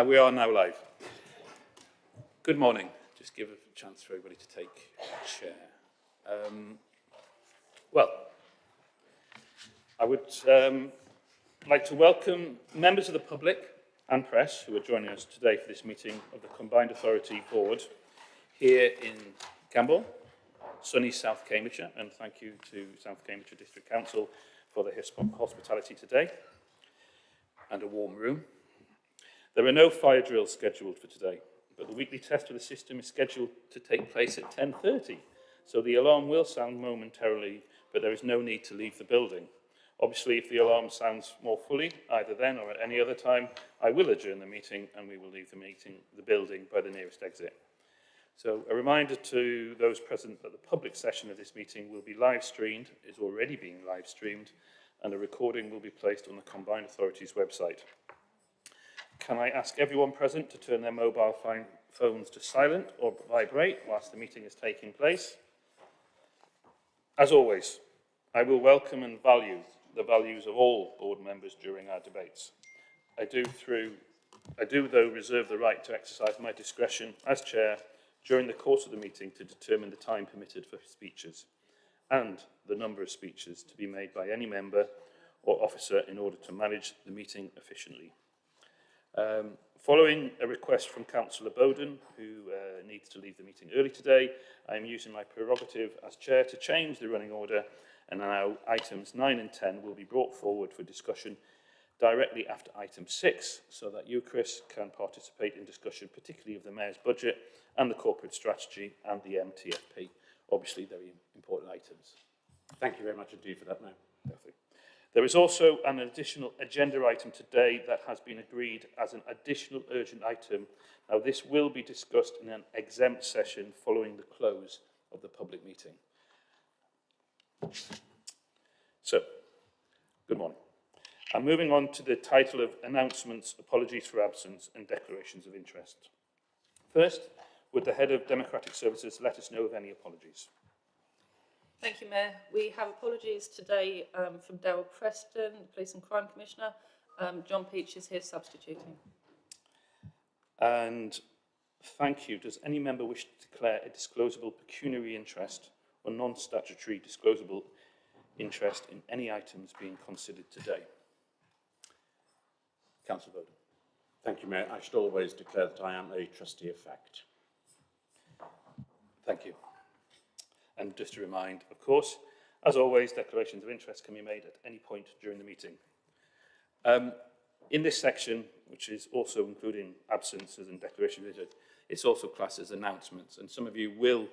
We are now live. Good morning. Just give a chance for everybody to take a chair. I would like to welcome members of the public and press who are joining us today for this meeting of the Combined Authority Board here in Camborne, sunny South Cambridgeshire, and thank you to South Cambridgeshire District Council for the hospitality today and a warm room. There are no fire drills scheduled for today, but the weekly test of the system is scheduled to take place at 10:30, so the alarm will sound momentarily, but there is no need to leave the building. Obviously, if the alarm sounds more fully, either then or at any other time, I will adjourn the meeting and we will leave the building by the nearest exit. So a reminder to those present that the public session of this meeting will be live streamed, is already being live streamed, and a recording will be placed on the Combined Authority's website. Can I ask everyone present to turn their mobile phones to silent or vibrate whilst the meeting is taking place? As always, I will welcome and value the values of all board members during our debates. I do, though, reserve the right to exercise my discretion as chair during the course of the meeting to determine the time permitted for speeches and the number of speeches to be made by any member or officer in order to manage the meeting efficiently. Following a request from Councillor Bowden, who needs to leave the meeting early today, I am using my prerogative as chair to change the running order, and now items 9 and 10 will be brought forward for discussion directly after item 6, so that you, Chris, can participate in discussion, particularly of the Mayor's budget and the corporate strategy and the MTFP. Obviously, very important items. Thank you very much indeed for that, Mayor. Perfect. There is also an additional agenda item today that has been agreed as an additional urgent item. Now, this will be discussed in an exempt session following the close of the public meeting. So, good morning. I'm moving on to the title of announcements, apologies for absence and declarations of interest. First, would the Head of Democratic Services let us know of any apologies? Thank you, Mayor. We have apologies today from Daryl Preston, Police and Crime Commissioner. John Peach is here substituting. And thank you. Does any member wish to declare a disclosable pecuniary interest or non-statutory disclosable interest in any items being considered today? Councillor Bowden. Thank you, Mayor. I should always declare that I am a trustee of fact. Thank you. And just to remind, of course, as always, declarations of interest can be made at any point during the meeting. In this section, which is also including absences and declarations of interest, it's also classed as announcements. And some of you will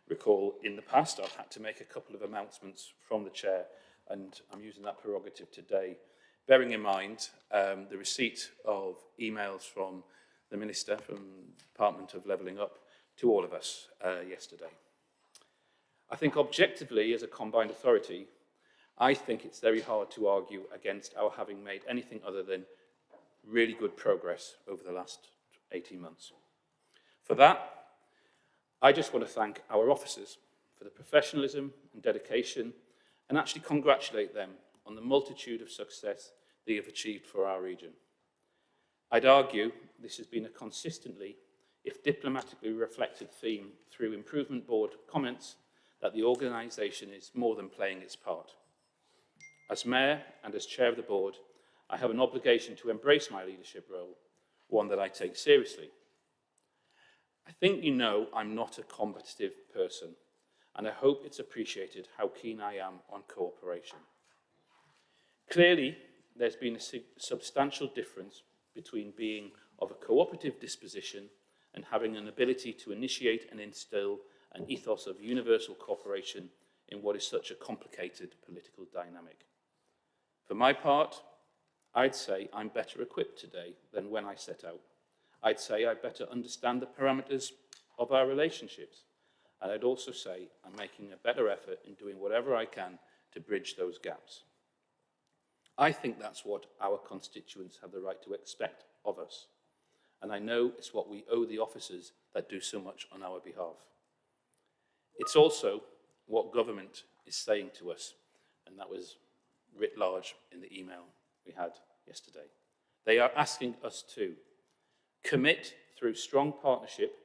recall in the past I've had to make a couple of announcements from the chair, and I'm using that prerogative today, bearing in mind the receipt of emails from the Minister from the Department of Levelling Up to all of us yesterday. I think objectively, as a combined authority, I think it's very hard to argue against our having made anything other than really good progress over the last 18 months. For that, I just want to thank our officers for the professionalism and dedication, and actually congratulate them on the multitude of success they have achieved for our region. I'd argue this has been a consistently, if diplomatically reflected theme through improvement board comments, that the organisation is more than playing its part. As Mayor and as Chair of the Board, I have an obligation to embrace my leadership role, one that I take seriously. I think you know I'm not a combative person, and I hope it's appreciated how keen I am on cooperation. Clearly, there's been a substantial difference between being of a cooperative disposition and having an ability to initiate and instill an ethos of universal cooperation in what is such a complicated political dynamic. For my part, I'd say I'm better equipped today than when I set out. I'd say I better understand the parameters of our relationships, and I'd also say I'm making a better effort in doing whatever I can to bridge those gaps. I think that's what our constituents have the right to expect of us, and I know it's what we owe the officers that do so much on our behalf. It's also what government is saying to us, and that was writ large in the email we had yesterday. They are asking us to Commit through strong partnership,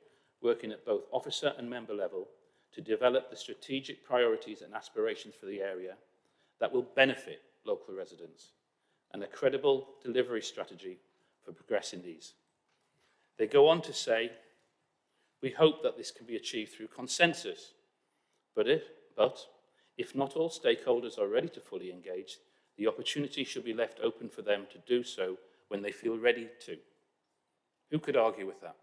working at both officer and member level, to develop the strategic priorities and aspirations for the area that will benefit local residents, and a credible delivery strategy for progressing these. They go on to say, we hope that this can be achieved through consensus, but if not all stakeholders are ready to fully engage, the opportunity should be left open for them to do so when they feel ready to. Who could argue with that?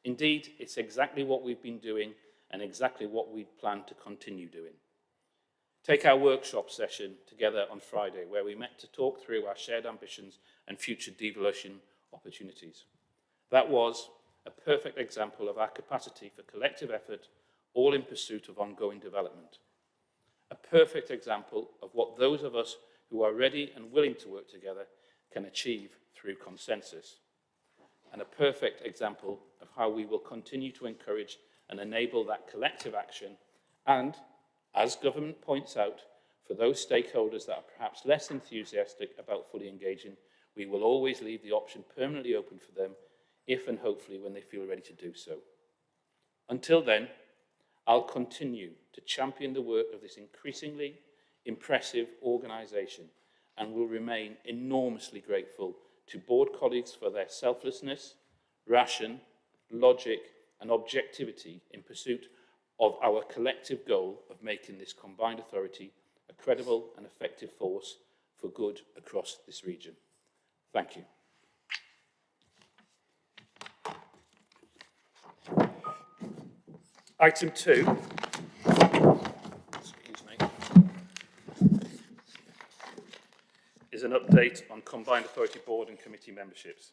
Indeed, it's exactly what we've been doing and exactly what we plan to continue doing. Take our workshop session together on Friday, where we met to talk through our shared ambitions and future devolution opportunities. That was a perfect example of our capacity for collective effort, all in pursuit of ongoing development. A perfect example of what those of us who are ready and willing to work together can achieve through consensus. And a perfect example of how we will continue to encourage and enable that collective action. And, as government points out, for those stakeholders that are perhaps less enthusiastic about fully engaging, we will always leave the option permanently open for them, if and hopefully when they feel ready to do so. Until then, I'll continue to champion the work of this increasingly impressive organisation and will remain enormously grateful to board colleagues for their selflessness, ration, logic and objectivity in pursuit of our collective goal of making this combined authority a credible and effective force for good across this region. Thank you. Item 2, is an update on Combined Authority Board and Committee memberships.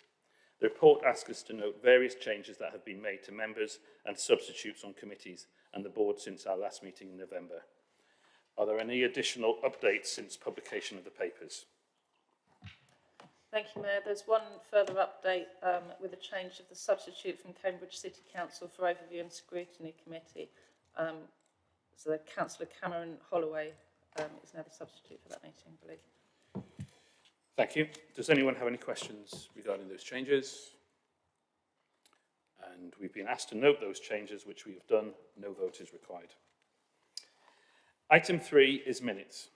The report asks us to note various changes that have been made to members and substitutes on committees and the board since our last meeting in November. Are there any additional updates since publication of the papers? Thank you, Mayor. There's one further update with a change of the substitute from Cambridge City Council for Overview and Scrutiny Committee. So Councillor Cameron Holloway is now the substitute for that meeting, I believe. Thank you. Does anyone have any questions regarding those changes? And we've been asked to note those changes, which we have done. No vote is required. Item 3 is minutes.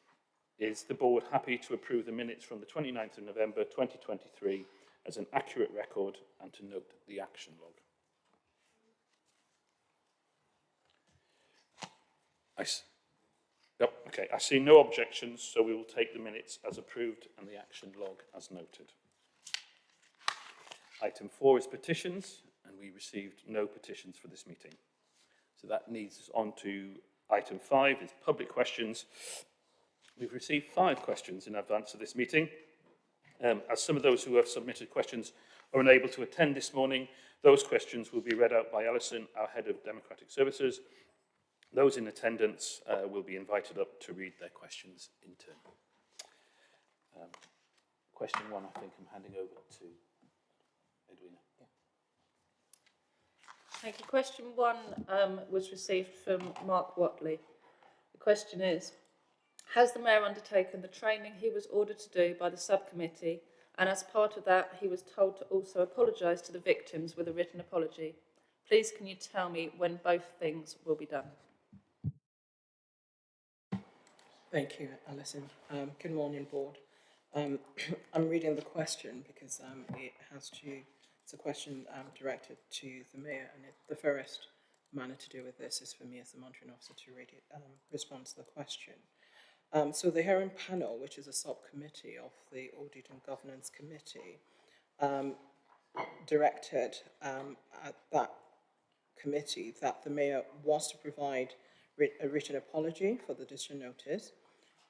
Is the board happy to approve the minutes from the 29th of November 2023 as an accurate record and to note the action log? Okay, I see no objections, so we will take the minutes as approved and the action log as noted. Item 4 is petitions, and we received no petitions for this meeting. So that leads us on to item 5, is public questions. We've received 5 questions in advance of this meeting. As some of those who have submitted questions are unable to attend this morning, those questions will be read out by Alison, our Head of Democratic Services. Those in attendance will be invited up to read their questions in turn. Question 1, I think I'm handing over to Edwina. Yeah. Thank you. Question 1 was received from Mark Watley. The question is, has the Mayor undertaken the training he was ordered to do by the subcommittee, and as part of that he was told to also apologise to the victims with a written apology? Please can you tell me when both things will be done? Thank you, Alison. Good morning, Board. I'm reading the question because it's a question directed to the Mayor, and the fairest manner to deal with this is for me as the monitoring officer to read it, respond to the question. So the hearing panel, which is a subcommittee of the Audit and Governance Committee, directed at that committee that the Mayor was to provide a written apology for the discharge notice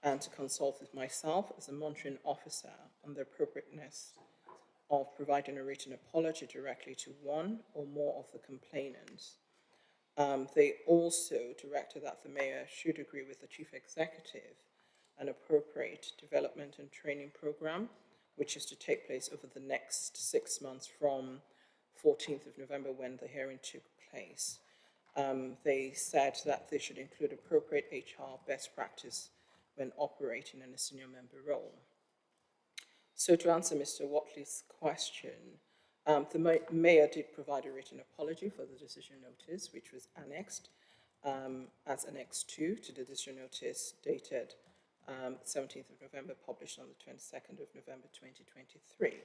and to consult with myself as a monitoring officer on the appropriateness of providing a written apology directly to one or more of the complainants. They also directed that the Mayor should agree with the Chief Executive an appropriate development and training programme, which is to take place over the next 6 months from 14th of November when the hearing took place. They said that they should include appropriate HR best practice when operating in a senior member role. So to answer Mr. Watley's question, The mayor did provide a written apology for the decision notice, which was annexed as Annex 2 to the decision notice dated 17th of November, published on the 22nd of November 2023.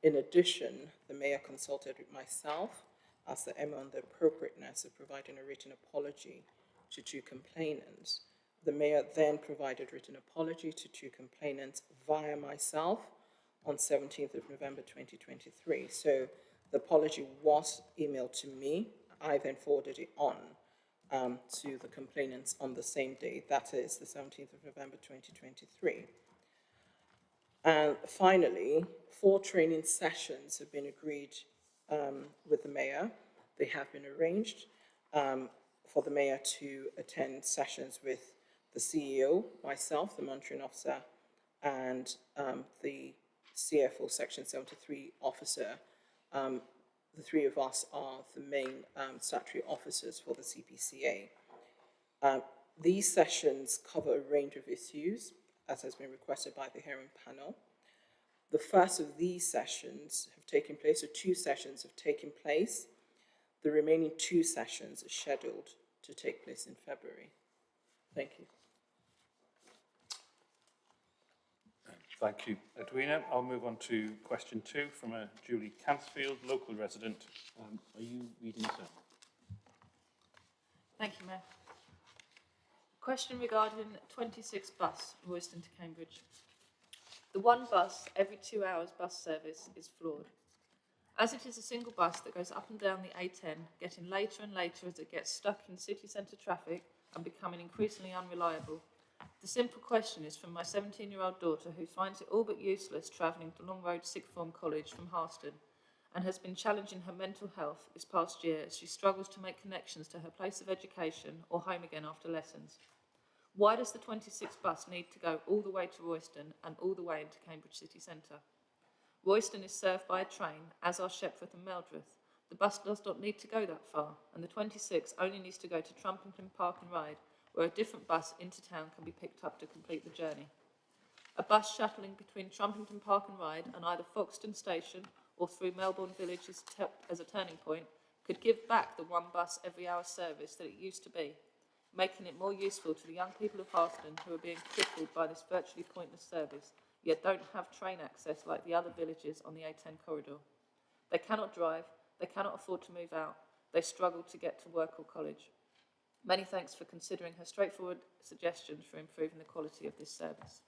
In addition, the mayor consulted with myself as the MO on the appropriateness of providing a written apology to 2 complainants. The mayor then provided written apology to 2 complainants via myself on 17th of November 2023. So the apology was emailed to me. I then forwarded it on to the complainants on the same day, that is the 17th of November 2023. And finally, 4 training sessions have been agreed with the mayor. They have been arranged for the mayor to attend sessions with the CEO, myself, the monitoring officer, and the CFO Section 73 officer. The 3 of us are the main statutory officers for the CPCA. These sessions cover a range of issues, as has been requested by the hearing panel. The first of these sessions have taken place, or 2 sessions have taken place. The remaining 2 sessions are scheduled to take place in February. Thank you. Thank you, Edwina. I'll move on to question 2 from a Julie Cansfield, local resident. Are you reading this out? Thank you, Mayor. Question regarding 26 bus, Royston to Cambridge. The 1 bus every 2 hours bus service is flawed. As it is a single bus that goes up and down the A10, getting later and later as it gets stuck in city centre traffic and becoming increasingly unreliable. The simple question is from my 17-year-old daughter, who finds it all but useless travelling to Long Road Sixth Form College from Harston and has been challenging her mental health this past year as she struggles to make connections to her place of education or home again after lessons. Why does the 26 bus need to go all the way to Royston and all the way into Cambridge city centre? Royston is served by a train, as are Shepworth and Meldreth. The bus does not need to go that far, and the 26 only needs to go to Trumpington Park and Ride, where a different bus into town can be picked up to complete the journey. A bus shuttling between Trumpington Park and Ride and either Foxton Station or through Melbourne Village as a turning point could give back the 1 bus every hour service that it used to be, making it more useful to the young people of Harston who are being crippled by this virtually pointless service, yet don't have train access like the other villages on the A10 corridor. They cannot drive, they cannot afford to move out, they struggle to get to work or college. Many thanks for considering her straightforward suggestions for improving the quality of this service.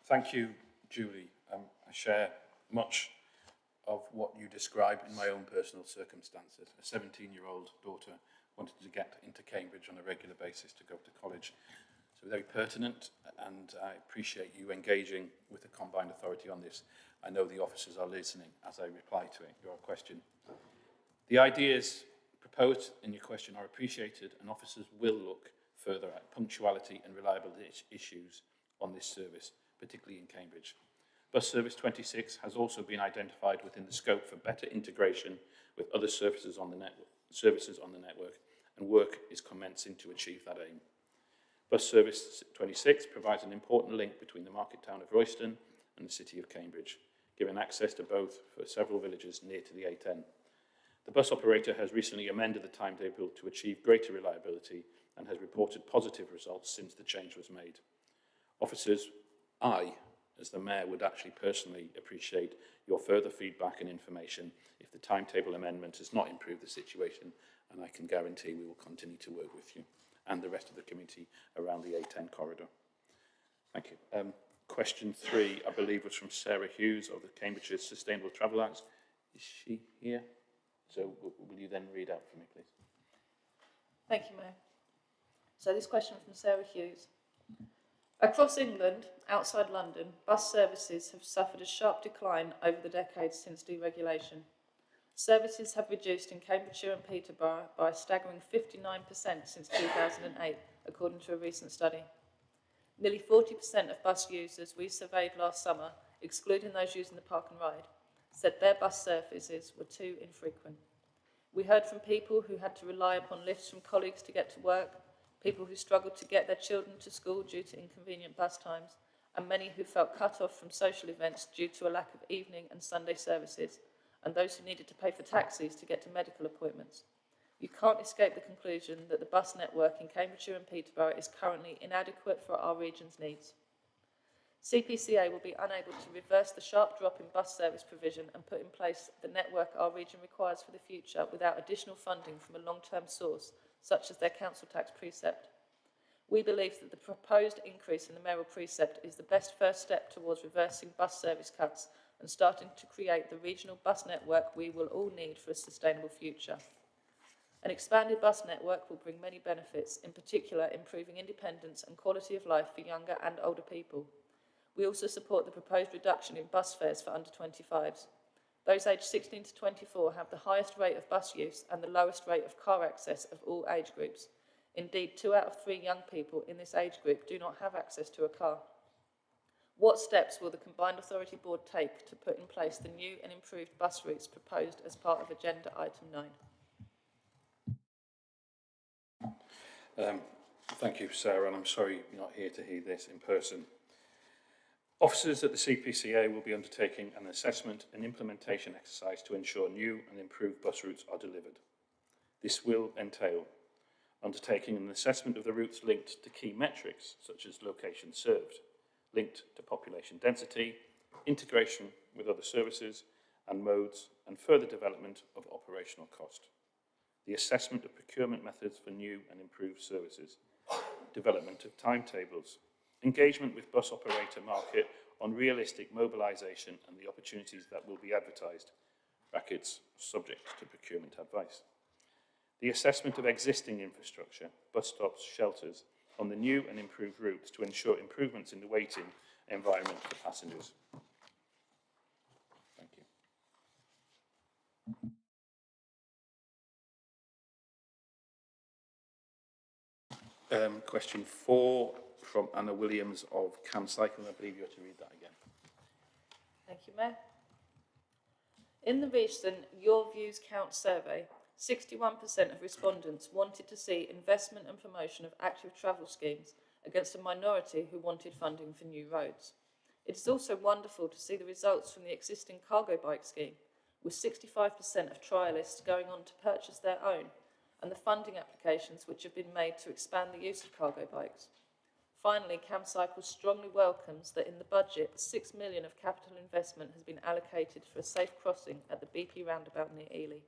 Thank you, Julie. I share much of what you describe in my own personal circumstances. A 17-year-old daughter wanted to get into Cambridge on a regular basis to go to college. So very pertinent, and I appreciate you engaging with the Combined Authority on this. I know the officers are listening as I reply to your question. The ideas proposed in your question are appreciated, and officers will look further at punctuality and reliability issues on this service, particularly in Cambridge. Bus Service 26 has also been identified within the scope for better integration with other services on the network, and work is commencing to achieve that aim. Bus Service 26 provides an important link between the market town of Royston and the city of Cambridge, giving access to both for several villages near to the A10. The bus operator has recently amended the timetable to achieve greater reliability and has reported positive results since the change was made. Officers, I, as the Mayor, would actually personally appreciate your further feedback and information if the timetable amendment has not improved the situation, and I can guarantee we will continue to work with you and the rest of the community around the A10 corridor. Thank you. Question 3, I believe, was from Sarah Hughes of the Cambridgeshire Sustainable Travel Alliance. Is she here? So will you then read out for me, please? Thank you, Mayor. So this question from Sarah Hughes. Across England, outside London, bus services have suffered a sharp decline over the decades since deregulation. Services have reduced in Cambridgeshire and Peterborough by a staggering 59% since 2008, according to a recent study. Nearly 40% of bus users we surveyed last summer, excluding those using the Park and Ride, said their bus services were too infrequent. We heard from people who had to rely upon lifts from colleagues to get to work, people who struggled to get their children to school due to inconvenient bus times, and many who felt cut off from social events due to a lack of evening and Sunday services, and those who needed to pay for taxis to get to medical appointments. You can't escape the conclusion that the bus network in Cambridgeshire and Peterborough is currently inadequate for our region's needs. CPCA will be unable to reverse the sharp drop in bus service provision and put in place the network our region requires for the future without additional funding from a long-term source, such as their council tax precept. We believe that the proposed increase in the mayoral precept is the best first step towards reversing bus service cuts and starting to create the regional bus network we will all need for a sustainable future. An expanded bus network will bring many benefits, in particular improving independence and quality of life for younger and older people. We also support the proposed reduction in bus fares for under 25s. Those aged 16 to 24 have the highest rate of bus use and the lowest rate of car access of all age groups. Indeed, 2 out of 3 young people in this age group do not have access to a car. What steps will the Combined Authority Board take to put in place the new and improved bus routes proposed as part of Agenda Item 9? Thank you, Sarah, and I'm sorry you're not here to hear this in person. Officers at the CPCA will be undertaking an assessment and implementation exercise to ensure new and improved bus routes are delivered. This will entail undertaking an assessment of the routes linked to key metrics, such as location served, linked to population density, integration with other services and modes, and further development of operational cost. The assessment of procurement methods for new and improved services, development of timetables, engagement with bus operator market on realistic mobilisation and the opportunities that will be advertised, brackets, subject to procurement advice. The assessment of existing infrastructure, bus stops, shelters, on the new and improved routes to ensure improvements in the waiting environment for passengers. Thank you. Question 4 from Anna Williams of Cambridgeshire. I believe you have to read that again. Thank you, Mayor. In the recent Your Views Count survey, 61% of respondents wanted to see investment and promotion of active travel schemes against a minority who wanted funding for new roads. It is also wonderful to see the results from the existing cargo bike scheme, with 65% of trialists going on to purchase their own, and the funding applications which have been made to expand the use of cargo bikes. Finally, CamCycle strongly welcomes that in the budget, 6 million of capital investment has been allocated for a safe crossing at the BP roundabout near Ely.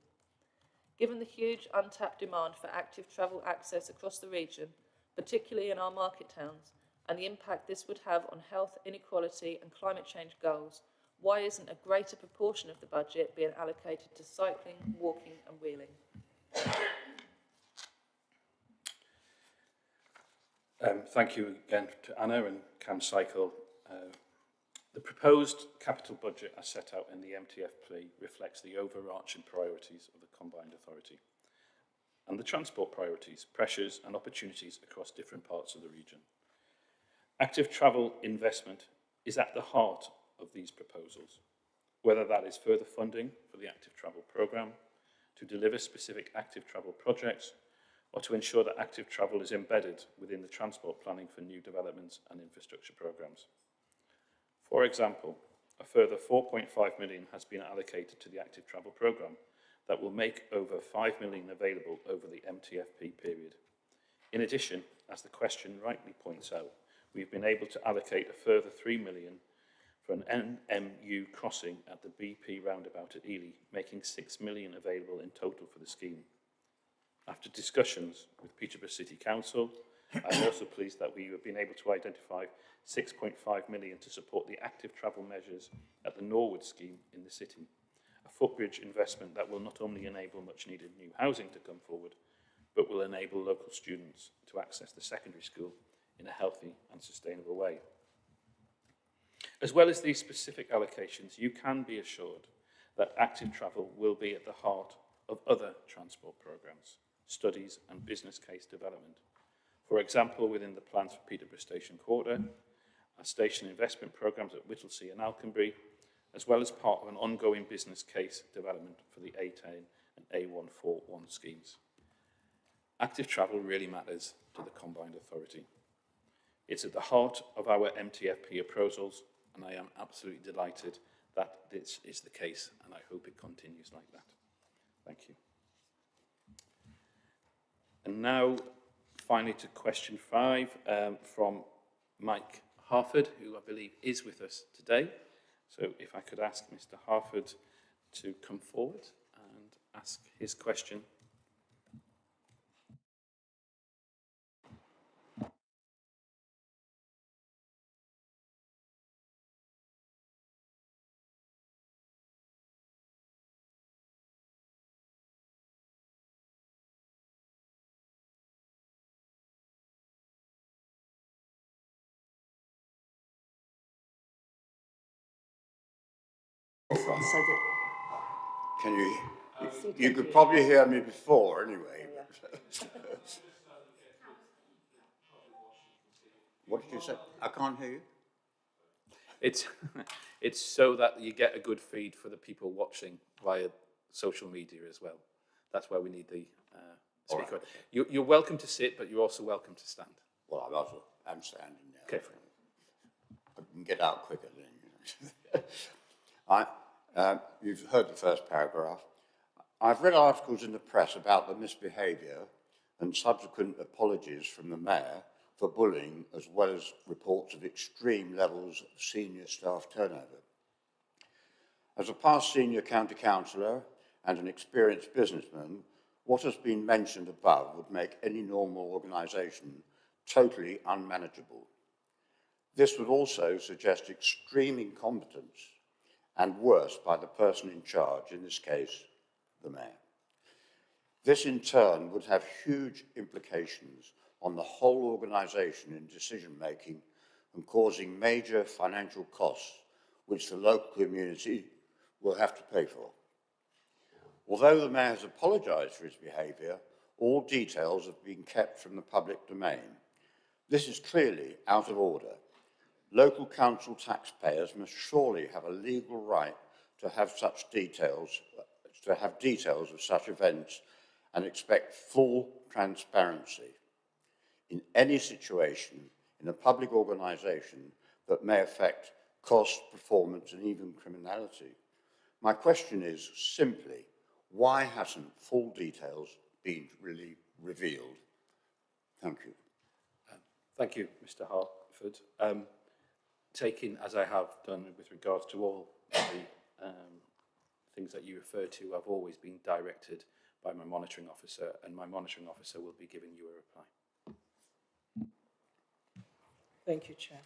Given the huge untapped demand for active travel access across the region, particularly in our market towns, and the impact this would have on health, inequality and climate change goals, why isn't a greater proportion of the budget being allocated to cycling, walking and wheeling? Thank you again to Anna and CamCycle. The proposed capital budget as set out in the MTFP reflects the overarching priorities of the Combined Authority and the transport priorities, pressures and opportunities across different parts of the region. Active travel investment is at the heart of these proposals, whether that is further funding for the active travel programme, to deliver specific active travel projects, or to ensure that active travel is embedded within the transport planning for new developments and infrastructure programmes. For example, a further 4.5 million has been allocated to the active travel programme that will make over 5 million available over the MTFP period. In addition, as the question rightly points out, we've been able to allocate a further 3 million for an NMU crossing at the BP roundabout at Ely, making 6 million available in total for the scheme. After discussions with Peterborough City Council, I'm also pleased that we have been able to identify 6.5 million to support the active travel measures at the Norwood scheme in the city, a footbridge investment that will not only enable much needed new housing to come forward, but will enable local students to access the secondary school in a healthy and sustainable way. As well as these specific allocations, you can be assured that active travel will be at the heart of other transport programmes, studies and business case development. For example, within the plans for Peterborough Station Quarter, our station investment programmes at Whittlesea and Alconbury, as well as part of an ongoing business case development for the A10 and A141 schemes. Active travel really matters to the Combined Authority. It's at the heart of our MTFP proposals, and I am absolutely delighted that this is the case, and I hope it continues like that. Thank you. And now, finally, to question 5 from Mike Harford, who I believe is with us today. So if I could ask Mr. Harford to come forward and ask his question. Can you? You could probably hear me before anyway. What did you say? I can't hear you. It's, it's so that you get a good feed for the people watching via social media as well. That's why we need the speaker. Right. You're welcome to sit, but you're also welcome to stand. Well, I'm standing now. Okay, fine. I can get out quicker then. You've heard the first paragraph. I've read articles in the press about the misbehaviour and subsequent apologies from the mayor for bullying, as well as reports of extreme levels of senior staff turnover. As a past senior county councillor and an experienced businessman, what has been mentioned above would make any normal organisation totally unmanageable. This would also suggest extreme incompetence and worse by the person in charge, in this case, the mayor. This in turn would have huge implications on the whole organisation in decision-making and causing major financial costs which the local community will have to pay for. Although the mayor has apologised for his behaviour, all details have been kept from the public domain. This is clearly out of order. Local council taxpayers must surely have a legal right to have such details, of such events and expect full transparency in any situation in a public organisation that may affect cost, performance and even criminality. My question is simply, why hasn't full details been really revealed? Thank you. Thank you, Mr. Hartford. Taking, as I have done with regards to all the things that you refer to, I've always been directed by my monitoring officer, and my monitoring officer will be giving you a reply. Thank you, Chair.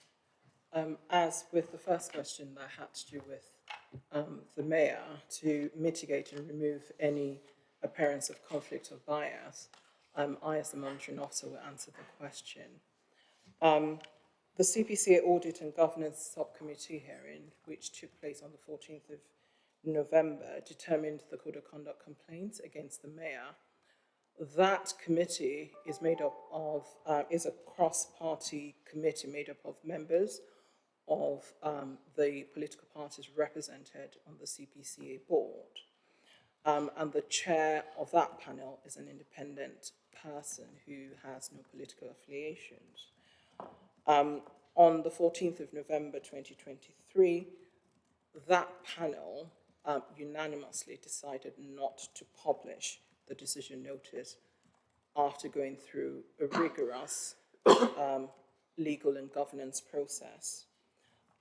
As with the first question that had to do with the mayor, to mitigate and remove any appearance of conflict of bias, I, as the monitoring officer, will answer the question. The CPCA Audit and Governance Subcommittee hearing, which took place on the 14th of November, determined the code of conduct complaints against the mayor. That committee is made up of, is a cross-party committee made up of members of the political parties represented on the CPCA board. And the chair of that panel is an independent person who has no political affiliations. On the 14th of November 2023, that panel unanimously decided not to publish the decision notice after going through a rigorous legal and governance process.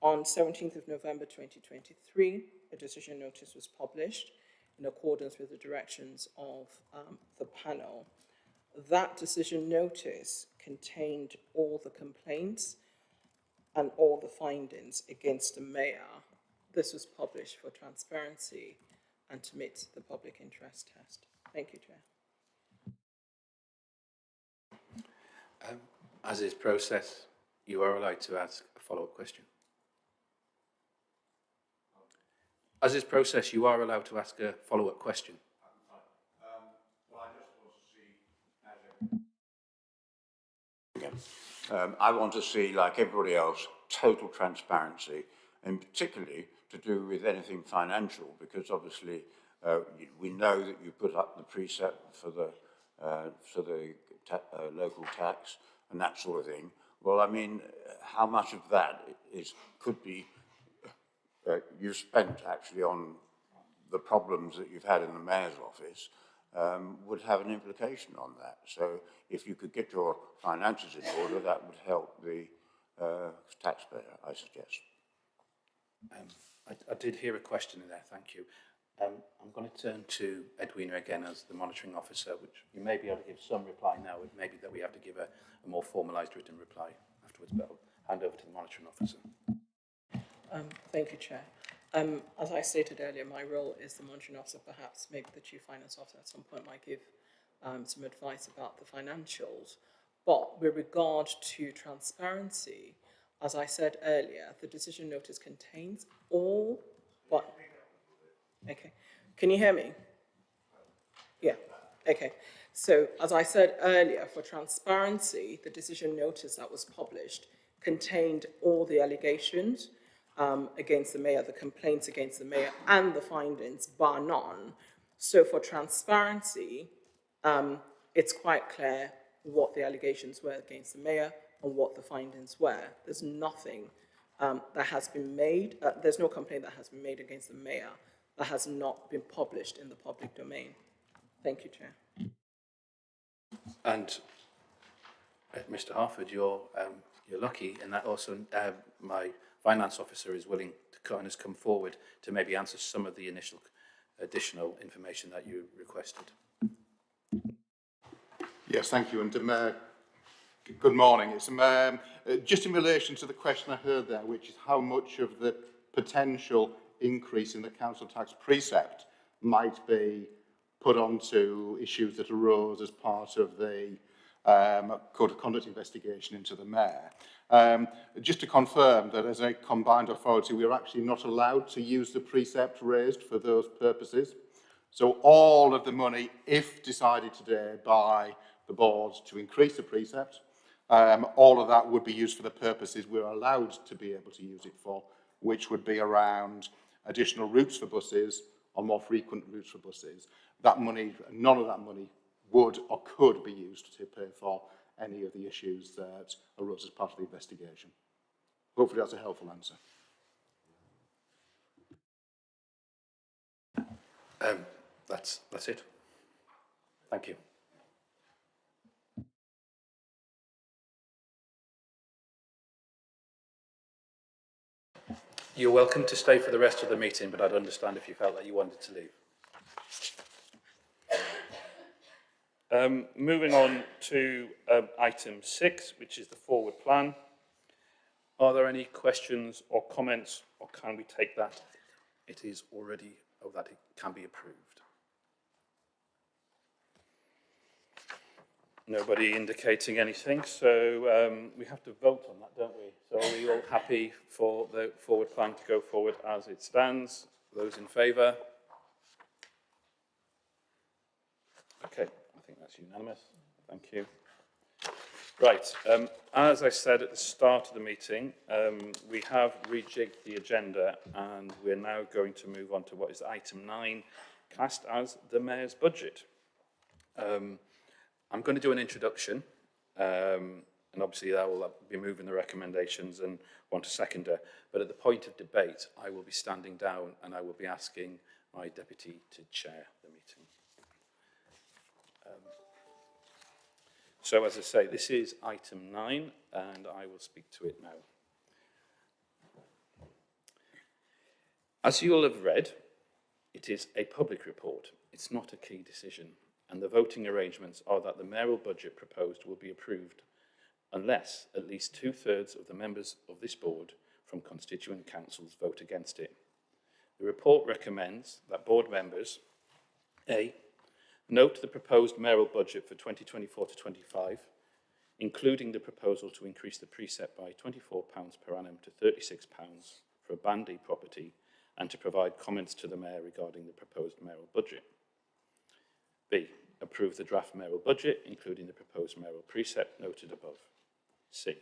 On 17th of November 2023, a decision notice was published in accordance with the directions of the panel. That decision notice contained all the complaints and all the findings against the mayor. This was published for transparency and to meet the public interest test. Thank you, Chair. As is process, you are allowed to ask a follow-up question. As is process, you are allowed to ask a follow-up question. Well, I just want to see, I want to see, like everybody else, total transparency, and particularly to do with anything financial, because obviously we know that you put up the precept for the local tax and that sort of thing. Well, I mean, how much of that could be you've spent actually on the problems that you've had in the mayor's office would have an implication on that. So if you could get your finances in order, that would help the taxpayer, I suggest. I did hear a question in there, thank you. I'm going to turn to Edwina again as the monitoring officer, which you may be able to give some reply now, and maybe that we have to give a more formalised written reply afterwards, but I'll hand over to the monitoring officer. Thank you, Chair. As I stated earlier, my role is the monitoring officer. Perhaps maybe the Chief Finance Officer at some point might give some advice about the financials. But with regard to transparency, as I said earlier, the decision notice contains all but... Okay. Can you hear me? Yeah. Okay. So, as I said earlier, for transparency, the decision notice that was published contained all the allegations against the mayor, the complaints against the mayor, and the findings, bar none. So, for transparency, it's quite clear what the allegations were against the mayor and what the findings were. There's nothing that has been made, there's no complaint that has been made against the mayor that has not been published in the public domain. Thank you, Chair. And Mr. Harford, you're lucky in that also my finance officer is willing to kind of come forward to maybe answer some of the initial additional information that you requested. Yes, thank you. And good morning. It's just in relation to the question I heard there, which is how much of the potential increase in the council tax precept might be put onto issues that arose as part of the code of conduct investigation into the mayor. Just to confirm that as a combined authority, we are actually not allowed to use the precept raised for those purposes. So all of the money, if decided today by the board to increase the precept, all of that would be used for the purposes we're allowed to be able to use it for, which would be around additional routes for buses or more frequent routes for buses. That money, none of that money would or could be used to pay for any of the issues that arose as part of the investigation. Hopefully that's a helpful answer. That's it. Thank you. You're welcome to stay for the rest of the meeting, but I'd understand if you felt that you wanted to leave. Moving on to item 6, which is the forward plan. Are there any questions or comments, or can we take that it is already, or that it can be approved? Nobody indicating anything, so we have to vote on that, don't we? So are we all happy for the forward plan to go forward as it stands? Those in favour? Okay, I think that's unanimous. Thank you. Right, as I said at the start of the meeting, we have rejigged the agenda and we're now going to move on to what is item 9, classed as the Mayor's budget. I'm going to do an introduction, and obviously I will be moving the recommendations and want a seconder, but at the point of debate, I will be standing down and I will be asking my deputy to chair the meeting. So as I say, this is item 9, and I will speak to it now. As you all have read, it is a public report. It's not a key decision. And the voting arrangements are that the mayoral budget proposed will be approved unless at least 2/3 of the members of this board from constituent councils vote against it. The report recommends that board members, A, note the proposed mayoral budget for 2024 to 25, including the proposal to increase the precept by £24 per annum to £36 for a Band D property, and to provide comments to the mayor regarding the proposed mayoral budget. B, approve the draft mayoral budget, including the proposed mayoral precept noted above. C,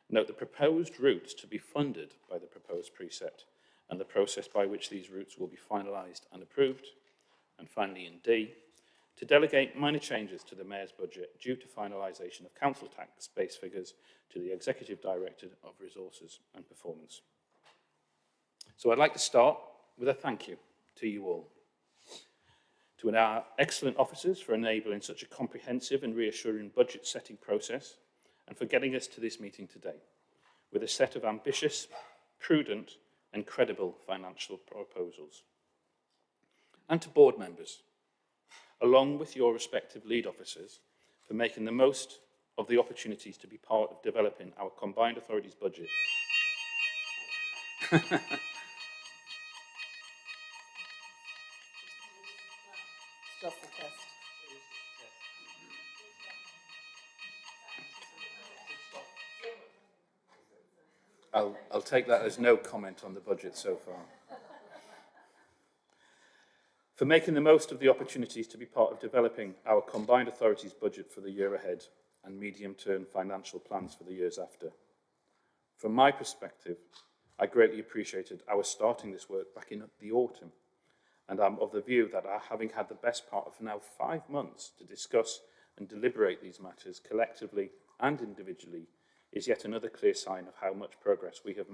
note the proposed routes to be funded by the proposed precept and the process by which these routes will be finalised and approved. And finally, in D, to delegate minor changes to the Mayor's budget due to finalisation of council tax base figures to the Executive Director of Resources and Performance. So I'd like to start with a thank you to you all, to our excellent officers for enabling such a comprehensive and reassuring budget setting process and for getting us to this meeting today with a set of ambitious, prudent and credible financial proposals. And to board members, along with your respective lead officers, for making the most of the opportunities to be part of developing our combined authorities budget. Just a test. I'll take that as no comment on the budget so far. For making the most of the opportunities to be part of developing our combined authorities budget for the year ahead and medium-term financial plans for the years after. From my perspective, I greatly appreciated our starting this work back in the autumn, and I'm of the view that our having had the best part of now 5 months to discuss and deliberate these matters collectively and individually is yet another clear sign of how much progress we have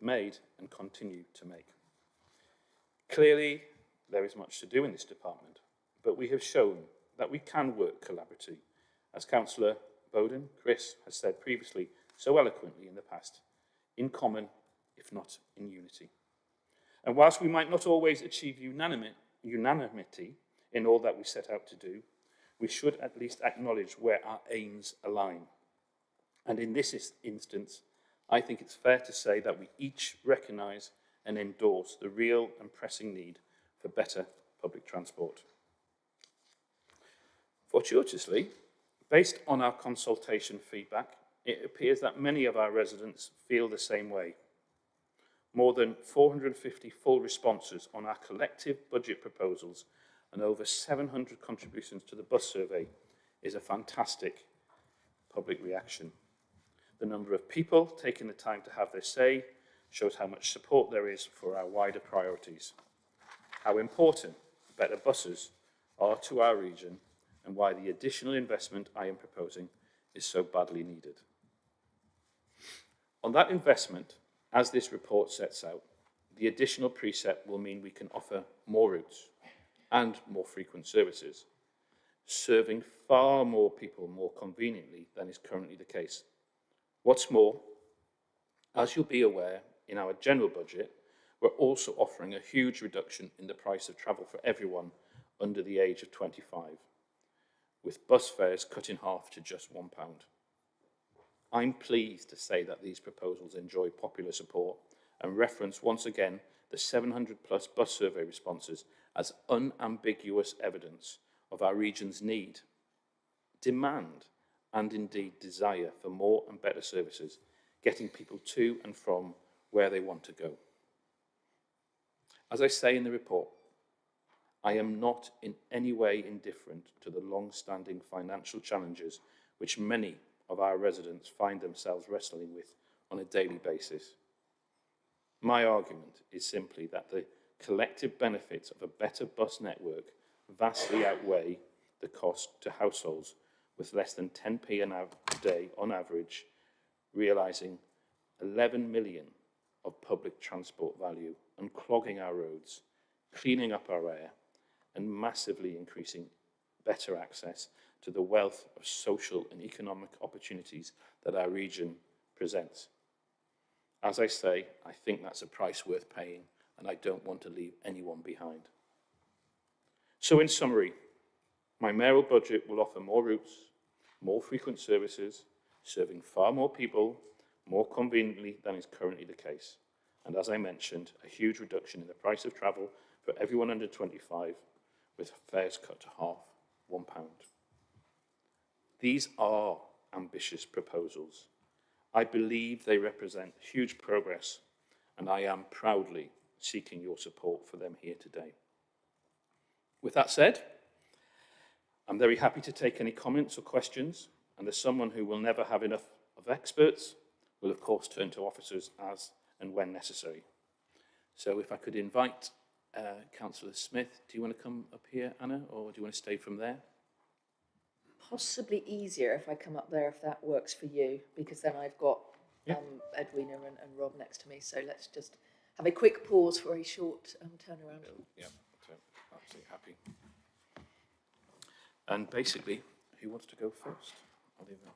made and continue to make. Clearly, there is much to do in this department, but we have shown that we can work collaboratively, as Councillor Bowden, Chris, has said previously so eloquently in the past, in common, if not in unity. And whilst we might not always achieve unanimity in all that we set out to do, we should at least acknowledge where our aims align. And in this instance, I think it's fair to say that we each recognise and endorse the real and pressing need for better public transport. Fortuitously, based on our consultation feedback, it appears that many of our residents feel the same way. More than 450 full responses on our collective budget proposals and over 700 contributions to the bus survey is a fantastic public reaction. The number of people taking the time to have their say shows how much support there is for our wider priorities, how important better buses are to our region, and why the additional investment I am proposing is so badly needed. On that investment, as this report sets out, the additional precept will mean we can offer more routes and more frequent services, serving far more people more conveniently than is currently the case. What's more, as you'll be aware, in our general budget, we're also offering a huge reduction in the price of travel for everyone under the age of 25, with bus fares cut in half to just £1. I'm pleased to say that these proposals enjoy popular support and reference once again the 700 plus bus survey responses as unambiguous evidence of our region's need, demand, and indeed desire for more and better services, getting people to and from where they want to go. As I say in the report, I am not in any way indifferent to the long-standing financial challenges which many of our residents find themselves wrestling with on a daily basis. My argument is simply that the collective benefits of a better bus network vastly outweigh the cost to households with less than 10p a day on average, realising 11 million of public transport value, unclogging our roads, cleaning up our air, and massively increasing better access to the wealth of social and economic opportunities that our region presents. As I say, I think that's a price worth paying, and I don't want to leave anyone behind. So in summary, my mayoral budget will offer more routes, more frequent services, serving far more people, more conveniently than is currently the case. And as I mentioned, a huge reduction in the price of travel for everyone under 25, with fares cut to half, £1. These are ambitious proposals. I believe they represent huge progress, and I am proudly seeking your support for them here today. With that said, I'm very happy to take any comments or questions, and as someone who will never have enough of experts, will of course turn to officers as and when necessary. So if I could invite Councillor Smith, do you want to come up here, Anna, or do you want to stay from there? Possibly easier if I come up there, if that works for you, because then I've got Edwina and Rob next to me. So let's just have a quick pause for a short turnaround. Yeah, so absolutely happy. And basically, who wants to go first? I'll leave that.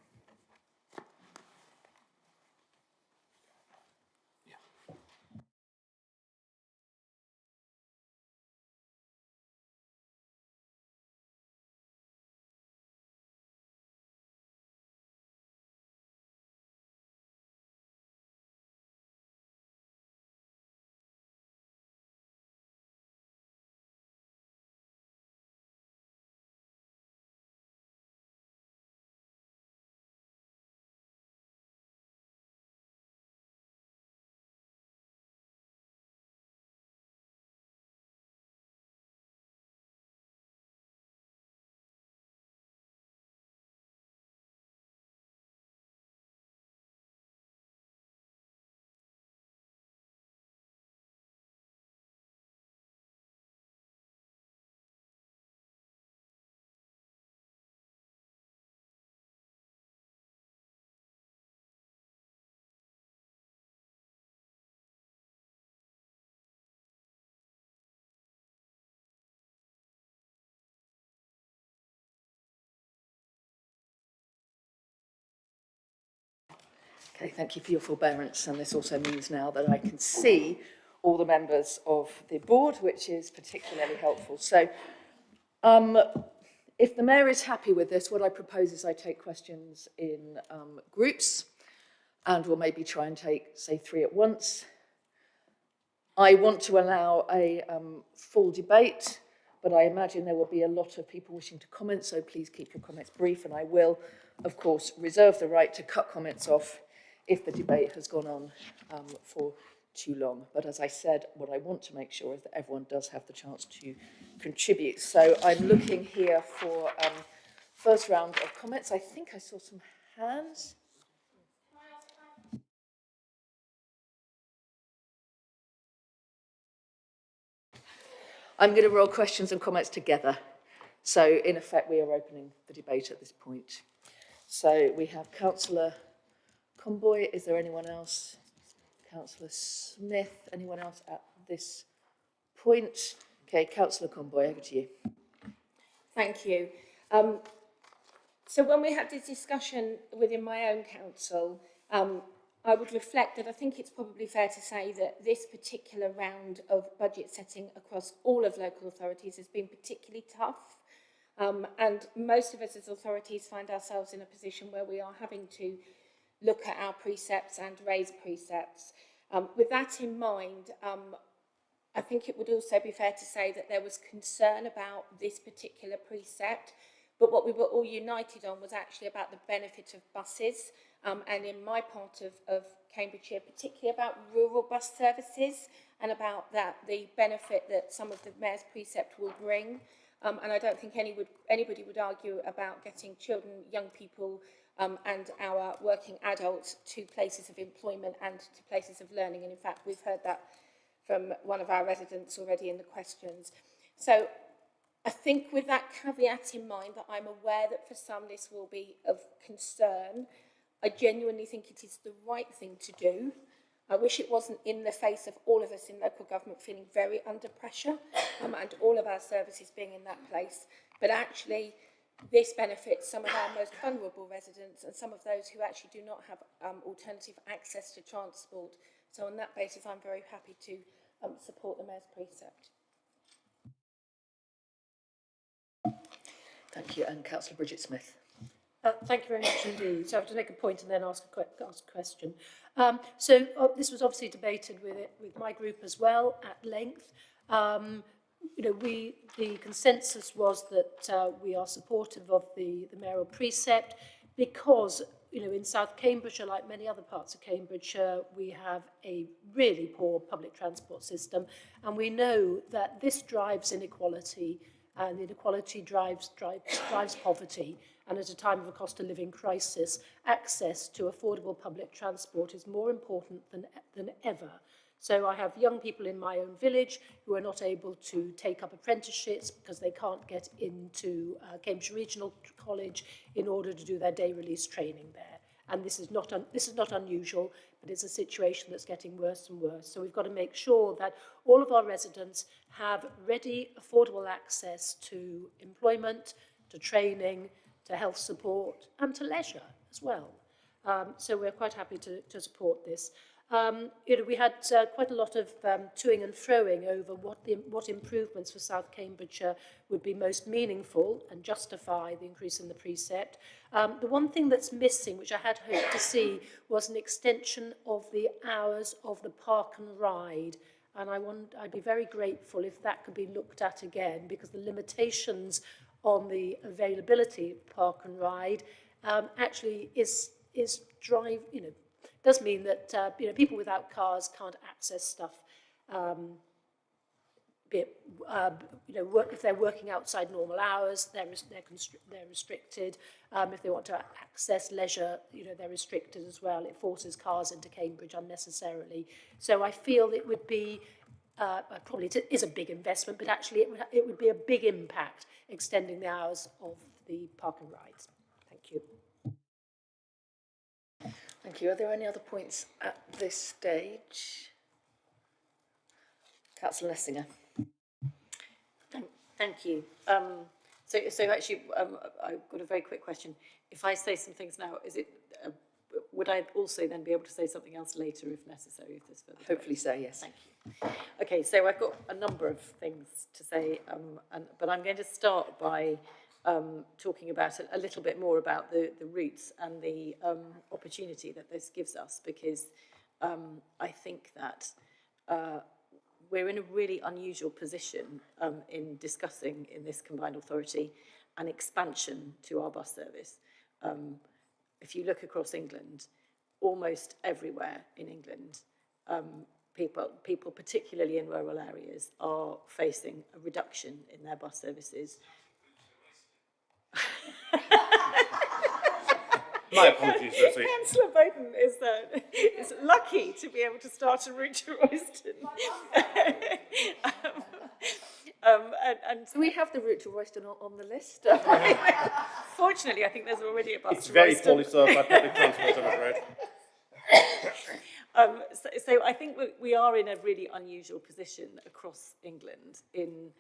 Okay, thank you for your forbearance, and this also means now that I can see all the members of the board, which is particularly helpful. So, if the Mayor is happy with this, what I propose is I take questions in groups, and we'll maybe try and take, say, 3 at once. I want to allow a full debate, but I imagine there will be a lot of people wishing to comment, so please keep your comments brief, and I will, of course, reserve the right to cut comments off if the debate has gone on for too long. But as I said, what I want to make sure is that everyone does have the chance to contribute. So I'm looking here for first round of comments. I think I saw some hands. I'm going to roll questions and comments together. So in effect, we are opening the debate at this point. So we have Councillor Comboy. Is there anyone else? Councillor Smith. Anyone else at this point? Okay, Councillor Comboy, over to you. Thank you. So when we had this discussion within my own council, I would reflect that I think it's probably fair to say that this particular round of budget setting across all of local authorities has been particularly tough. And most of us as authorities find ourselves in a position where we are having to look at our precepts and raise precepts. With that in mind, I think it would also be fair to say that there was concern about this particular precept, but what we were all united on was actually about the benefit of buses, and in my part of Cambridgeshire, particularly about rural bus services and about the benefit that some of the Mayor's precept will bring. And I don't think anybody would argue about getting children, young people, and our working adults to places of employment and to places of learning. And in fact, we've heard that from one of our residents already in the questions. So I think with that caveat in mind, that I'm aware that for some this will be of concern, I genuinely think it is the right thing to do. I wish it wasn't in the face of all of us in local government feeling very under pressure and all of our services being in that place. But actually, this benefits some of our most vulnerable residents and some of those who actually do not have alternative access to transport. So on that basis, I'm very happy to support the Mayor's precept. Thank you. And Councillor Bridget Smith. Thank you very much indeed. So I have to make a point and then ask a question. This was obviously debated with my group as well at length. The consensus was that we are supportive of the mayoral precept because, in South Cambridgeshire, like many other parts of Cambridgeshire, we have a really poor public transport system, and we know that this drives inequality, and inequality drives poverty. And at a time of a cost of living crisis, access to affordable public transport is more important than ever So I have young people in my own village who are not able to take up apprenticeships because they can't get into Cambridgeshire Regional College in order to do their day release training there. And this is not unusual, but it's a situation that's getting worse and worse. So we've got to make sure that all of our residents have ready, affordable access to employment, to training, to health support, and to leisure as well. So we're quite happy to support this. We had quite a lot of toing and froing over what improvements for South Cambridgeshire would be most meaningful and justify the increase in the precept. The one thing that's missing, which I had hoped to see, was an extension of the hours of the park and ride. And I'd be very grateful if that could be looked at again, because the limitations on the availability of park and ride actually does mean that people without cars can't access stuff. If they're working outside normal hours, they're restricted. If they want to access leisure, they're restricted as well. It forces cars into Cambridge unnecessarily. So I feel it would be probably it is a big investment, but actually it would be a big impact extending the hours of the park and rides. Thank you. Thank you. Are there any other points at this stage? Councillor Lessinger. Thank you. So actually, I've got a very quick question. If I say some things now, would I also then be able to say something else later if necessary? If there's further Hopefully so, yes. Thank you. Okay, so I've got a number of things to say, but I'm going to start by talking about a little bit more about the routes and the opportunity that this gives us, because I think that we're in a really unusual position in discussing in this combined authority an expansion to our bus service. If you look across England, almost everywhere in England, people, particularly in rural areas, are facing a reduction in their bus services. My apologies, Rosie. Councillor Bowden is lucky to be able to start a route to Royston. Do we have the route to Royston on the list? Fortunately, I think there's already a bus It's to very Royston. poorly served by public transport, I'm afraid. So I think we are in a really unusual position across England in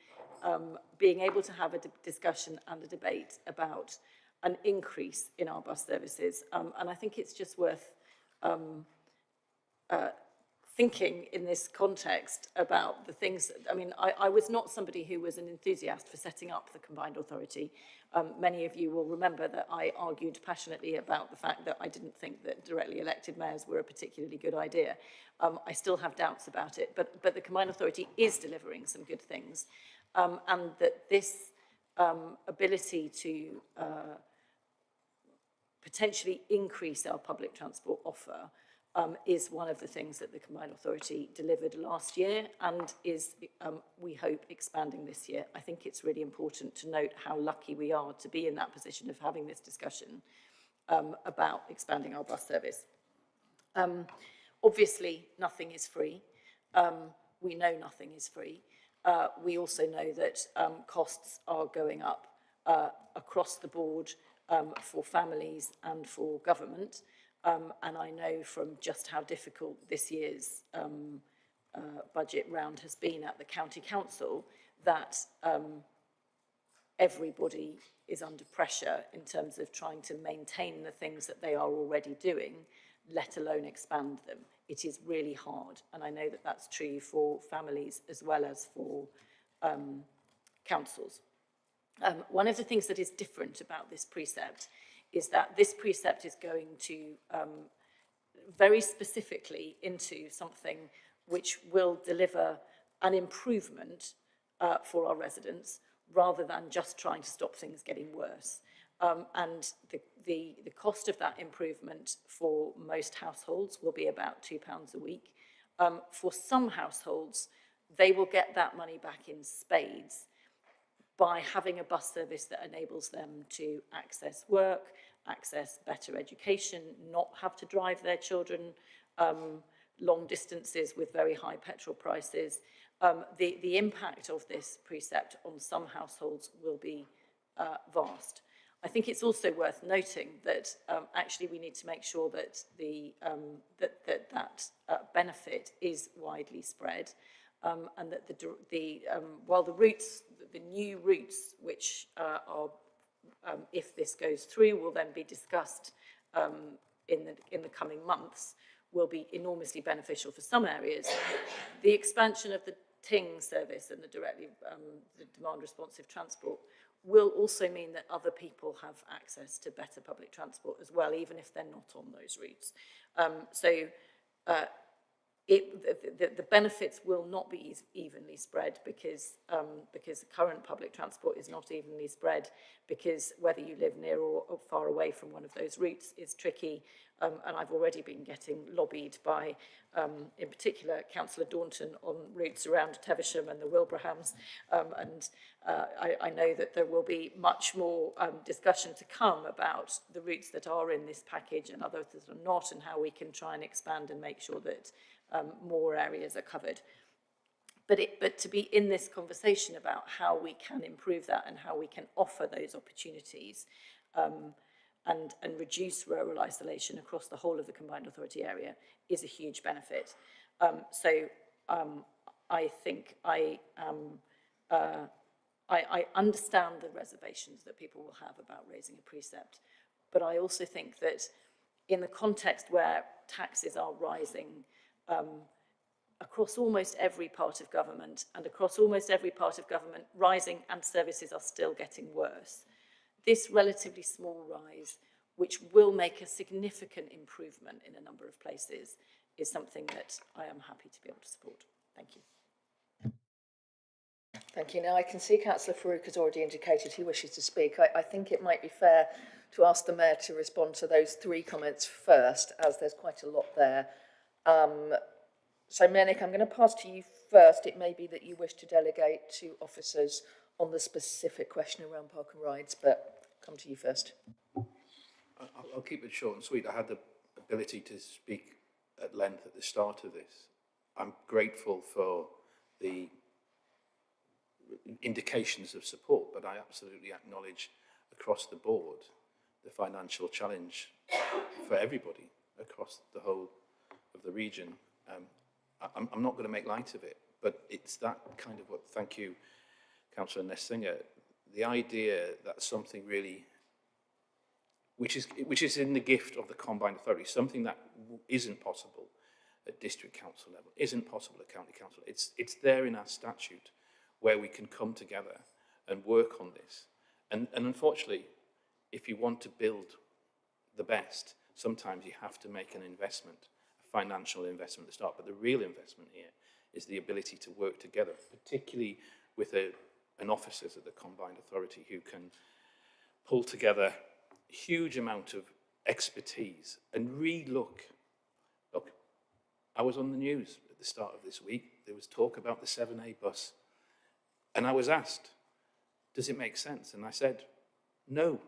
being able to have a discussion and a debate about an increase in our bus services. And I think it's just worth thinking in this context about the things. I was not somebody who was an enthusiast for setting up the combined authority. Many of you will remember that I argued passionately about the fact that I didn't think that directly elected mayors were a particularly good idea. I still have doubts about it, but the combined authority is delivering some good things, and that this ability to potentially increase our public transport offer is one of the things that the combined authority delivered last year and is, we hope, expanding this year. I think it's really important to note how lucky we are to be in that position of having this discussion about expanding our bus service. Obviously, nothing is free. We know nothing is free. We also know that costs are going up across the board for families and for government. And I know from just how difficult this year's budget round has been at the county council that everybody is under pressure in terms of trying to maintain the things that they are already doing, let alone expand them. It is really hard, and I know that that's true for families as well as for councils. One of the things that is different about this precept is that this precept is going to very specifically into something which will deliver an improvement for our residents rather than just trying to stop things getting worse. And the cost of that improvement for most households will be about £2 a week. For some households, they will get that money back in spades by having a bus service that enables them to access work, access better education, not have to drive their children long distances with very high petrol prices, the impact of this precept on some households will be vast. I think it's also worth noting that actually we need to make sure that that benefit is widely spread, and that while the new routes, which are if this goes through, will then be discussed in the coming months, will be enormously beneficial for some areas. The expansion of the Ting service and the demand responsive transport will also mean that other people have access to better public transport as well, even if they're not on those routes. The benefits will not be evenly spread because the current public transport is not evenly spread, because whether you live near or far away from one of those routes is tricky. And I've already been getting lobbied by, in particular, Councillor Daunton on routes around Teversham and the Wilbrahams. I know that there will be much more discussion to come about the routes that are in this package and others that are not, and how we can try and expand and make sure that more areas are covered. But to be in this conversation about how we can improve that and how we can offer those opportunities and reduce rural isolation across the whole of the combined authority area is a huge benefit. I think I understand the reservations that people will have about raising a precept, but I also think that in the context where taxes are rising across almost every part of government, and across almost every part of government rising and services are still getting worse, this relatively small rise, which will make a significant improvement in a number of places, is something that I am happy to be able to support. Thank you. Thank you. Now, I can see Councillor Farouk has already indicated he wishes to speak. I think it might be fair to ask the Mayor to respond to those three comments first, as there's quite a lot there. So, Mayor, I'm going to pass to you first. It may be that you wish to delegate to officers on the specific question around park and rides, but come to you first. I'll keep it short and sweet. I had the ability to speak at length at the start of this. I'm grateful for the indications of support, but I absolutely acknowledge across the board the financial challenge for everybody across the whole of the region. I'm not going to make light of it, but it's that kind of what, thank you, Councillor Nessinger, the idea that something really, which is in the gift of the combined authority, something that isn't possible at district council level, isn't possible at county council. It's there in our statute where we can come together and work on this. And unfortunately, if you want to build the best, sometimes you have to make an investment, a financial investment at the start. But the real investment here is the ability to work together, particularly with an officers at the combined authority who can pull together a huge amount of expertise and re-look. Look, I was on the news at the start of this week. There was talk about the 7A bus. And I was asked, does it make sense? And I said, no.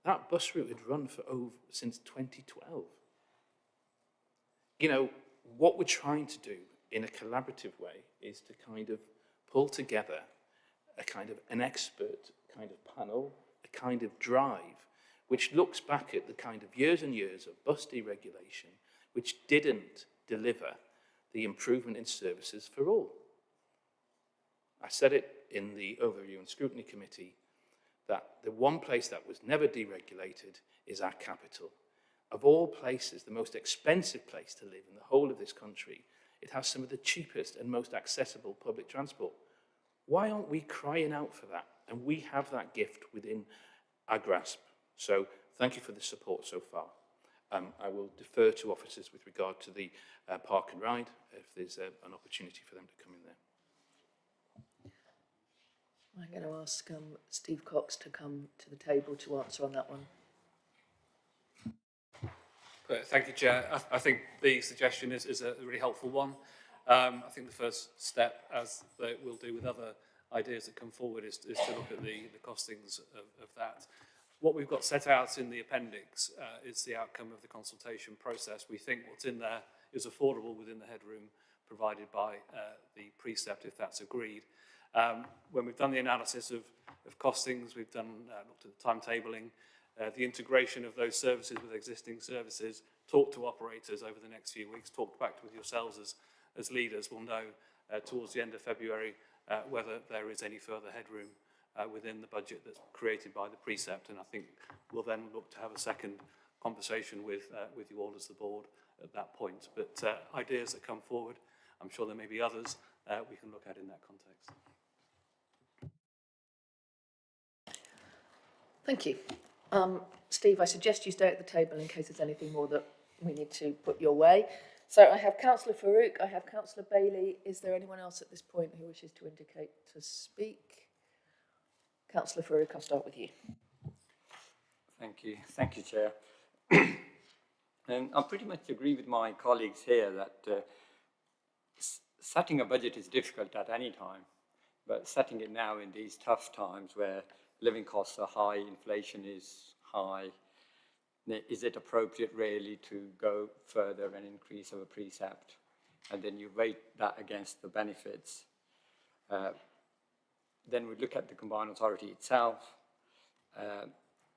That bus route had run since 2012. You know, what we're trying to do in a collaborative way is to kind of pull together a kind of an expert kind of panel, a kind of drive, which looks back at the kind of years and years of bus deregulation, which didn't deliver the improvement in services for all. I said it in the Overview and Scrutiny Committee that the one place that was never deregulated is our capital. Of all places, the most expensive place to live in the whole of this country, it has some of the cheapest and most accessible public transport. Why aren't we crying out for that? And we have that gift within our grasp. So thank you for the support so far. I will defer to officers with regard to the park and ride if there's an opportunity for them to come in there. I'm going to ask Steve Cox to come to the table to answer on that one. Thank you, Chair. I think the suggestion is a really helpful one. I think the first step, as we'll do with other ideas that come forward, is to look at the costings of that. what we've got set out in the appendix is the outcome of the consultation process. We think what's in there is affordable within the headroom provided by the precept, if that's agreed. When we've done the analysis of costings, we've done looked at the timetabling, the integration of those services with existing services, talked to operators over the next few weeks, talked back with yourselves as leaders. We'll know towards the end of February whether there is any further headroom within the budget that's created by the precept, and I think we'll then look to have a second conversation with you all as the board at that point. But ideas that come forward, I'm sure there may be others we can look at in that context. Thank you. Steve, I suggest you stay at the table in case there's anything more that we need to put your way. So I have Councillor Farouk, I have Councillor Bailey. Is there anyone else at this point who wishes to indicate to speak? Councillor Farouk, I'll start with you. Thank you, Chair. And I pretty much agree with my colleagues here that setting a budget is difficult at any time, but setting it now in these tough times where living costs are high, inflation is high, is it appropriate really to go further and increase of a precept? And then you weigh that against the benefits. Then we look at the combined authority itself.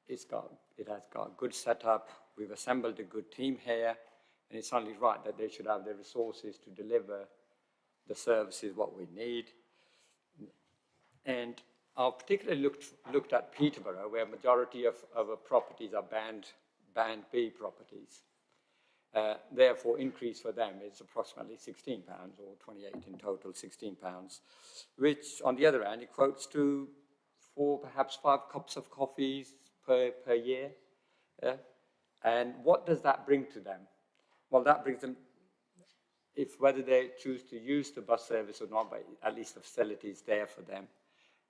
It has got a good setup. We've assembled a good team here, and it's only right that they should have the resources to deliver the services what we need. And I particularly looked at Peterborough, where majority of our properties are band B properties. Therefore, increase for them is approximately £16, or 28 in total, £16, which on the other hand equates to perhaps 5 cups of coffees per year. And what does that bring to them? Well, that brings them, whether they choose to use the bus service or not, but at least the facility is there for them.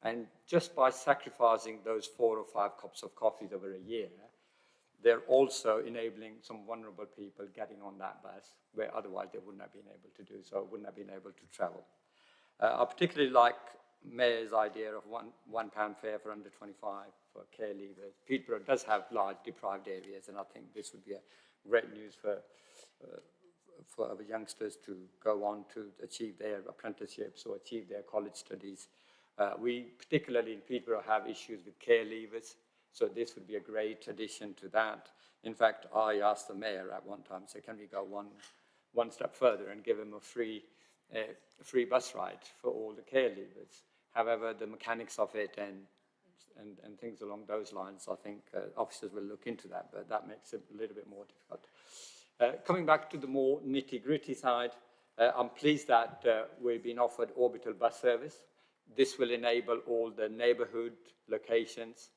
And just by sacrificing those 4 or 5 cups of coffee over a year, they're also enabling some vulnerable people getting on that bus where otherwise they wouldn't have been able to do so, wouldn't have been able to travel. I particularly like Mayor's idea of £1 fare for under 25 for care leavers. Peterborough does have large deprived areas, and I think this would be a great news for our youngsters to go on to achieve their apprenticeships or achieve their college studies. We particularly in Peterborough have issues with care leavers, so this would be a great addition to that. In fact, I asked the Mayor at one time, so can we go one step further and give him a free bus ride for all the care leavers? However, the mechanics of it and things along those lines, I think officers will look into that, but that makes it a little bit more difficult. Coming back to the more nitty-gritty side, I'm pleased that we've been offered orbital bus service. This will enable all the neighbourhood locations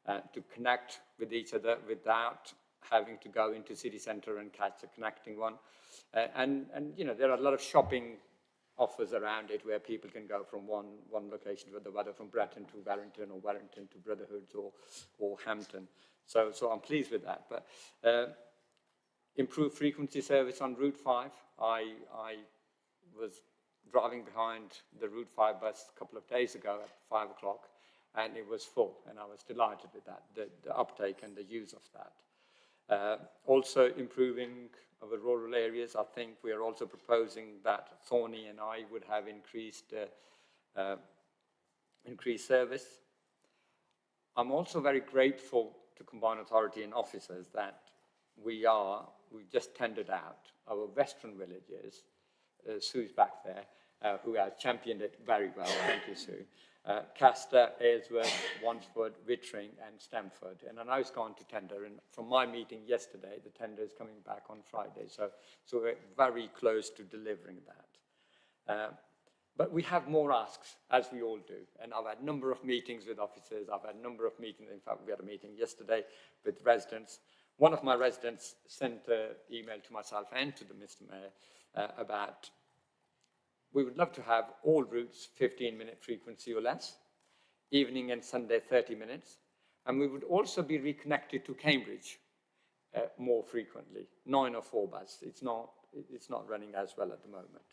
to connect with each other without having to go into city centre and catch a connecting one. And you know, there are a lot of shopping offers around it where people can go from one location to the other, from Bretton to Warrington, or Warrington to Brotherhood, or Hampton. So I'm pleased with that. But improved frequency service on Route 5. I was driving behind the Route 5 bus a couple of days ago at 5 o'clock, and it was full, and I was delighted with that, the uptake and the use of that. Also improving our rural areas. I think we are also proposing that Thorney and I would have increased service. I'm also very grateful to Combined Authority and officers that we just tendered out our western villages. Sue's back there, who has championed it very well. Thank you, Sue. Castor, Aylesworth, Wansford, Wittering and Stamford. And I know it's gone to tender, and from my meeting yesterday, the tender is coming back on Friday. So we're very close to delivering that. But we have more asks, as we all do. And I've had a number of meetings with officers. I've had a number of meetings. In fact, we had a meeting yesterday with residents. One of my residents sent an email to myself and to the Mr. Mayor about we would love to have all routes 15-minute frequency or less, evening and Sunday 30 minutes, and we would also be reconnected to Cambridge more frequently, 9 or 4 bus. It's not running as well at the moment.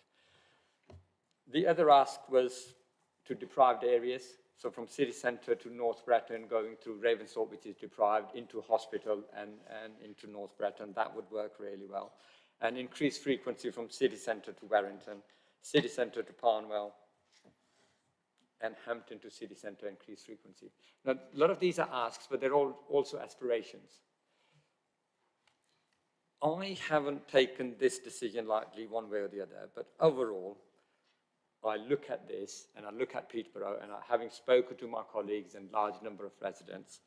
The other ask was to deprived areas. So from city centre to North Bretton, going through Ravensthorpe, which is deprived, into hospital and into North Bretton, that would work really well. And increased frequency from city centre to Warrington, city centre to Parnwell, and Hampton to city centre, increased frequency. Now, a lot of these are asks, but they're all also aspirations. I haven't taken this decision lightly one way or the other, but overall, I look at this and I look at Peterborough, and having spoken to my colleagues and large number of residents,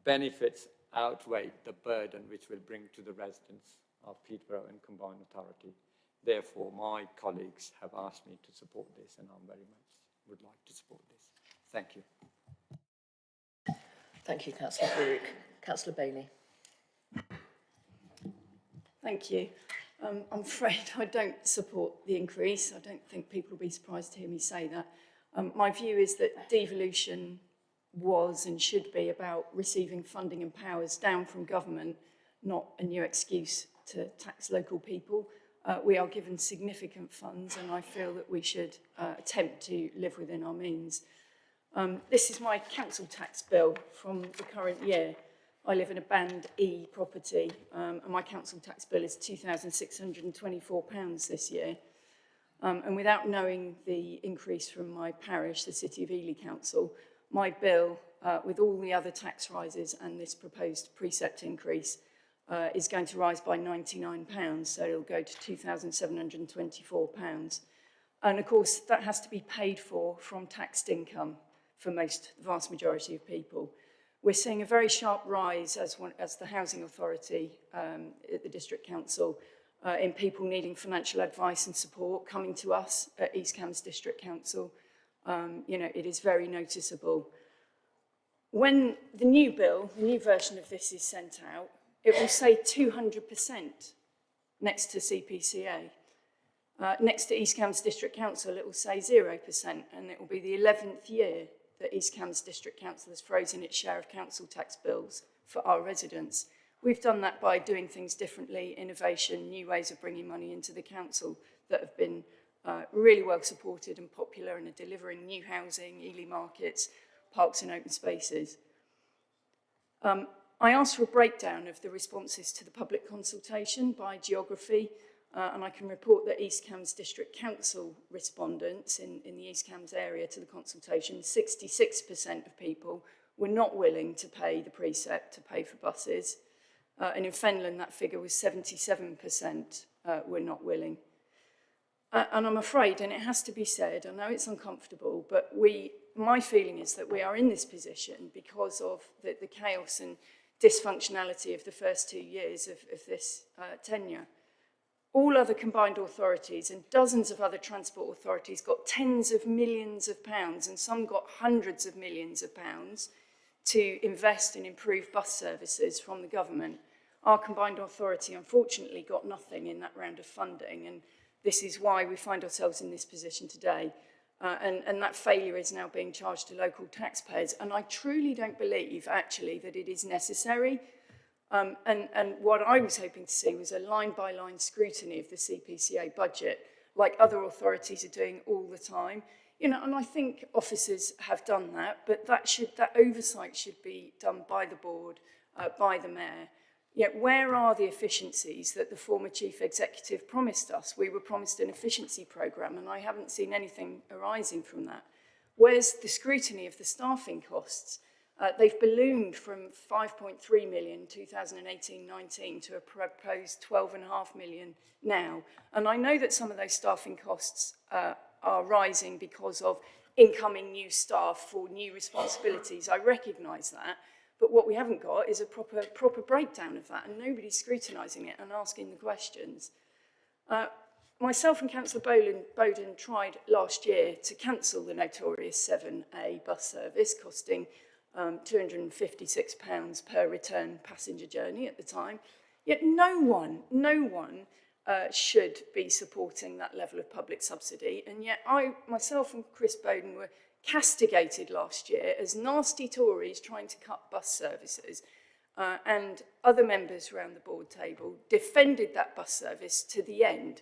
benefits outweigh the burden which will bring to the residents of Peterborough and Combined Authority. Therefore, my colleagues have asked me to support this, and I'm very much would like to support this. Thank you. Thank you, Councillor Farouk. Councillor Bailey. Thank you. I'm afraid I don't support the increase. I don't think people will be surprised to hear me say that. My view is that devolution was and should be about receiving funding and powers down from government, not a new excuse to tax local people. We are given significant funds, and I feel that we should attempt to live within our means. This is my council tax bill from the current year. I live in a Band E property, and my council tax bill is £2,624 this year. And without knowing the increase from my parish, the City of Ely Council, my bill, with all the other tax rises and this proposed precept increase, is going to rise by £99, so it'll go to £2,724. And of course, that has to be paid for from taxed income for the vast majority of people. We're seeing a very sharp rise as the Housing Authority at the District Council in people needing financial advice and support coming to us at East Cambs District Council. You know, it is very noticeable. When the new bill, the new version of this is sent out, it will say 200% next to CPCA. Next to East Cambs District Council, it will say 0%, and it will be the 11th year that East Cambs District Council has frozen its share of council tax bills for our residents. We've done that by doing things differently, innovation, new ways of bringing money into the council that have been really well supported and popular and are delivering new housing, Ely markets, parks and open spaces. I asked for a breakdown of the responses to the public consultation by geography, and I can report that East Cambs District Council respondents in the East Cambs area to the consultation, 66% of people were not willing to pay the precept to pay for buses. And in Fenland, that figure was 77% were not willing. And I'm afraid, and it has to be said, I know it's uncomfortable, but my feeling is that we are in this position because of the chaos and dysfunctionality of the first 2 years of this tenure. All other combined authorities and dozens of other transport authorities got tens of millions of pounds, and some got hundreds of millions of pounds to invest and improve bus services from the government. Our combined authority, unfortunately, got nothing in that round of funding, and this is why we find ourselves in this position today. And that failure is now being charged to local taxpayers. And I truly don't believe, actually, that it is necessary. And what I was hoping to see was a line-by-line scrutiny of the CPCA budget, like other authorities are doing all the time. You know, and I think officers have done that, but that oversight should be done by the board, by the mayor. Yet where are the efficiencies that the former chief executive promised us? We were promised an efficiency programme, and I haven't seen anything arising from that. Where's the scrutiny of the staffing costs? They've ballooned from 5.3 million 2018-19 to a proposed 12.5 million now. And I know that some of those staffing costs are rising because of incoming new staff for new responsibilities. I recognise that. But what we haven't got is a proper breakdown of that, and nobody's scrutinising it and asking the questions. Myself and Councillor Bowden tried last year to cancel the notorious 7A bus service, costing £256 per return passenger journey at the time. Yet no one should be supporting that level of public subsidy. And yet myself and Chris Bowden were castigated last year as nasty Tories trying to cut bus services, and other members around the board table defended that bus service to the end.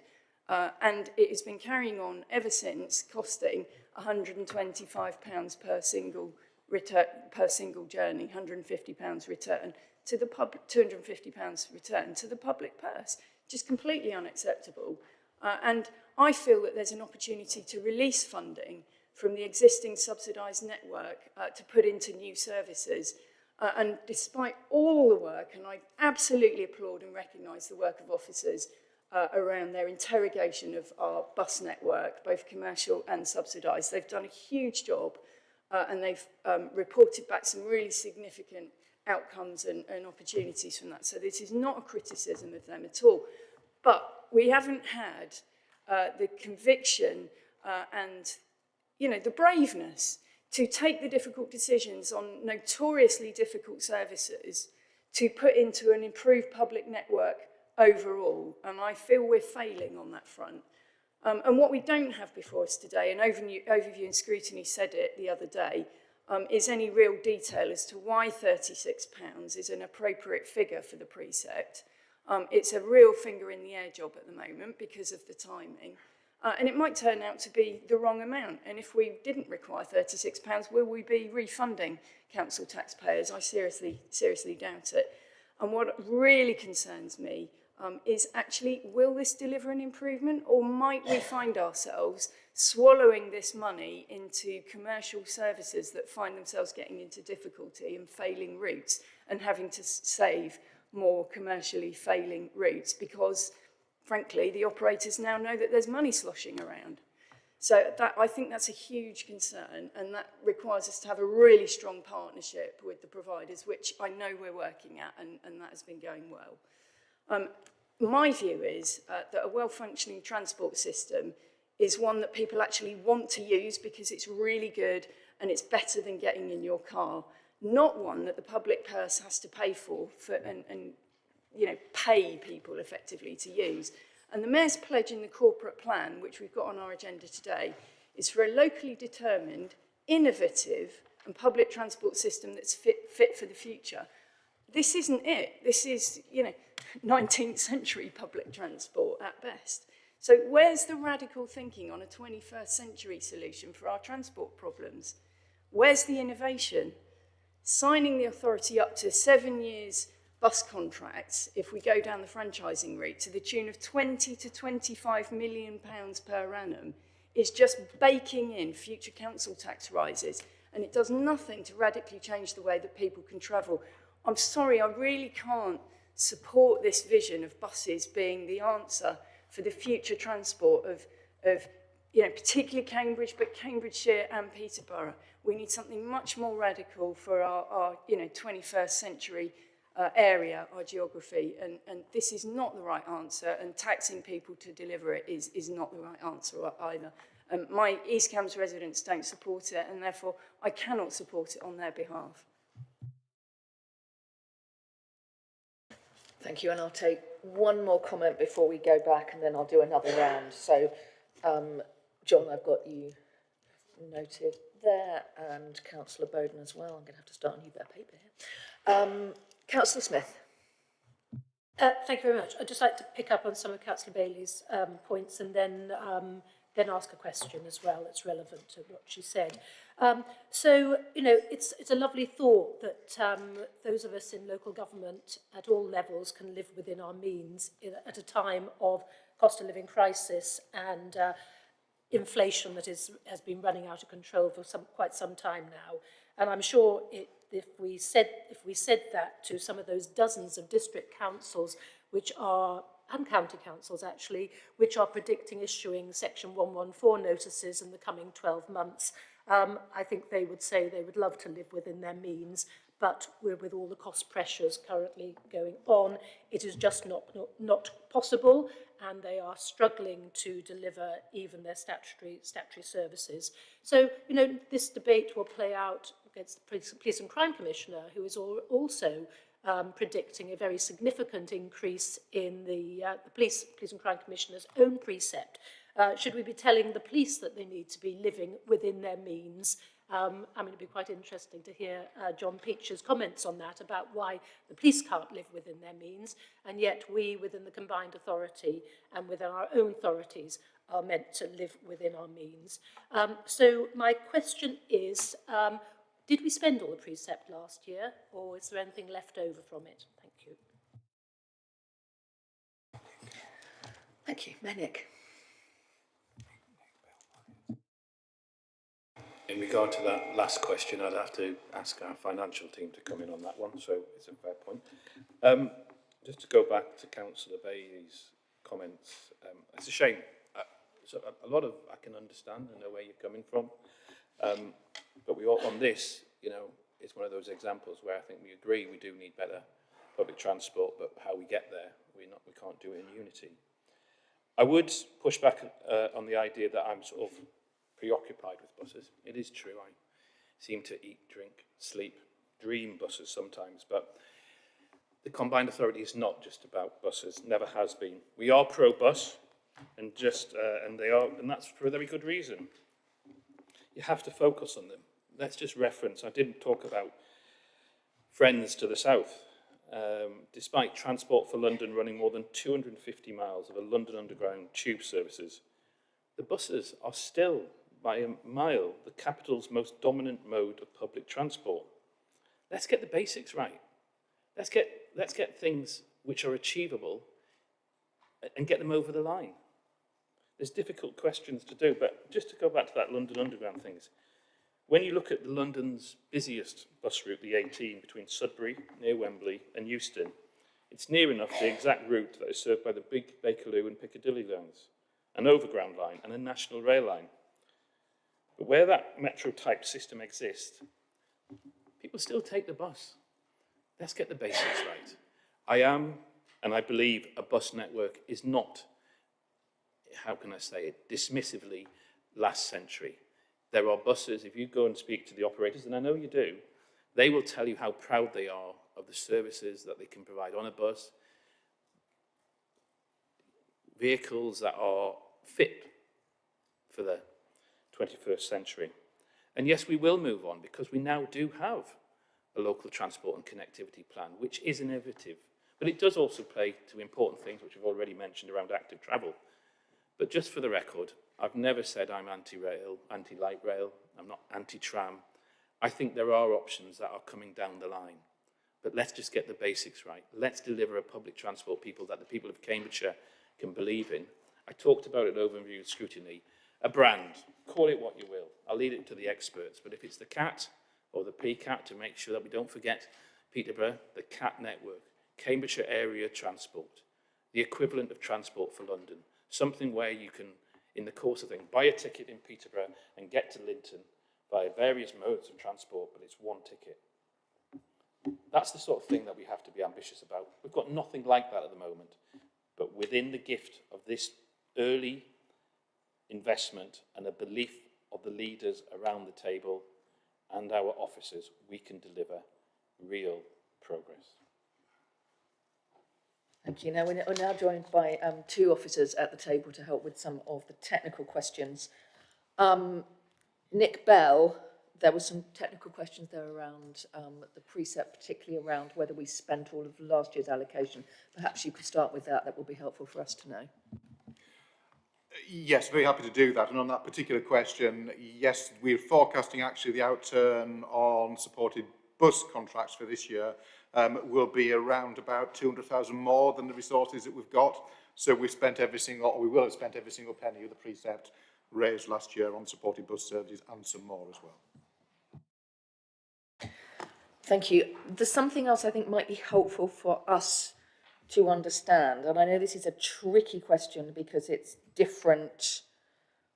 and it has been carrying on ever since, costing £125 per single return, per single journey, £150 return to the public, £250 return to the public purse. Just completely unacceptable. And I feel that there's an opportunity to release funding from the existing subsidised network to put into new services. And despite all the work, and I absolutely applaud and recognise the work of officers around their interrogation of our bus network, both commercial and subsidised, they've done a huge job and they've reported back some really significant outcomes and opportunities from that. So this is not a criticism of them at all. But we haven't had the conviction and, you know, the braveness to take the difficult decisions on notoriously difficult services to put into an improved public network overall. And I feel we're failing on that front. And what we don't have before us today, and Overview and Scrutiny said it the other day, is any real detail as to why £36 is an appropriate figure for the precept. It's a real finger in the air job at the moment because of the timing. And it might turn out to be the wrong amount. And if we didn't require £36, will we be refunding council taxpayers? I seriously doubt it. And what really concerns me is actually, will this deliver an improvement, or might we find ourselves swallowing this money into commercial services that find themselves getting into difficulty and failing routes and having to save more commercially failing routes because, frankly, the operators now know that there's money sloshing around. So I think that's a huge concern, and that requires us to have a really strong partnership with the providers, which I know we're working at, and that has been going well. My view is that a well-functioning transport system is one that people actually want to use because it's really good and it's better than getting in your car, not one that the public purse has to pay for and you know, pay people effectively to use. And the Mayor's pledge in the corporate plan, which we've got on our agenda today, is for a locally determined, innovative and public transport system that's fit for the future. This isn't it. This is, you know, 19th century public transport at best. So where's the radical thinking on a 21st century solution for our transport problems? Where's the innovation? Signing the authority up to 7 years bus contracts, if we go down the franchising route, to the tune of £20 to £25 million per annum, is just baking in future council tax rises, and it does nothing to radically change the way that people can travel. I'm sorry, I really can't support this vision of buses being the answer for the future transport of you know, particularly Cambridge, but Cambridgeshire and Peterborough. We need something much more radical for our you know, 21st century area, our geography, and this is not the right answer, and taxing people to deliver it is not the right answer either. My East Cambs residents don't support it, and therefore I cannot support it on their behalf. Thank you, and I'll take one more comment before we go back, and then I'll do another round. So, John, I've got you noted there, and Councillor Bowden as well. I'm going to have to start a new bit of paper here. Councillor Smith. Thank you very much. I'd just like to pick up on some of Councillor Bailey's points and then ask a question as well that's relevant to what she said. So, you know, it's a lovely thought that those of us in local government at all levels can live within our means at a time of cost of living crisis and inflation that has been running out of control for quite some time now. And I'm sure if we said that to some of those dozens of district councils which are, and county councils actually, which are predicting issuing Section 114 notices in the coming 12 months, I think they would say they would love to live within their means, but with all the cost pressures currently going on, it is just not possible, and they are struggling to deliver even their statutory services. So, you know, this debate will play out against the Police and Crime Commissioner, who is also predicting a very significant increase in the Police and Crime Commissioner's own precept. Should we be telling the police that they need to be living within their means It'd be quite interesting to hear John Peach's comments on that, about why the police can't live within their means, and yet we, within the combined authority and within our own authorities, are meant to live within our means. So my question is, did we spend all the precept last year, or is there anything left over from it? Thank you. Thank you. Manic. In regard to that last question, I'd have to ask our financial team to come in on that one, so it's a fair point. Just to go back to Councillor Bailey's comments, it's a shame. So a lot of, I can understand and know where you're coming from, but we all, on this, it's one of those examples where I think we agree we do need better public transport, but how we get there, we can't do it in unity. I would push back on the idea that I'm sort of preoccupied with buses. It is true, I seem to eat, drink, sleep, dream buses sometimes, but the combined authority is not just about buses, never has been. We are pro-bus, and that's for a very good reason. You have to focus on them. Let's just reference, I didn't talk about Friends to the south. Despite Transport for London running more than 250 miles of a London Underground tube services, the buses are still, by a mile, the capital's most dominant mode of public transport. Let's get the basics right. Let's get things which are achievable and get them over the line. There's difficult questions to do, but just to go back to that London Underground things, when you look at London's busiest bus route, the 18, between Sudbury, near Wembley, and Euston, it's near enough the exact route that is served by the big Bakerloo and Piccadilly lines, an overground line and a national rail line. But where that metro-type system exists, people still take the bus. Let's get the basics right. I am, and I believe, a bus network is not, how can I say it, dismissively last century. There are buses, if you go and speak to the operators, and I know you do, they will tell you how proud they are of the services that they can provide on a bus, vehicles that are fit for the 21st century. And yes, we will move on because we now do have a local transport and connectivity plan, which is innovative, but it does also play to important things which we've already mentioned around active travel. But just for the record, I've never said I'm anti-rail, anti-light rail, I'm not anti-tram. I think there are options that are coming down the line, but let's just get the basics right. Let's deliver a public transport that the people of Cambridgeshire can believe in. I talked about it overview scrutiny. A brand, call it what you will. I'll leave it to the experts, but if it's the CAT or the PCAT, to make sure that we don't forget Peterborough, the CAT network, Cambridgeshire Area Transport, the equivalent of Transport for London, something where you can, in the course of things, buy a ticket in Peterborough and get to Linton via various modes of transport, but it's one ticket. That's the sort of thing that we have to be ambitious about. We've got nothing like that at the moment, but within the gift of this early investment and a belief of the leaders around the table and our officers, we can deliver real progress. Thank you. Now we're now joined by two officers at the table to help with some of the technical questions. Nick Bell, there were some technical questions there around the precept, particularly around whether we spent all of last year's allocation. Perhaps you could start with that. That will be helpful for us to know. Yes, very happy to do that. And on that particular question, yes, we're forecasting actually the outturn on supported bus contracts for this year will be around about 200,000 more than the resources that we've got. So we've spent every single, or we will have spent every single penny of the precept raised last year on supported bus services and some more as well. Thank you. There's something else I think might be helpful for us to understand, and I know this is a tricky question because it's different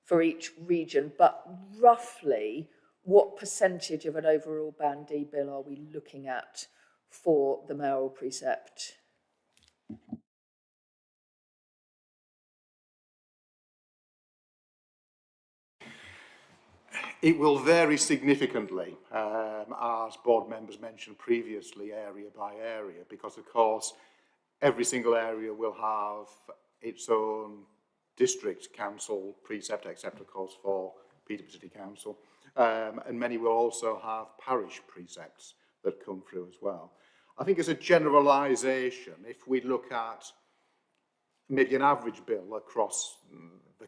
for each region, but roughly what percentage of an overall Band D bill are we looking at for the mayoral precept? It will vary significantly, as board members mentioned previously, area by area, because of course every single area will have its own district council precept, except of course for Peterborough City Council. and many will also have parish precepts that come through as well. I think as a generalisation, if we look at maybe an average bill across the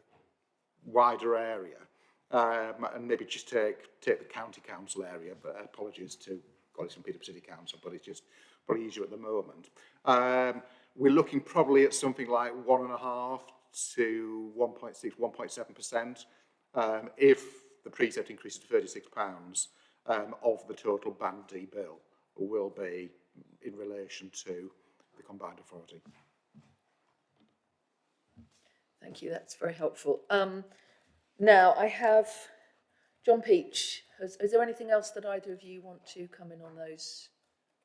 wider area, and maybe just take the county council area, but apologies to Goddess and Peterborough City Council, but it's just probably easier at the moment. We're looking probably at something like 1.5 to 1.6, 1.7%, if the precept increases to £36 of the total Band D bill will be in relation to the combined authority. Thank you, that's very helpful. Now, I have John Peach. Is there anything else that either of you want to come in on those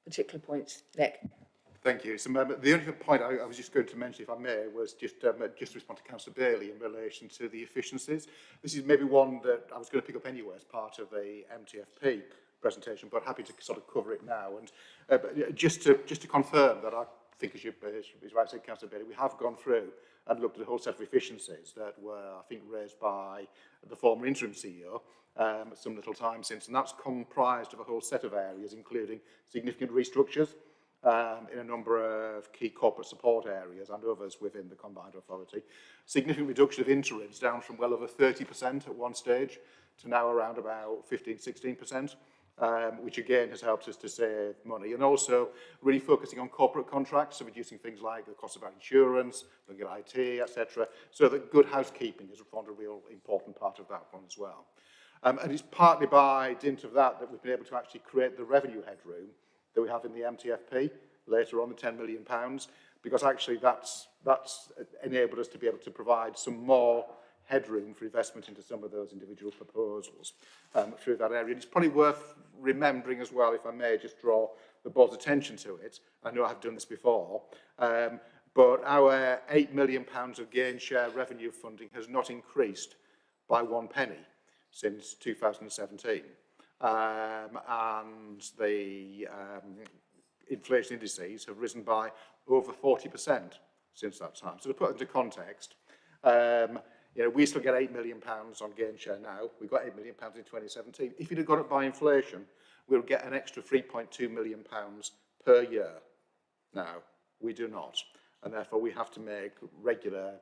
particular points? Nick? Thank you. So, the only point I was just going to mention, if I may, was just to respond to Councillor Bailey in relation to the efficiencies. This is maybe one that I was going to pick up anyway as part of the MTFP presentation, but happy to sort of cover it now. And just to confirm that I think, as right said, Councillor Bailey, we have gone through and looked at a whole set of efficiencies that were, I think, raised by the former interim CEO some little time since, and that's comprised of a whole set of areas, including significant restructures in a number of key corporate support areas and others within the combined authority. Significant reduction of interims, down from well over 30% at one stage to now around about 15-16%. Which again has helped us to save money, and also really focusing on corporate contracts, so reducing things like the cost of our insurance, looking at IT, etc. So that good housekeeping is a real important part of that one as well. And it's partly by dint of that we've been able to actually create the revenue headroom that we have in the MTFP later on, the £10 million, because actually that's enabled us to be able to provide some more headroom for investment into some of those individual proposals through that area. And it's probably worth remembering as well, if I may just draw the board's attention to it. I know I've done this before, but our £8 million of gain share revenue funding has not increased by 1 penny since 2017. And the inflation indices have risen by over 40% since that time. So to put it into context, you know, we still get £8 million on gain share now. We got £8 million in 2017. If you'd have got it by inflation, we'll get an extra £3.2 million per year. Now, we do not. And therefore, we have to make regular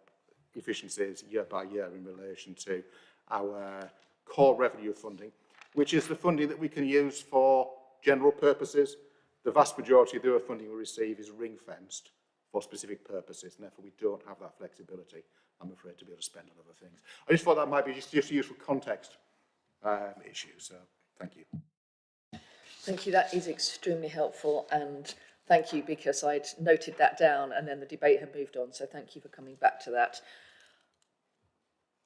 efficiencies year by year in relation to our core revenue funding, which is the funding that we can use for general purposes. The vast majority of the funding we receive is ring-fenced for specific purposes, and therefore we don't have that flexibility, I'm afraid, to be able to spend on other things. I just thought that might be just a useful context issue, so thank you. Thank you, that is extremely helpful, and thank you, because I'd noted that down and then the debate had moved on, so thank you for coming back to that.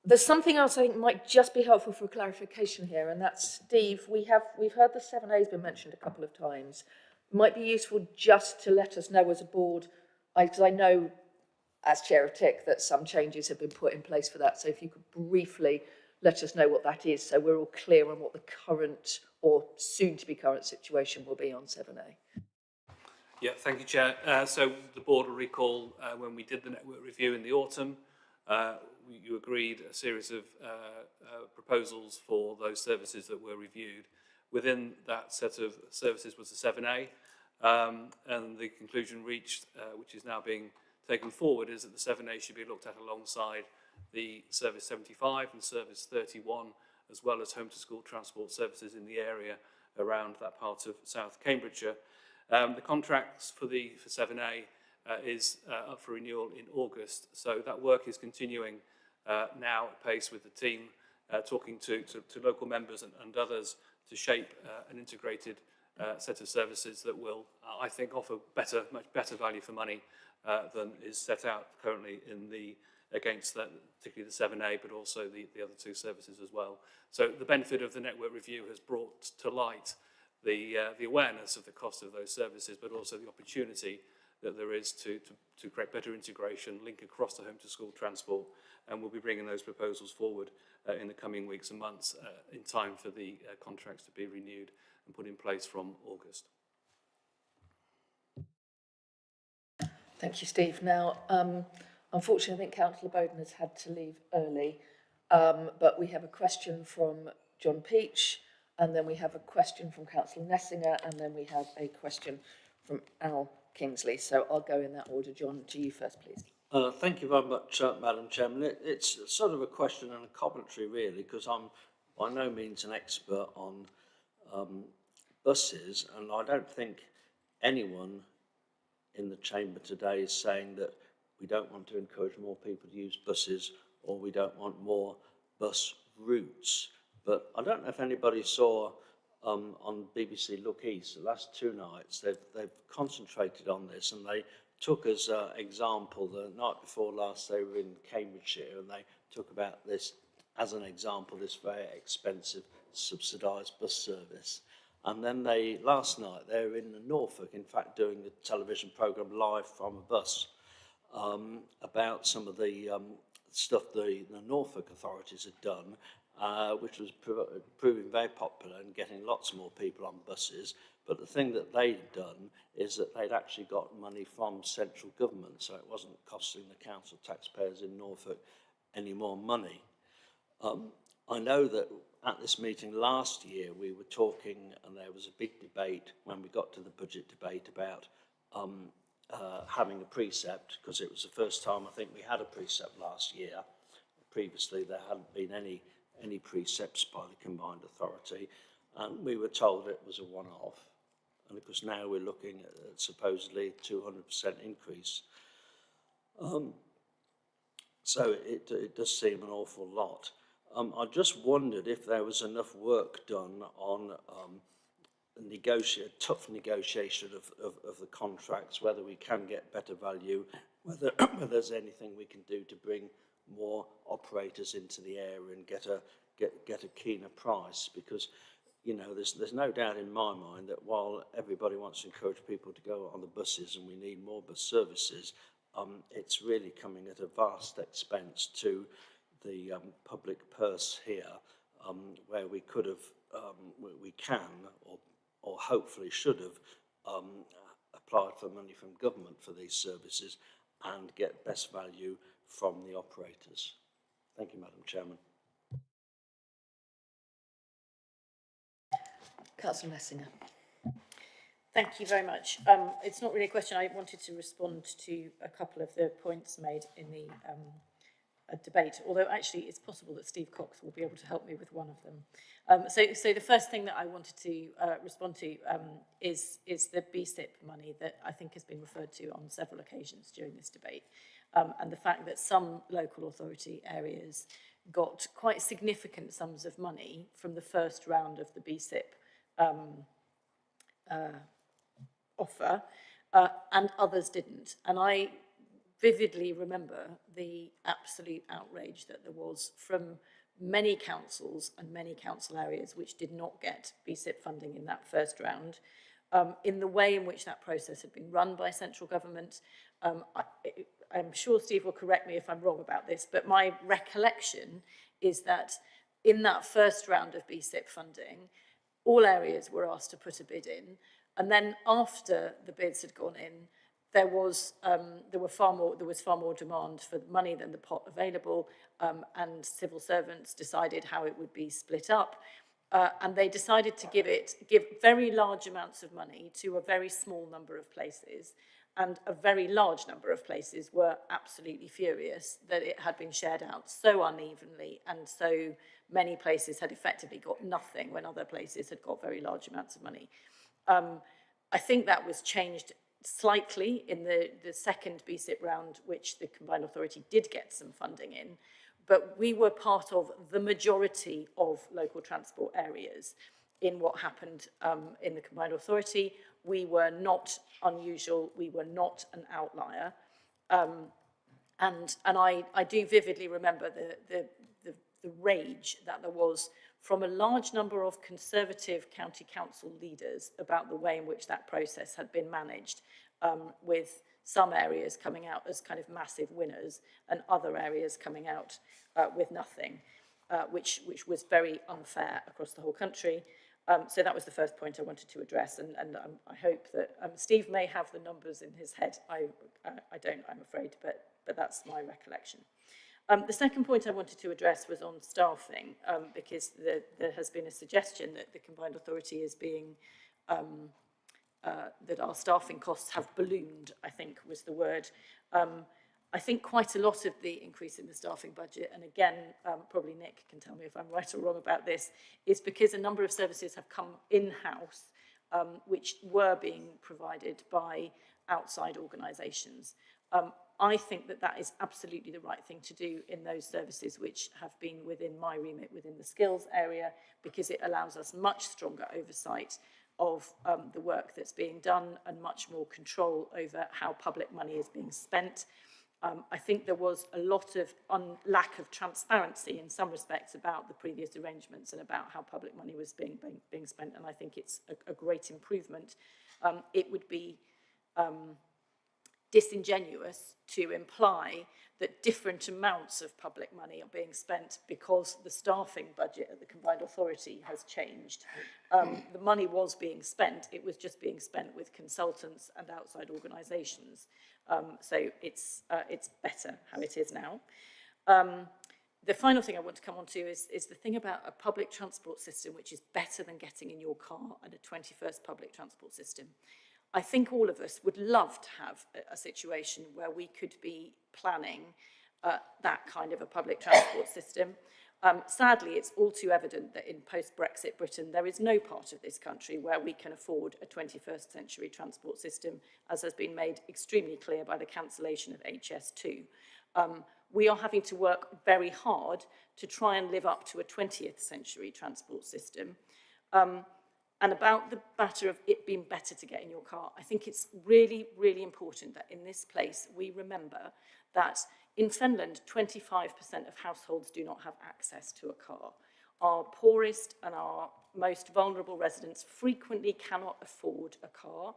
There's something else I think might just be helpful for clarification here, and that's, Steve, we've heard the 7A has been mentioned a couple of times. It might be useful just to let us know as a board, because I know as chair of TIC that some changes have been put in place for that. So if you could briefly let us know what that is, so we're all clear on what the current or soon to be current situation will be on 7A. Yeah, thank you, Chair. So the board will recall when we did the network review in the autumn, you agreed a series of proposals for those services that were reviewed. Within that set of services was the 7A, and the conclusion reached, which is now being taken forward, is that the 7A should be looked at alongside the Service 75 and Service 31, as well as home to school transport services in the area around that part of South Cambridgeshire. The contracts for 7A is up for renewal in August, so that work is continuing now at pace with the team, talking to local members and others to shape an integrated set of services that will, I think, offer much better value for money than is set out currently against that, particularly the 7A, but also the other two services as well. So the benefit of the network review has brought to light the awareness of the cost of those services, but also the opportunity that there is to create better integration, link across the home to school transport, and we'll be bringing those proposals forward in the coming weeks and months in time for the contracts to be renewed and put in place from August. Thank you, Steve. Now, unfortunately, I think Councillor Bowden has had to leave early, but we have a question from John Peach, and then we have a question from Councillor Nessinger, and then we have a question from Al Kingsley. So I'll go in that order. John, to you first, please. Thank you very much, Madam Chairman. It's sort of a question and a commentary, really, because I'm by no means an expert on buses, and I don't think anyone in the chamber today is saying that we don't want to encourage more people to use buses or we don't want more bus routes. But I don't know if anybody saw on BBC Look East the last 2 nights, they've concentrated on this, and they took as an example the night before last they were in Cambridgeshire, and they took about this as an example, this very expensive subsidised bus service. And then last night they were in Norfolk, in fact, doing the television programme live from a bus about some of the stuff the Norfolk authorities had done, which was proving very popular and getting lots more people on buses. But the thing that they'd done is that they'd actually got money from central government, so it wasn't costing the council taxpayers in Norfolk any more money. I know that at this meeting last year we were talking, and there was a big debate when we got to the budget debate about having a precept, because it was the first time I think we had a precept last year. Previously there hadn't been any precepts by the combined authority, and we were told it was a one-off. And of course now we're looking at supposedly a 200% increase. So it does seem an awful lot. I just wondered if there was enough work done on tough negotiation of the contracts, whether we can get better value, whether there's anything we can do to bring more operators into the area and get a keener price, because you know there's no doubt in my mind that while everybody wants to encourage people to go on the buses and we need more bus services, it's really coming at a vast expense to the public purse here, where we could have, we can, or hopefully should have applied for money from government for these services and get best value from the operators. Thank you, Madam Chairman. Councillor Nessinger. Thank you very much. It's not really a question. I wanted to respond to a couple of the points made in the debate, although actually it's possible that Steve Cox will be able to help me with one of them. So the first thing that I wanted to respond to is the BSIP money that I think has been referred to on several occasions during this debate, and the fact that some local authority areas got quite significant sums of money from the first round of the BSIP offer, and others didn't. And I vividly remember the absolute outrage that there was from many councils and many council areas which did not get BSIP funding in that first round, in the way in which that process had been run by central government. I'm sure Steve will correct me if I'm wrong about this, but my recollection is that in that first round of BSIP funding, all areas were asked to put a bid in, and then after the bids had gone in, there was far more demand for money than the pot available, and civil servants decided how it would be split up, and they decided to give very large amounts of money to a very small number of places, and a very large number of places were absolutely furious that it had been shared out so unevenly, and so many places had effectively got nothing when other places had got very large amounts of money. I think that was changed slightly in the second BSIP round, which the combined authority did get some funding in, but we were part of the majority of local transport areas in what happened in the combined authority. We were not unusual, we were not an outlier, and I do vividly remember the rage that there was from a large number of Conservative county council leaders about the way in which that process had been managed, with some areas coming out as kind of massive winners and other areas coming out with nothing, which was very unfair across the whole country. So that was the first point I wanted to address, and I hope that Steve may have the numbers in his head. I don't, I'm afraid, but that's my recollection. The second point I wanted to address was on staffing, because there has been a suggestion that the Combined Authority is being, that our staffing costs have ballooned, I think was the word. I think quite a lot of the increase in the staffing budget, and again, probably Nick can tell me if I'm right or wrong about this, is because a number of services have come in-house, which were being provided by outside organisations. I think that that is absolutely the right thing to do in those services which have been within my remit, within the skills area, because it allows us much stronger oversight of the work that's being done and much more control over how public money is being spent. I think there was a lot of lack of transparency in some respects about the previous arrangements and about how public money was being spent, and I think it's a great improvement. It would be disingenuous to imply that different amounts of public money are being spent because the staffing budget at the Combined Authority has changed. The money was being spent, it was just being spent with consultants and outside organisations. So it's better how it is now. The final thing I want to come on to is the thing about a public transport system which is better than getting in your car and a 21st public transport system. I think all of us would love to have a situation where we could be planning that kind of a public transport system. Sadly, it's all too evident that in post-Brexit Britain, there is no part of this country where we can afford a 21st century transport system, as has been made extremely clear by the cancellation of HS2. We are having to work very hard to try and live up to a 20th century transport system. And about the matter of it being better to get in your car, I think it's really, really important that in this place we remember that in Finland, 25% of households do not have access to a car. Our poorest and our most vulnerable residents frequently cannot afford a car.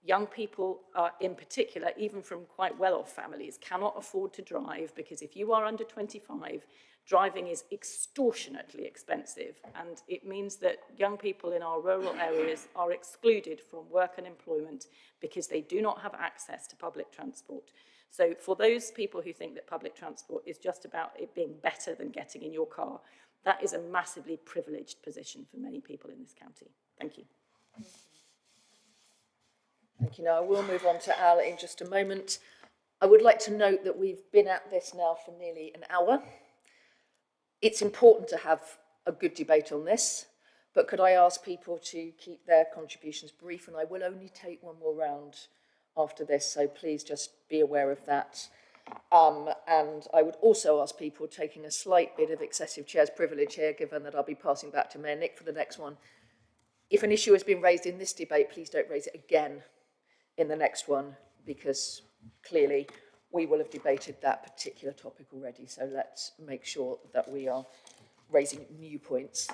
Young people in particular, even from quite well-off families, cannot afford to drive because if you are under 25, driving is extortionately expensive, and it means that young people in our rural areas are excluded from work and employment because they do not have access to public transport. So for those people who think that public transport is just about it being better than getting in your car, that is a massively privileged position for many people in this county. Thank you. Thank you. Now, I will move on to Al in just a moment. I would like to note that we've been at this now for nearly an hour. It's important to have a good debate on this, but could I ask people to keep their contributions brief, and I will only take one more round after this, so please just be aware of that. And I would also ask people, taking a slight bit of excessive chair's privilege here, given that I'll be passing back to Mayor Nick for the next one, if an issue has been raised in this debate, please don't raise it again in the next one, because clearly we will have debated that particular topic already, so let's make sure that we are raising new points.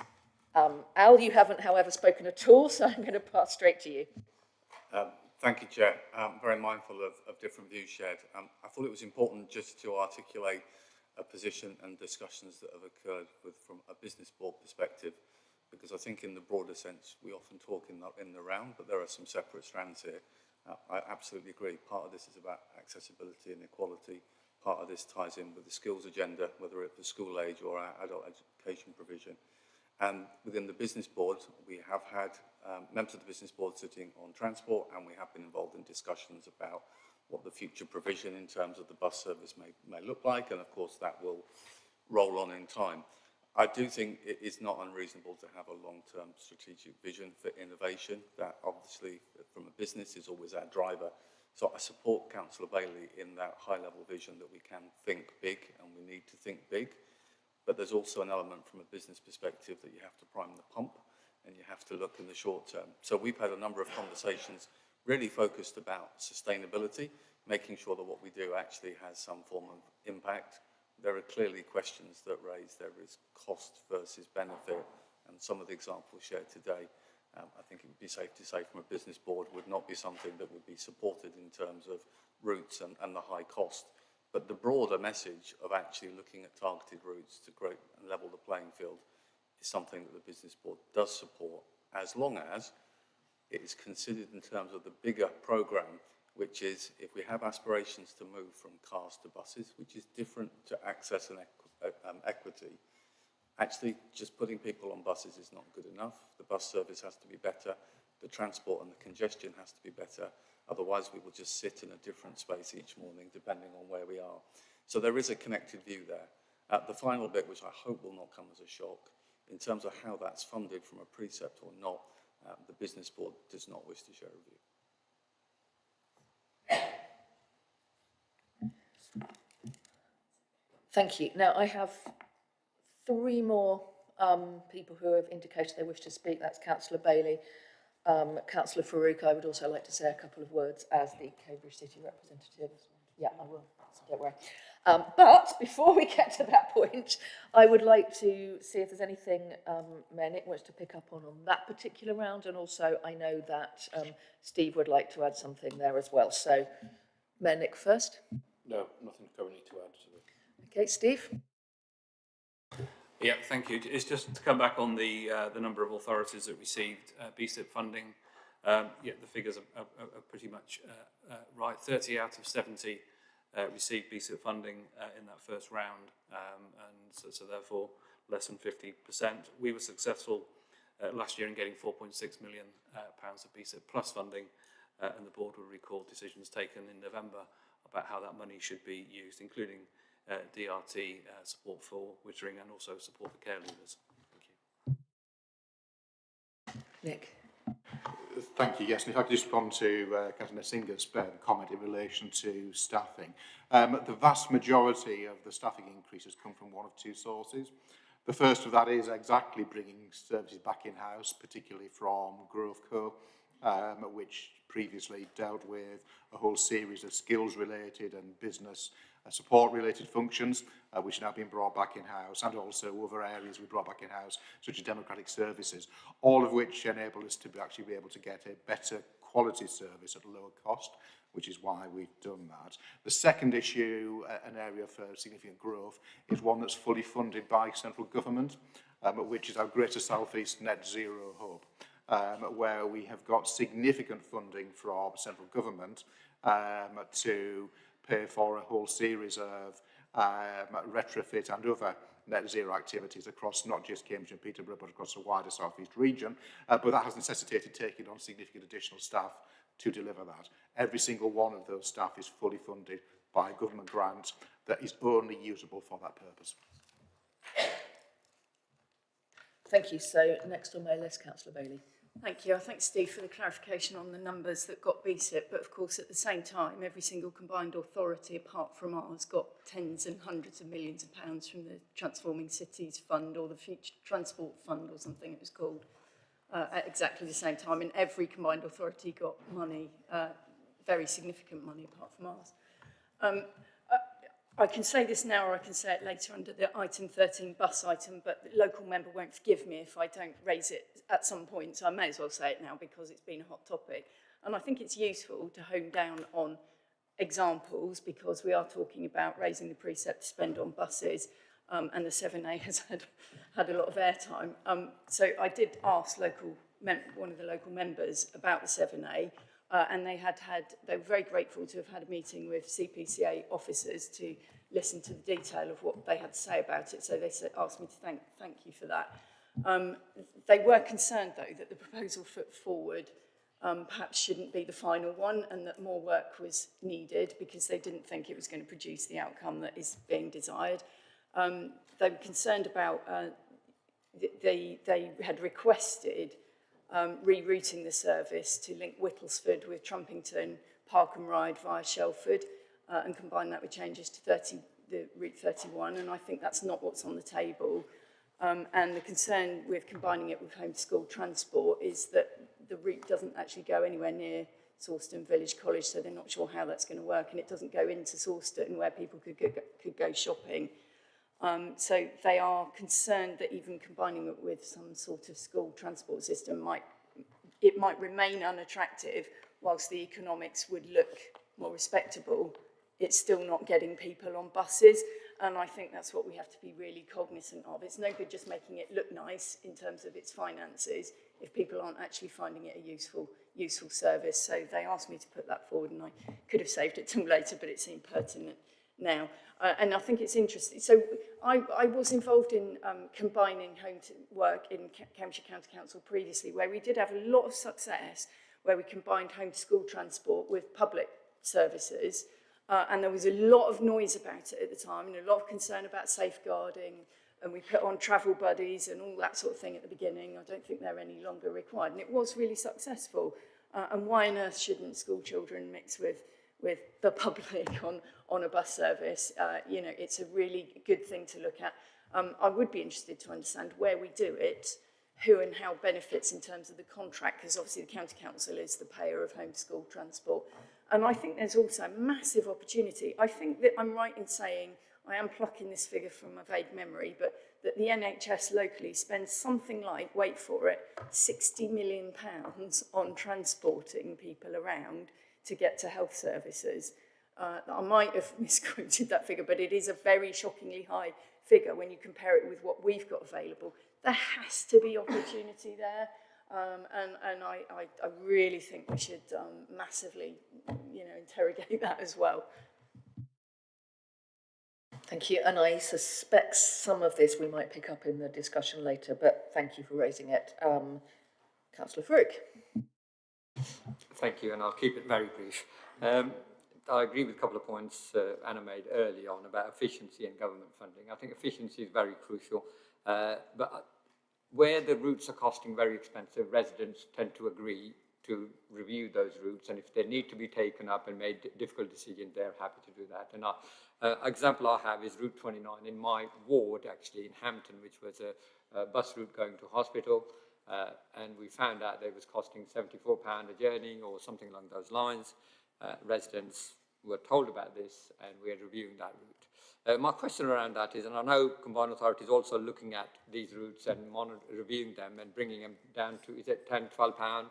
Al, you haven't, however, spoken at all, so I'm going to pass straight to you. Thank you, Chair. I'm very mindful of different views shared. I thought it was important just to articulate a position and discussions that have occurred from a business board perspective, because I think in the broader sense, we often talk in the round, but there are some separate strands here. I absolutely agree. Part of this is about accessibility and equality. Part of this ties in with the skills agenda, whether it's for school age or our adult education provision. And within the business board, we have had members of the business board sitting on transport, and we have been involved in discussions about what the future provision in terms of the bus service may look like. And of course, that will roll on in time. I do think it is not unreasonable to have a long-term strategic vision for innovation. That obviously, from a business, is always our driver. So I support Councillor Bailey in that high-level vision that we can think big, and we need to think big. But there's also an element from a business perspective that you have to prime the pump, and you have to look in the short term. So we've had a number of conversations really focused about sustainability, making sure that what we do actually has some form of impact. There are clearly questions that raise there is cost versus benefit, and some of the examples shared today, I think it would be safe to say from a business board, would not be something that would be supported in terms of routes and the high cost. But the broader message of actually looking at targeted routes to grow and level the playing field is something that the business board does support, as long as it is considered in terms of the bigger programme which is if we have aspirations to move from cars to buses, which is different to access and equity, actually just putting people on buses is not good enough. The bus service has to be better, the transport and the congestion has to be better, otherwise we will just sit in a different space each morning depending on where we are. So there is a connected view there. The final bit, which I hope will not come as a shock, in terms of how that's funded from a precept or not, the business board does not wish to share a view. Thank you. Now, I have three more people who have indicated they wish to speak. That's Councillor Bailey, Councillor Farouk. I would also like to say a couple of words as the Cambridge City representative. Yeah, I will. Don't worry. But before we get to that point, I would like to see if there's anything Mayor Nick wants to pick up on that particular round. And also, I know that Steve would like to add something there as well. So, Mayor Nick first. No, nothing currently to add to it. Okay, Steve. Yeah, thank you. It's just to come back on the number of authorities that received BSIP funding. Yeah, the figures are pretty much right. 30 out of 70 received BSIP funding in that first round, and so therefore less than 50%. We were successful last year in getting £4.6 million of BSIP plus funding, and the board will recall decisions taken in November about how that money should be used, including DRT, support for wittering, and also support for care leavers. Thank you. Nick. Thank you. Yes, and if I could just respond to Councillor Singer's comment in relation to staffing. The vast majority of the staffing increases come from one of two sources. The first of that is exactly bringing services back in-house, particularly from Grove Co, which previously dealt with a whole series of skills-related and business support-related functions, which are now being brought back in-house, and also other areas we brought back in-house, such as democratic services, all of which enable us to actually be able to get a better quality service at a lower cost, which is why we've done that. The second issue, an area for significant growth, is one that's fully funded by central government, which is our Greater South East Net Zero Hub, where we have got significant funding from central government to pay for a whole series of retrofit and other net zero activities across not just Cambridgeshire and Peterborough, but across the wider South East region. But that has necessitated taking on significant additional staff to deliver that. Every single one of those staff is fully funded by government grant that is only usable for that purpose. Thank you. So next on my list, Councillor Bailey. Thank you. I thank Steve for the clarification on the numbers that got BSIP, but of course at the same time every single combined authority apart from ours got tens and hundreds of millions of pounds from the Transforming Cities Fund or the Future Transport Fund or something it was called at exactly the same time, and every combined authority got money, very significant money apart from ours. I can say this now or I can say it later under the item 13 bus item, but the local member won't forgive me if I don't raise it at some point, so I may as well say it now because it's been a hot topic. And I think it's useful to hone down on examples because we are talking about raising the precept to spend on buses, and the 7A has had a lot of airtime. So I did ask one of the local members about the 7A, and they were very grateful to have had a meeting with CPCA officers to listen to the detail of what they had to say about it. So they asked me to thank you for that. They were concerned, though, that the proposal put forward perhaps shouldn't be the final one and that more work was needed because they didn't think it was going to produce the outcome that is being desired. They were concerned about, they had requested rerouting the service to link Whittlesford with Trumpington, Park and Ride via Shelford, and combine that with changes to the Route 31, and I think that's not what's on the table. And the concern with combining it with home-to-school transport is that the route doesn't actually go anywhere near Sawston Village College, so they're not sure how that's going to work, and it doesn't go into Sawston where people could go shopping. So they are concerned that even combining it with some sort of school transport system might remain unattractive whilst the economics would look more respectable. It's still not getting people on buses, and I think that's what we have to be really cognizant of. It's no good just making it look nice in terms of its finances if people aren't actually finding it a useful useful service. So they asked me to put that forward, and I could have saved it till later, but it seemed pertinent now. And I think it's interesting. So I was involved in combining home to work in Cambridgeshire County Council previously, where we did have a lot of success, where we combined home to school transport with public services. And there was a lot of noise about it at the time, and a lot of concern about safeguarding, and we put on travel buddies and all that sort of thing at the beginning. I don't think they're any longer required, and it was really successful. And why on earth shouldn't school children mix with the public on a bus service? You know, it's a really good thing to look at. I would be interested to understand where we do it, who and how benefits in terms of the contract, because obviously the County Council is the payer of home school transport. And I think there's also a massive opportunity. I think that I'm right in saying, I am plucking this figure from a vague memory, but that the NHS locally spends something like, wait for it, £60 million on transporting people around to get to health services. I might have misquoted that figure, but it is a very shockingly high figure when you compare it with what we've got available. There has to be opportunity there. And I really think we should massively, you know, interrogate that as well. Thank you, and I suspect some of this we might pick up in the discussion later, but thank you for raising it. Councillor Farouk. Thank you, and I'll keep it very brief. I agree with a couple of points Anna made early on about efficiency and government funding. I think efficiency is very crucial, but where the routes are costing very expensive, residents tend to agree to review those routes, and if they need to be taken up and made difficult decisions, they're happy to do that. And example I have is Route 29 in my ward, actually, in Hampton, which was a bus route going to hospital, and we found out that it was costing £74 a journey or something along those lines. Residents were told about this, and we are reviewing that route. My question around that is, and I know Combined Authority is also looking at these routes and reviewing them and bringing them down to, is it £10, £12,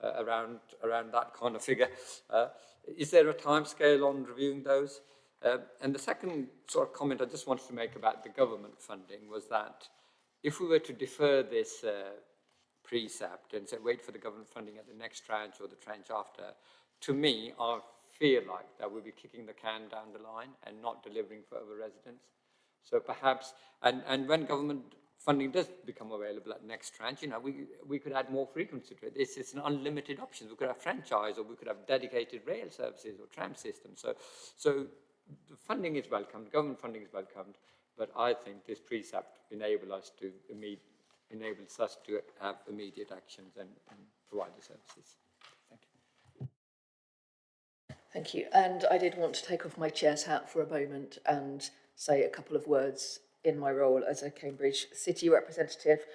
around that kind of figure. Is there a time scale on reviewing those? And the second sort of comment I just wanted to make about the government funding was that if we were to defer this precept and say wait for the government funding at the next tranche or the tranche after, to me, I feel like that we'll be kicking the can down the line and not delivering for our residents. So perhaps, and when government funding does become available at next tranche, you know, we could add more frequency to it. It's an unlimited option. We could have franchise, or we could have dedicated rail services or tram systems. So the funding is welcomed, government funding is welcomed, but I think this precept enables us to have immediate actions and provide the services. Thank you. And I did want to take off my chair's hat for a moment and say a couple of words in my role as a Cambridge City representative.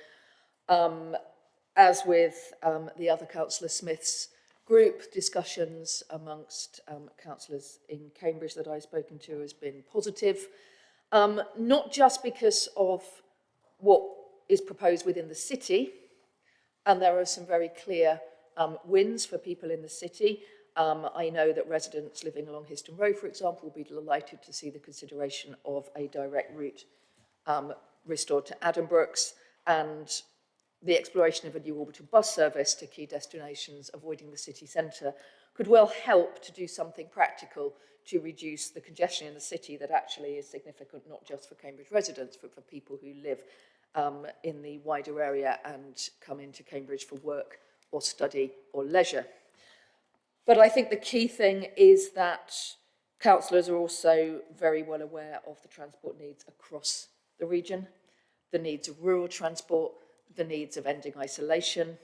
As with the other Councillor Smith's group, discussions amongst councillors in Cambridge that I've spoken to has been positive, not just because of what is proposed within the city, and there are some very clear wins for people in the city. I know that residents living along Histon Road, for example, will be delighted to see the consideration of a direct route restored to Addenbrooke's, and the exploration of a new orbital bus service to key destinations avoiding the city centre could well help to do something practical to reduce the congestion in the city that actually is significant not just for Cambridge residents, but for people who live in the wider area and come into Cambridge for work or study or leisure. But I think the key thing is that councillors are also very well aware of the transport needs across the region, the needs of rural transport, the needs of ending isolation,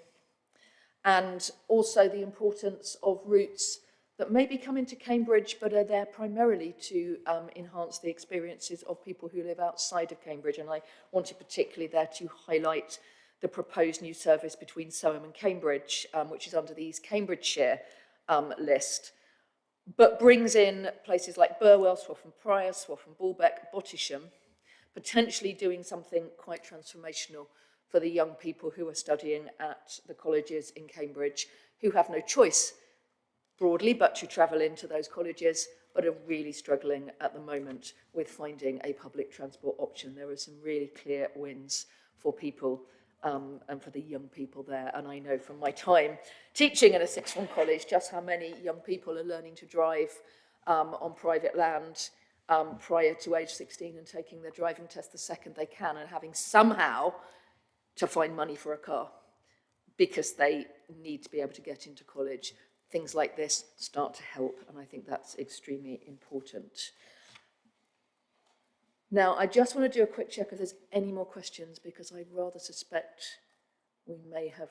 and also the importance of routes that maybe come into Cambridge but are there primarily to enhance the experiences of people who live outside of Cambridge. And I wanted particularly there to highlight the proposed new service between Soham and Cambridge, which is under the East Cambridgeshire list, but brings in places like Burwell, Swaffham Prior, Swaffham Bulbeck, Bottisham, potentially doing something quite transformational for the young people who are studying at the colleges in Cambridge, who have no choice broadly but to travel into those colleges, but are really struggling at the moment with finding a public transport option. There are some really clear wins for people and for the young people there. And I know from my time teaching in a sixth form college just how many young people are learning to drive on private land prior to age 16 and taking their driving test the second they can and having somehow to find money for a car because they need to be able to get into college. Things like this start to help, and I think that's extremely important. Now, I just want to do a quick check if there's any more questions, because I rather suspect we may have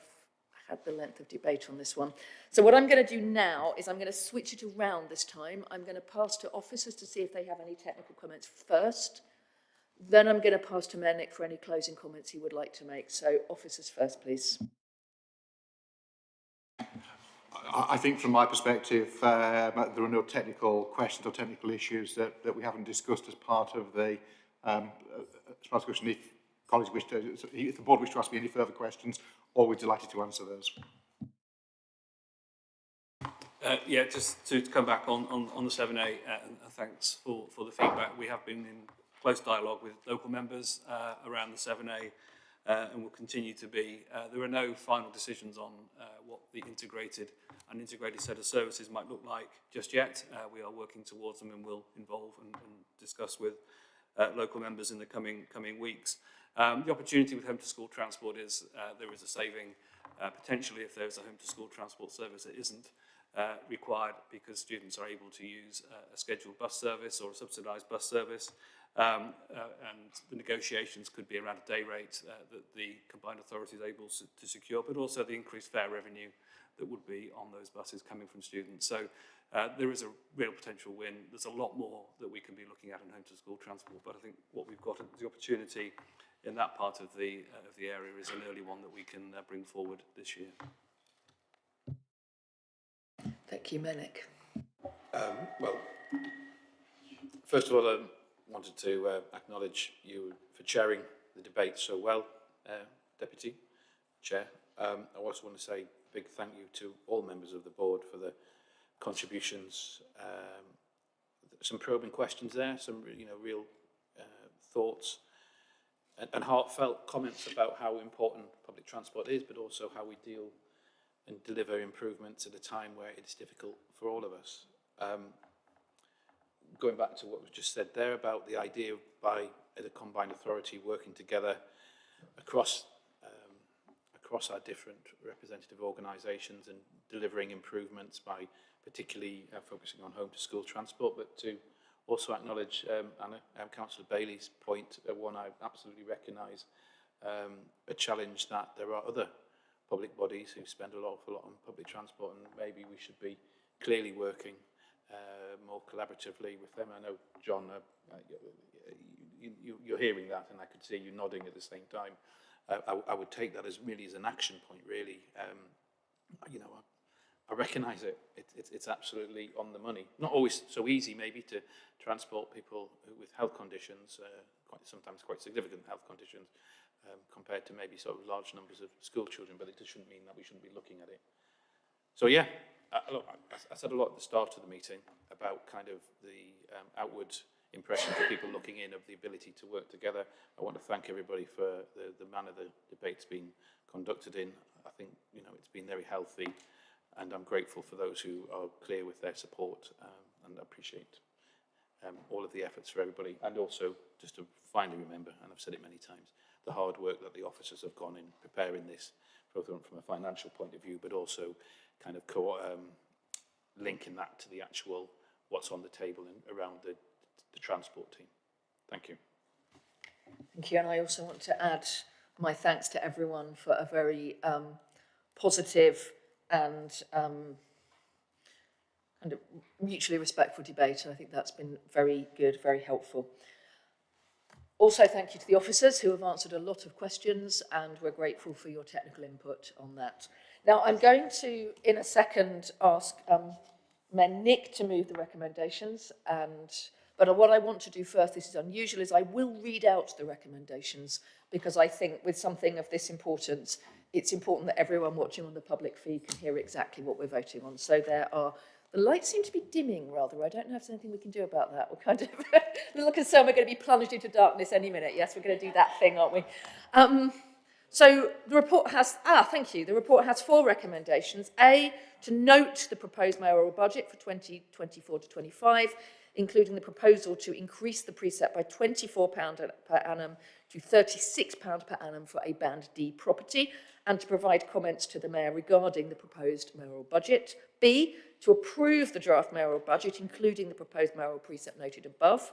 had the length of debate on this one. So what I'm going to do now is I'm going to switch it around this time. I'm going to pass to officers to see if they have any technical comments first. Then I'm going to pass to Mayor Nick for any closing comments he would like to make. So officers first, please. I think from my perspective, there are no technical questions or technical issues that we haven't discussed as part of the question. If colleagues wish to, if the board wish to ask me any further questions, always delighted to answer those. Yeah, just to come back on the 7A, and thanks for the feedback. We have been in close dialogue with local members around the 7A, and will continue to be. There are no final decisions on what the integrated set of services might look like just yet. We are working towards them and will involve and discuss with local members in the coming weeks. The opportunity with home to school transport is there is a saving potentially if there's a home to school transport service that isn't required, because students are able to use a scheduled bus service or a subsidised bus service. And the negotiations could be around a day rate that the combined authority is able to secure, but also the increased fare revenue that would be on those buses coming from students. So there is a real potential win. There's a lot more that we can be looking at in home to school transport, but I think what we've got is the opportunity in that part of the area is an early one that we can bring forward this year. Thank you, Menik. Well, first of all, I wanted to acknowledge you for chairing the debate so well, Deputy Chair. I also want to say a big thank you to all members of the board for the contributions. Some probing questions there, some real thoughts and heartfelt comments about how important public transport is, but also how we deal and deliver improvements at a time where it's difficult for all of us. Going back to what was just said there about the idea of by the combined authority working together across our different representative organisations and delivering improvements by particularly focusing on home to school transport, but to also acknowledge Councillor Bailey's point, one I absolutely recognise, a challenge that there are other public bodies who spend an awful lot on public transport, and maybe we should be clearly working more collaboratively with them. I know, John, you're hearing that, and I could see you nodding at the same time. I would take that as really as an action point, really. I recognise it. It's absolutely on the money. Not always so easy, maybe, to transport people with health conditions, sometimes quite significant health conditions, compared to maybe sort of large numbers of school children, but it shouldn't mean that we shouldn't be looking at it. So yeah, look, I said a lot at the start of the meeting about kind of the outward impression for people looking in of the ability to work together. I want to thank everybody for the manner the debate's been conducted in. I think, it's been very healthy, and I'm grateful for those who are clear with their support, and I appreciate all of the efforts for everybody. And also, just to finally remember, and I've said it many times, the hard work that the officers have gone in preparing this, both from a financial point of view, but also kind of linking that to the actual what's on the table and around the transport team. Thank you. Thank you, and I also want to add my thanks to everyone for a very positive and kind of mutually respectful debate. I think that's been very good, very helpful. Also, thank you to the officers who have answered a lot of questions, and we're grateful for your technical input on that. Now, I'm going to, in a second, ask Mayor Nick to move the recommendations, but what I want to do first, this is unusual, is I will read out the recommendations, because I think with something of this importance, it's important that everyone watching on the public feed can hear exactly what we're voting on. So the lights seem to be dimming rather. I don't know if there's anything we can do about that. We're kind of, look as though we're going to be plunged into darkness any minute. Yes, we're going to do that thing, aren't we? So the report has, thank you, the report has 4 recommendations. A, to note the proposed mayoral budget for 2024 to 25, including the proposal to increase the precept by £24 per annum to £36 per annum for a Band D property, and to provide comments to the Mayor regarding the proposed mayoral budget. B, to approve the draft mayoral budget, including the proposed mayoral precept noted above.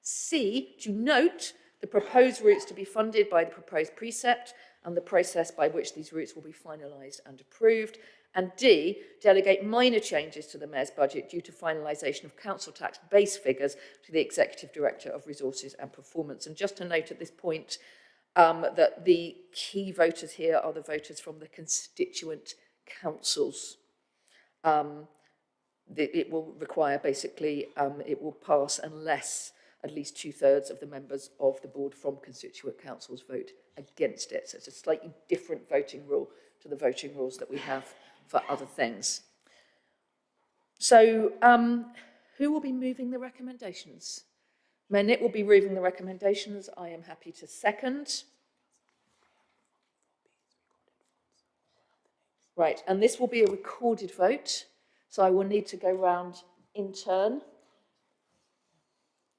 C, to note the proposed routes to be funded by the proposed precept and the process by which these routes will be finalised and approved. And D, delegate minor changes to the Mayor's budget due to finalisation of council tax base figures to the Executive Director of Resources and Performance. And just to note at this point that the key voters here are the voters from the constituent councils. It will require basically, it will pass unless at least 2/3 of the members of the board from constituent councils vote against it. So it's a slightly different voting rule to the voting rules that we have for other things. So who will be moving the recommendations? Mayor Nick will be moving the recommendations. I am happy to second. Right, and this will be a recorded vote. So I will need to go round in turn.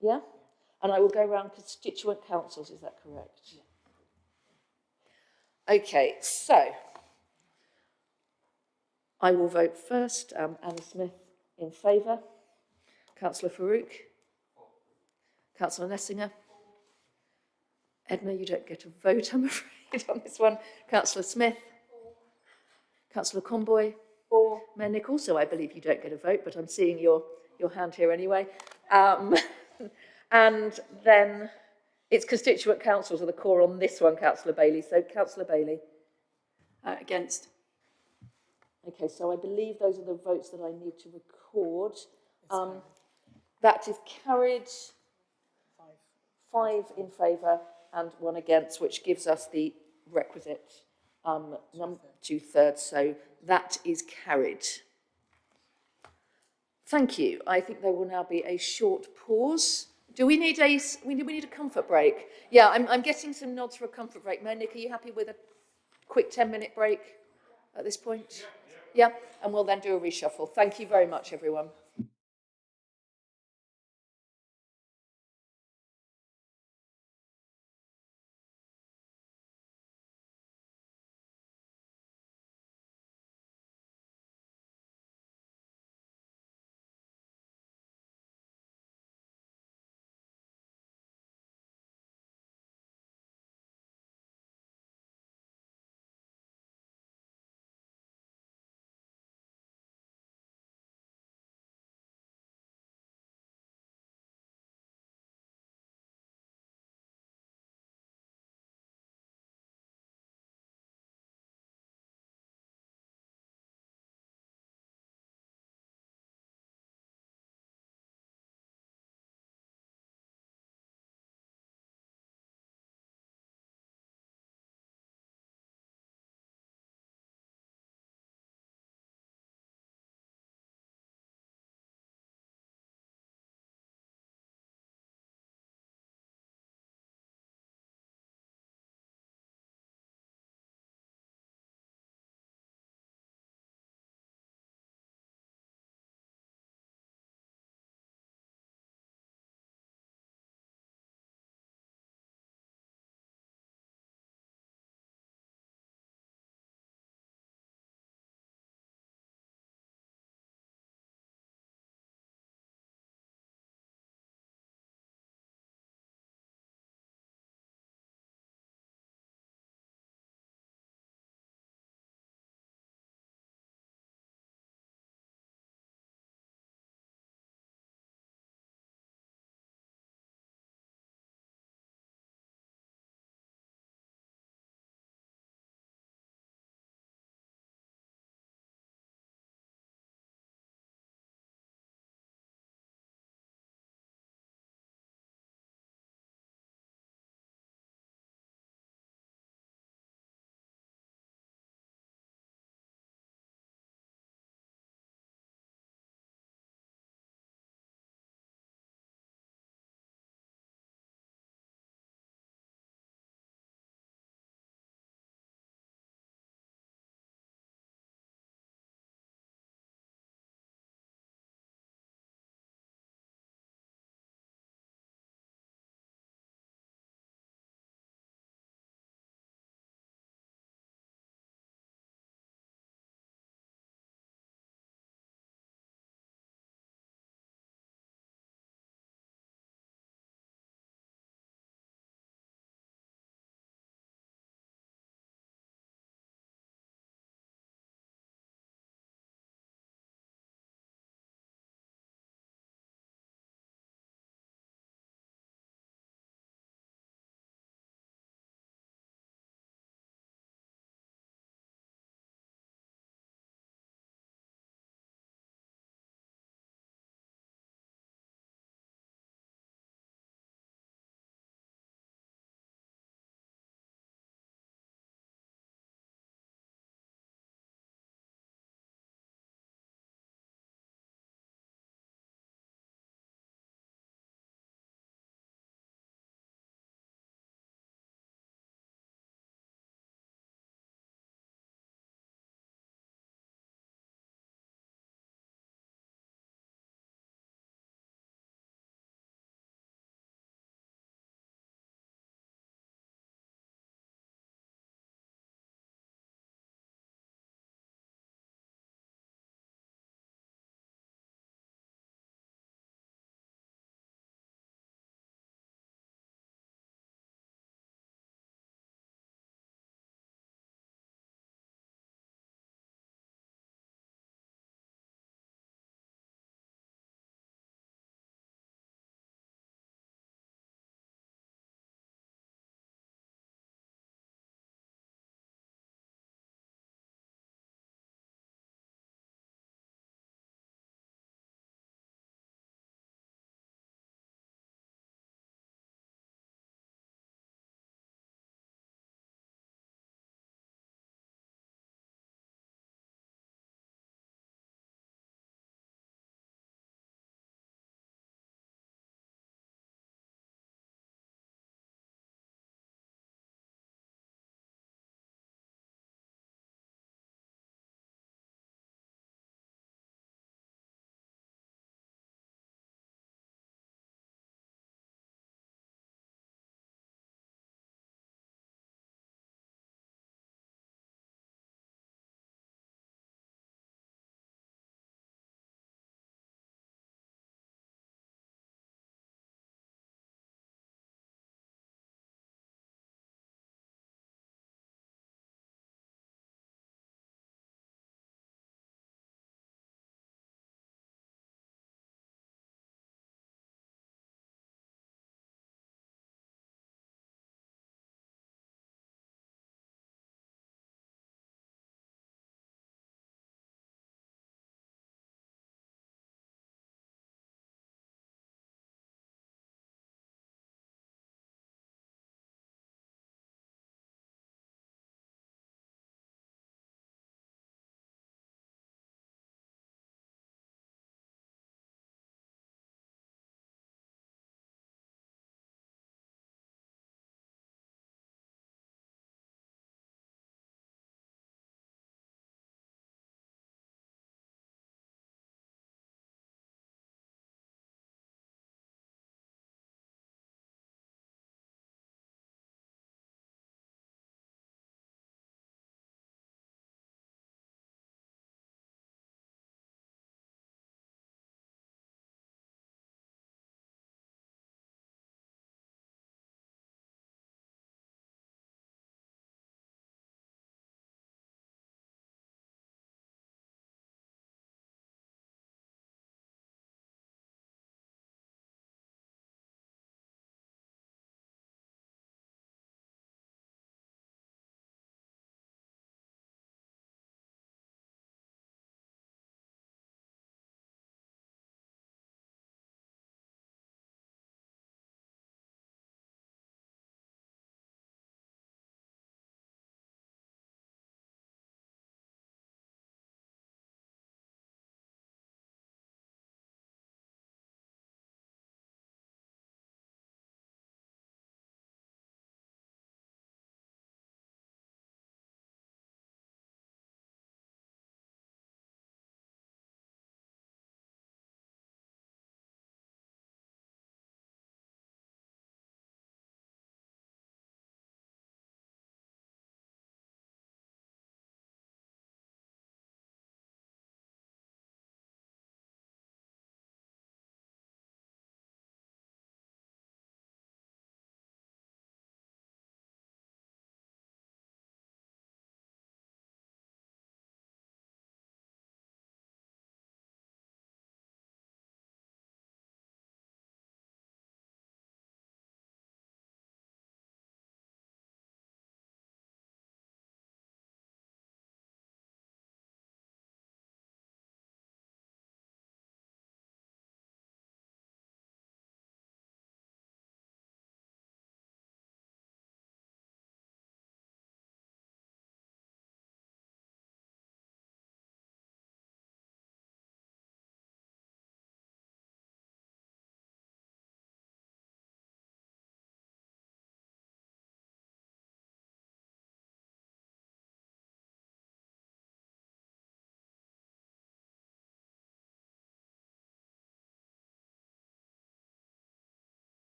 Yeah? And I will go around constituent councils, is that correct? Yeah. Okay, so I will vote first. Anna Smith in favour. Councillor Farouk. Councillor Nessinger. Edna, you don't get a vote, I'm afraid, on this one. Councillor Smith. Councillor Comboy. Mayor Nick, also, I believe you don't get a vote, but I'm seeing your hand here anyway. And then it's constituent councils are the core on this one, Councillor Bailey. So, Councillor Bailey. Against. Okay, so I believe those are the votes that I need to record. That is carried 5 in favour and 1 against, which gives us the requisite 2/3. So that is carried. Thank you. I think there will now be a short pause. Do we need a comfort break? Yeah, I'm getting some nods for a comfort break. Mayor Nick, are you happy with a quick 10-minute break at this point? Yeah, and we'll then do a reshuffle. Thank you very much, everyone.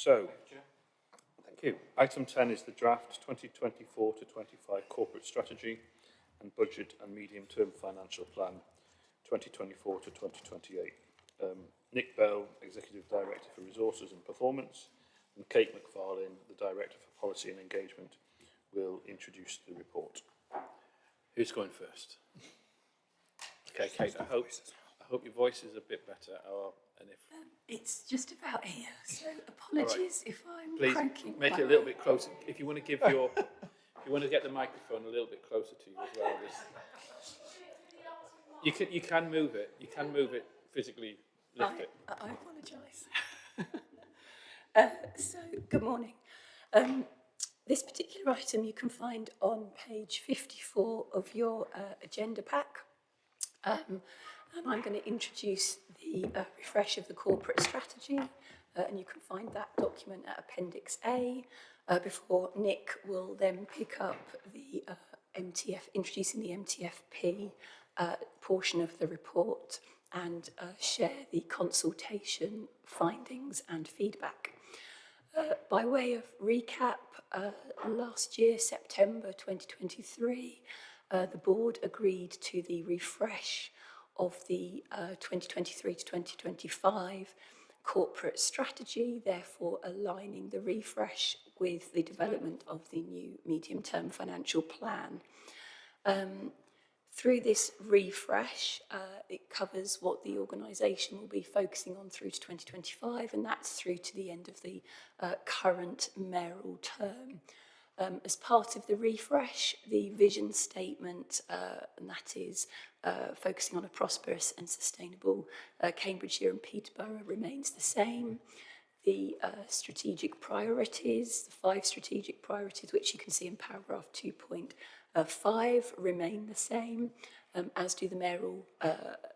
So, thank you. Item 10 is the draft 2024 to 25 corporate strategy and budget and medium-term financial plan 2024 to 2028. Nick Bell, Executive Director for Resources and Performance, and Kate McFarlane, the Director for Policy and Engagement, will introduce the report. Who's going first? Okay, Kate, I hope your voice is a bit better. And if it's just about here, so apologies if I'm please cranking. Make it a little bit closer. If you want to give your, if you want to get the microphone a little bit closer to you as well. You can move it. You can move it physically. Lift it. I apologise. So, good morning. This particular item you can find on page 54 of your agenda pack. And I'm going to introduce the refresh of the corporate strategy, and you can find that document at Appendix A, before Nick will then pick up the introducing the MTFP portion of the report and share the consultation findings and feedback. By way of recap, last year, September 2023, the board agreed to the refresh of the 2023 to 2025 corporate strategy, therefore aligning the refresh with the development of the new medium-term financial plan. Through this refresh, it covers what the organisation will be focusing on through to 2025, and that's through to the end of the current mayoral term. As part of the refresh, the vision statement, and that is focusing on a prosperous and sustainable Cambridgeshire and Peterborough, remains the same. The strategic priorities, the 5 strategic priorities, which you can see in paragraph 2.5, remain the same, as do the mayoral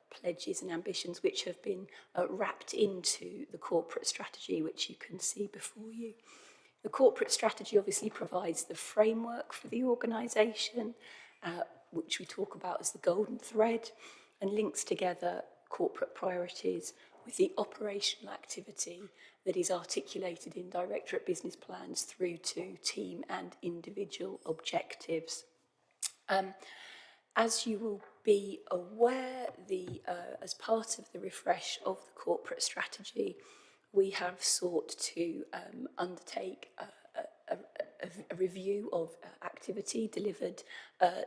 pledges and ambitions, which have been wrapped into the corporate strategy, which you can see before you. The corporate strategy obviously provides the framework for the organisation, which we talk about as the golden thread, and links together corporate priorities with the operational activity that is articulated in directorate business plans through to team and individual objectives. As you will be aware, as part of the refresh of the corporate strategy, we have sought to undertake a review of activity delivered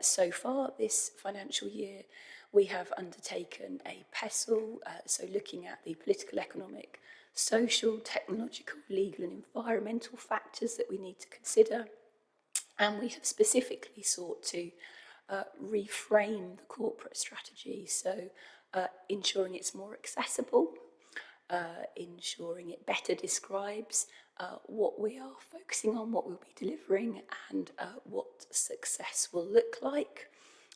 so far this financial year. We have undertaken a PESL, so looking at the political, economic, social, technological, legal and environmental factors that we need to consider. And we have specifically sought to reframe the corporate strategy, so ensuring it's more accessible, ensuring it better describes what we are focusing on, what we'll be delivering, and what success will look like.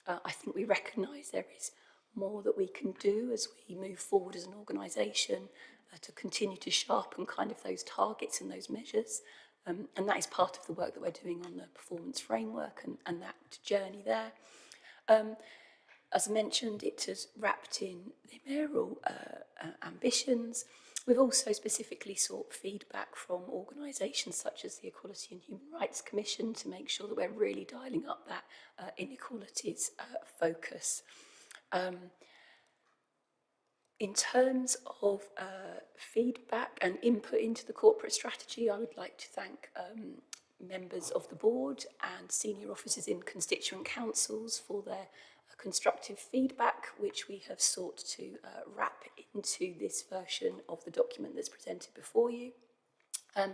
I think we recognise there is more that we can do as we move forward as an organisation to continue to sharpen kind of those targets and those measures. And that is part of the work that we're doing on the performance framework and that journey there. As mentioned, it has wrapped in the mayoral ambitions. We've also specifically sought feedback from organisations such as the Equality and Human Rights Commission to make sure that we're really dialing up that inequalities focus. In terms of feedback and input into the corporate strategy, I would like to thank members of the board and senior officers in constituent councils for their constructive feedback, which we have sought to wrap into this version of the document that's presented before you. I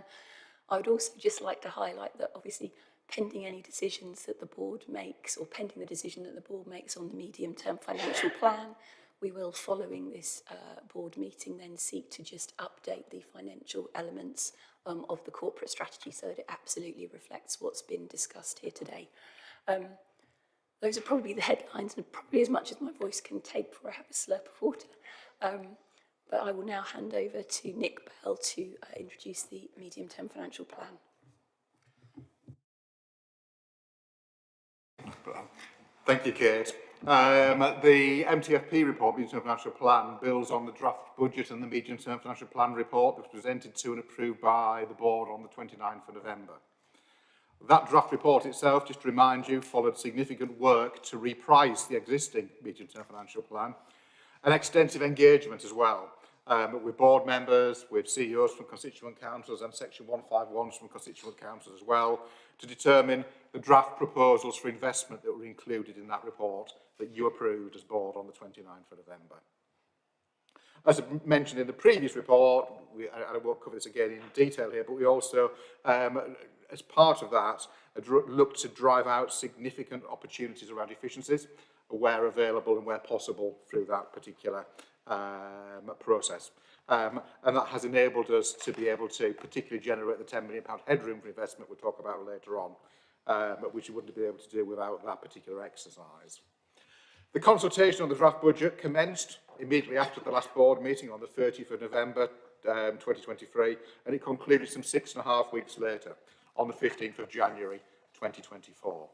would also just like to highlight that obviously pending any decisions that the board makes, or pending the decision that the board makes on the medium-term financial plan, we will, following this board meeting, then seek to just update the financial elements of the corporate strategy so that it absolutely reflects what's been discussed here today. Those are probably the headlines, and probably as much as my voice can take before I have a slurp of water. But I will now hand over to Nick Bell to introduce the medium-term financial plan. Thank you, Kate. The MTFP report, Medium-Term Financial Plan, builds on the draft budget and the Medium-Term Financial Plan report that was presented to and approved by the board on the 29th of November. That draft report itself, just to remind you, followed significant work to reprice the existing Medium-Term Financial Plan and extensive engagement as well, with board members, with CEOs from constituent councils and Section 151s from constituent councils as well, to determine the draft proposals for investment that were included in that report that you approved as board on the 29th of November. As mentioned in the previous report, I won't cover this again in detail here, but we also, as part of that, looked to drive out significant opportunities around efficiencies where available and where possible through that particular process. And that has enabled us to be able to particularly generate the £10 million headroom for investment we'll talk about later on, which you wouldn't be able to do without that particular exercise. The consultation on the draft budget commenced immediately after the last board meeting on the 30th of November 2023, and it concluded some 6.5 weeks later on the 15th of January 2024.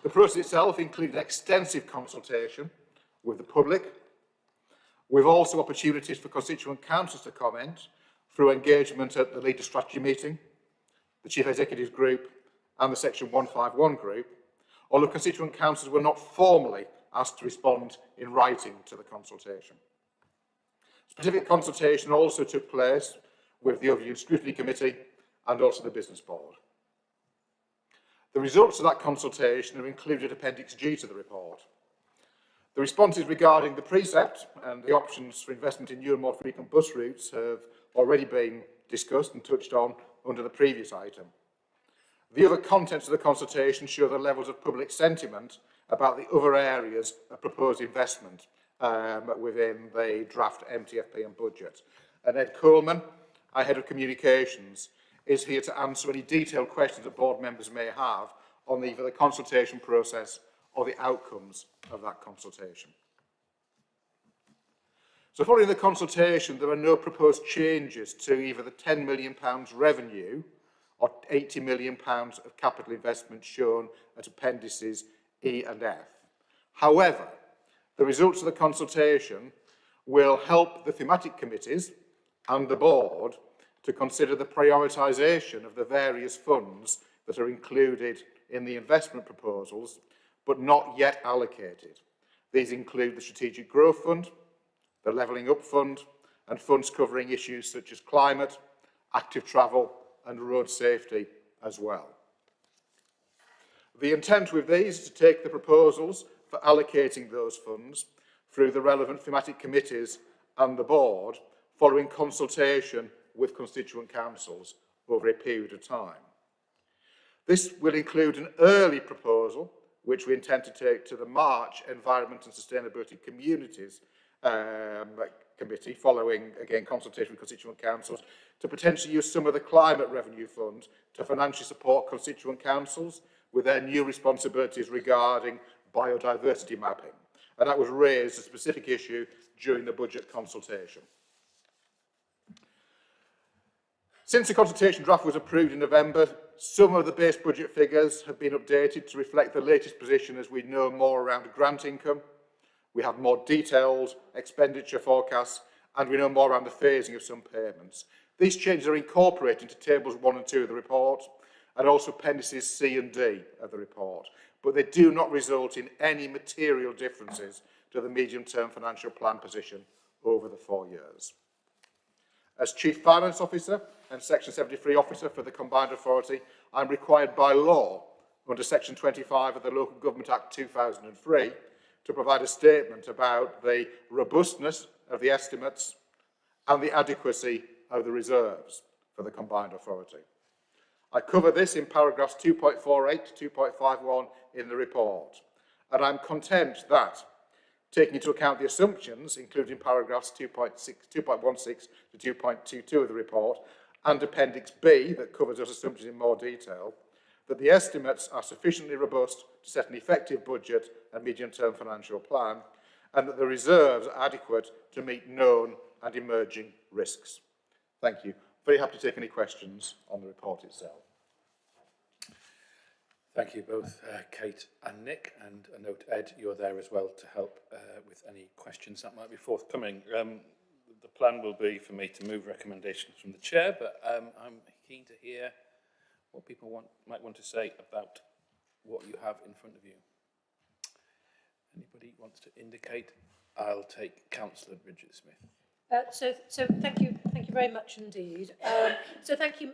The process itself included extensive consultation with the public, with also opportunities for constituent councils to comment through engagement at the Leader Strategy meeting, the Chief Executive Group and the Section 151 Group, although constituent councils were not formally asked to respond in writing to the consultation. Specific consultation also took place with the Overview Scrutiny Committee and also the Business Board. The results of that consultation are included Appendix G to the report. The responses regarding the precept and the options for investment in new and more frequent bus routes have already been discussed and touched on under the previous item. The other contents of the consultation show the levels of public sentiment about the other areas of proposed investment within the draft MTFP and budget. And Ed Coleman, our Head of Communications, is here to answer any detailed questions that board members may have on either the consultation process or the outcomes of that consultation. So following the consultation, there are no proposed changes to either the £10 million revenue or £80 million of capital investment shown at appendices E and F. However, the results of the consultation will help the thematic committees and the board to consider the prioritisation of the various funds that are included in the investment proposals but not yet allocated. These include the Strategic Growth Fund, the Levelling Up Fund, and funds covering issues such as climate, active travel, and road safety as well. The intent with these is to take the proposals for allocating those funds through the relevant thematic committees and the board following consultation with constituent councils over a period of time. This will include an early proposal which we intend to take to the March Environment and Sustainability Communities Committee, following, again, consultation with constituent councils, to potentially use some of the climate revenue funds to financially support constituent councils with their new responsibilities regarding biodiversity mapping. And that was raised as a specific issue during the budget consultation. Since the consultation draft was approved in November, some of the base budget figures have been updated to reflect the latest position as we know more around grant income. We have more detailed expenditure forecasts and we know more around the phasing of some payments. These changes are incorporated into tables 1 and 2 of the report and also appendices C and D of the report, but they do not result in any material differences to the medium-term financial plan position over the 4 years. As Chief Finance Officer and Section 73 Officer for the Combined Authority, I'm required by law under Section 25 of the Local Government Act 2003 to provide a statement about the robustness of the estimates and the adequacy of the reserves for the Combined Authority. I cover this in paragraphs 2.48 to 2.51 in the report, and I'm content that, taking into account the assumptions, including paragraphs 2.16 to 2.22 of the report, and Appendix B, that covers those assumptions in more detail, that the estimates are sufficiently robust to set an effective budget and medium-term financial plan, and that the reserves are adequate to meet known and emerging risks. Thank you. Very happy to take any questions on the report itself. Thank you both, Kate and Nick, and I note, Ed, you're there as well to help with any questions that might be forthcoming. The plan will be for me to move recommendations from the chair, but I'm keen to hear what people might want to say about what you have in front of you. Anybody wants to indicate? I'll take Councillor Bridget-Smith. So thank you very much indeed. So thank you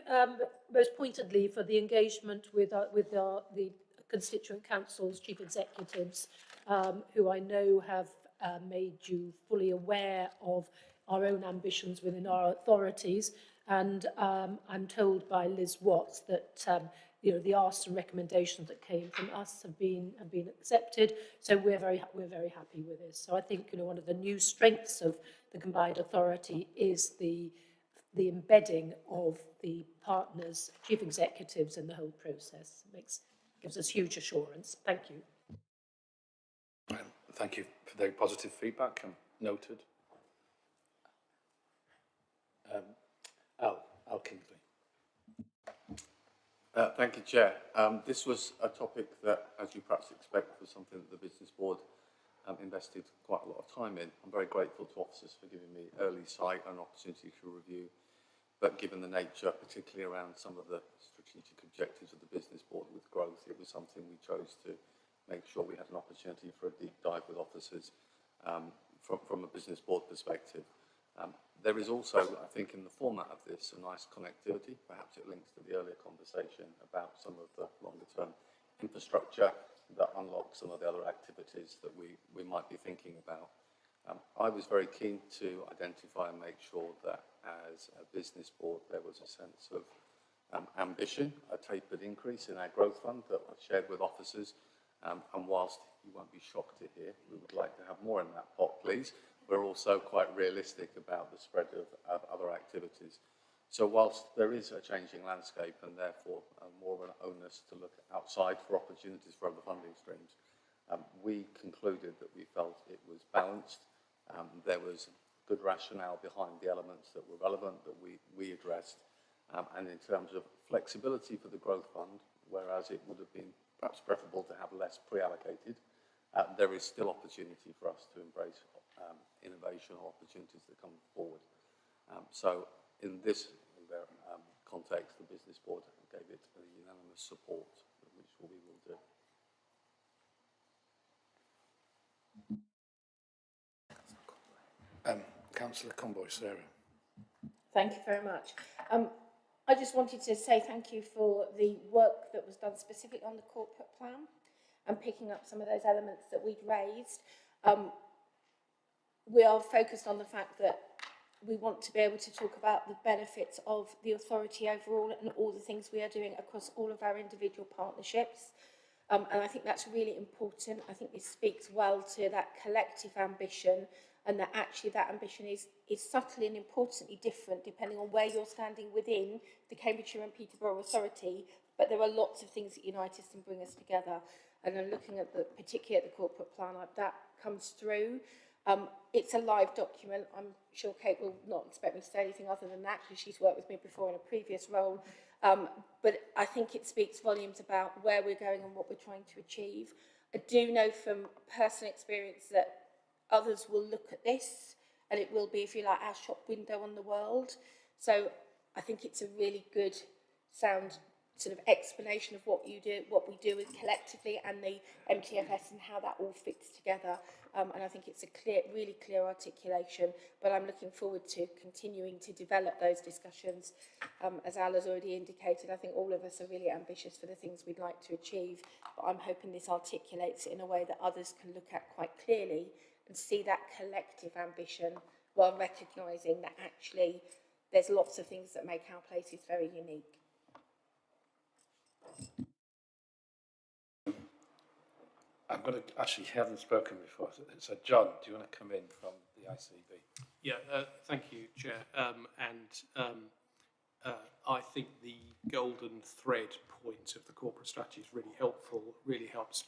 most pointedly for the engagement with the constituent councils, chief executives, who I know have made you fully aware of our own ambitions within our authorities. And I'm told by Liz Watts that the asks and recommendations that came from us have been accepted. So we're very happy with this. So I think one of the new strengths of the combined authority is the embedding of the partners, chief executives, in the whole process. Gives us huge assurance. Thank you. Thank you for the positive feedback. Noted. Al Kingsley. Thank you, Chair. This was a topic that, as you perhaps expect, was something that the Business Board invested quite a lot of time in. I'm very grateful to officers for giving me early sight and opportunity to review. But given the nature, particularly around some of the strategic objectives of the Business Board with growth, it was something we chose to make sure we had an opportunity for a deep dive with officers from a Business Board perspective. There is also, I think, in the format of this, a nice connectivity. Perhaps it links to the earlier conversation about some of the longer-term infrastructure that unlocks some of the other activities that we might be thinking about. I was very keen to identify and make sure that as a business board there was a sense of ambition, a tapered increase in our growth fund that was shared with officers, and whilst you won't be shocked to hear, we would like to have more in that pot, please. We're also quite realistic about the spread of other activities. So whilst there is a changing landscape and therefore more of an onus to look outside for opportunities for other funding streams, we concluded that we felt it was balanced. There was good rationale behind the elements that were relevant that we addressed. And in terms of flexibility for the growth fund, whereas it would have been perhaps preferable to have less pre-allocated, there is still opportunity for us to embrace innovation or opportunities that come forward. So in this context, the Business Board gave it a unanimous support, which we will do. Councillor Comboy, Sarah. Thank you very much. I just wanted to say thank you for the work that was done specifically on the corporate plan and picking up some of those elements that we'd raised. We are focused on the fact that we want to be able to talk about the benefits of the authority overall and all the things we are doing across all of our individual partnerships. And I think that's really important. I think this speaks well to that collective ambition, and that actually that ambition is subtly and importantly different depending on where you're standing within the Cambridgeshire and Peterborough Authority, but there are lots of things that unite us and bring us together. And then looking at particularly at the corporate plan, that comes through. It's a live document. I'm sure Kate will not expect me to say anything other than that because she's worked with me before in a previous role. But I think it speaks volumes about where we're going and what we're trying to achieve. I do know from personal experience that others will look at this and it will be, if you like, our shop window on the world. So I think it's a really good, sound sort of explanation of what we do collectively and the MTFS and how that all fits together. And I think it's a really clear articulation, but I'm looking forward to continuing to develop those discussions. As Al has already indicated, I think all of us are really ambitious for the things we'd like to achieve, but I'm hoping this articulates it in a way that others can look at quite clearly and see that collective ambition while recognising that actually there's lots of things that make our places very unique. I'm going to actually haven't spoken before. So John, do you want to come in from the ICB? Yeah, thank you, Chair. I think the golden thread point of the corporate strategy is really helpful. Really helps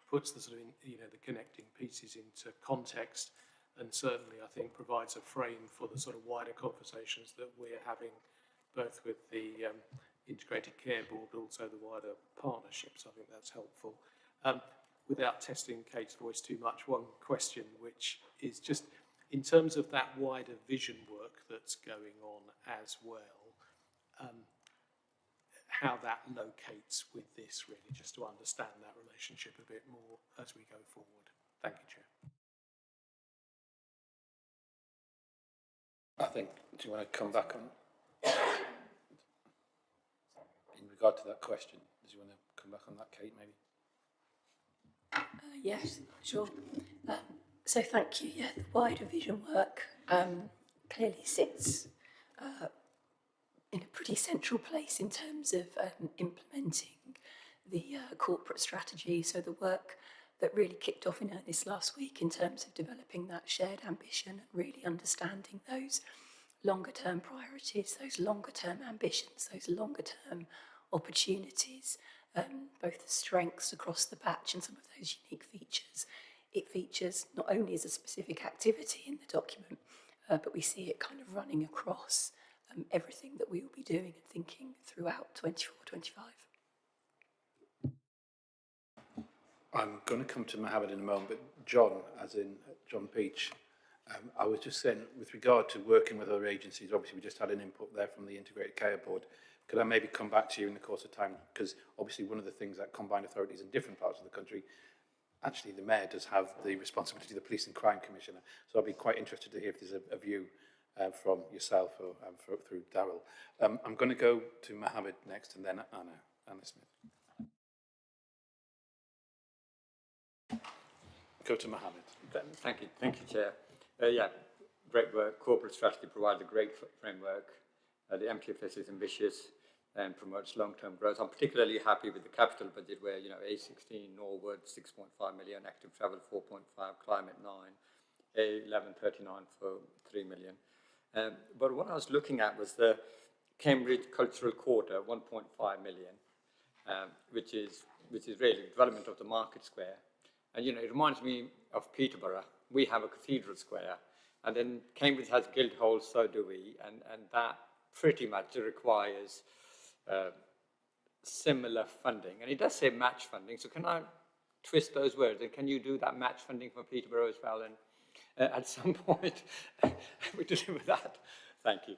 puts the sort of the connecting pieces into context, and certainly I think provides a frame for the sort of wider conversations that we're having, both with the integrated care board, but also the wider partnerships. I think that's helpful. Without testing Kate's voice too much, one question, which is just in terms of that wider vision work that's going on as well, how that locates with this, really, just to understand that relationship a bit more as we go forward. Thank you, Chair. I think, do you want to come back on, in regard to that question, do you want to come back on that, Kate, maybe? Yes, sure. So thank you. Yeah, the wider vision work clearly sits in a pretty central place in terms of implementing the corporate strategy. So the work that really kicked off in earnest last week in terms of developing that shared ambition and really understanding those longer term priorities, those longer term ambitions, those longer term opportunities, both the strengths across the batch and some of those unique features. It features not only as a specific activity in the document, but we see it kind of running across everything that we will be doing and thinking throughout 24-25. I'm going to come to Mohammed in a moment, but John, as in John Peach, I was just saying, with regard to working with other agencies, obviously we just had an input there from the Integrated Care Board. Could I maybe come back to you in the course of time? Because obviously one of the things that combined authorities in different parts of the country, actually the Mayor does have the responsibility of the Police and Crime Commissioner. So I'd be quite interested to hear if there's a view from yourself or through Darryl. I'm going to go to Mohammed next and then Anna Smith. Go to Mohammed. Thank you, Chair. Yeah, great work. Corporate strategy provides a great framework. The MTFS is ambitious and promotes long-term growth. I'm particularly happy with the capital budget where, you know, A16, Norwood, 6.5 million, active travel, 4.5, climate 9, A1139 for 3 million. But what I was looking at was the Cambridge Cultural Quarter, 1.5 million, which is really development of the market square. And, you know, it reminds me of Peterborough. We have a cathedral square, and then Cambridge has Guildhall, so do we, and that pretty much requires similar funding. And it does say match funding, so can I twist those words? And can you do that match funding for Peterborough as well? And at some point, we deliver that. Thank you.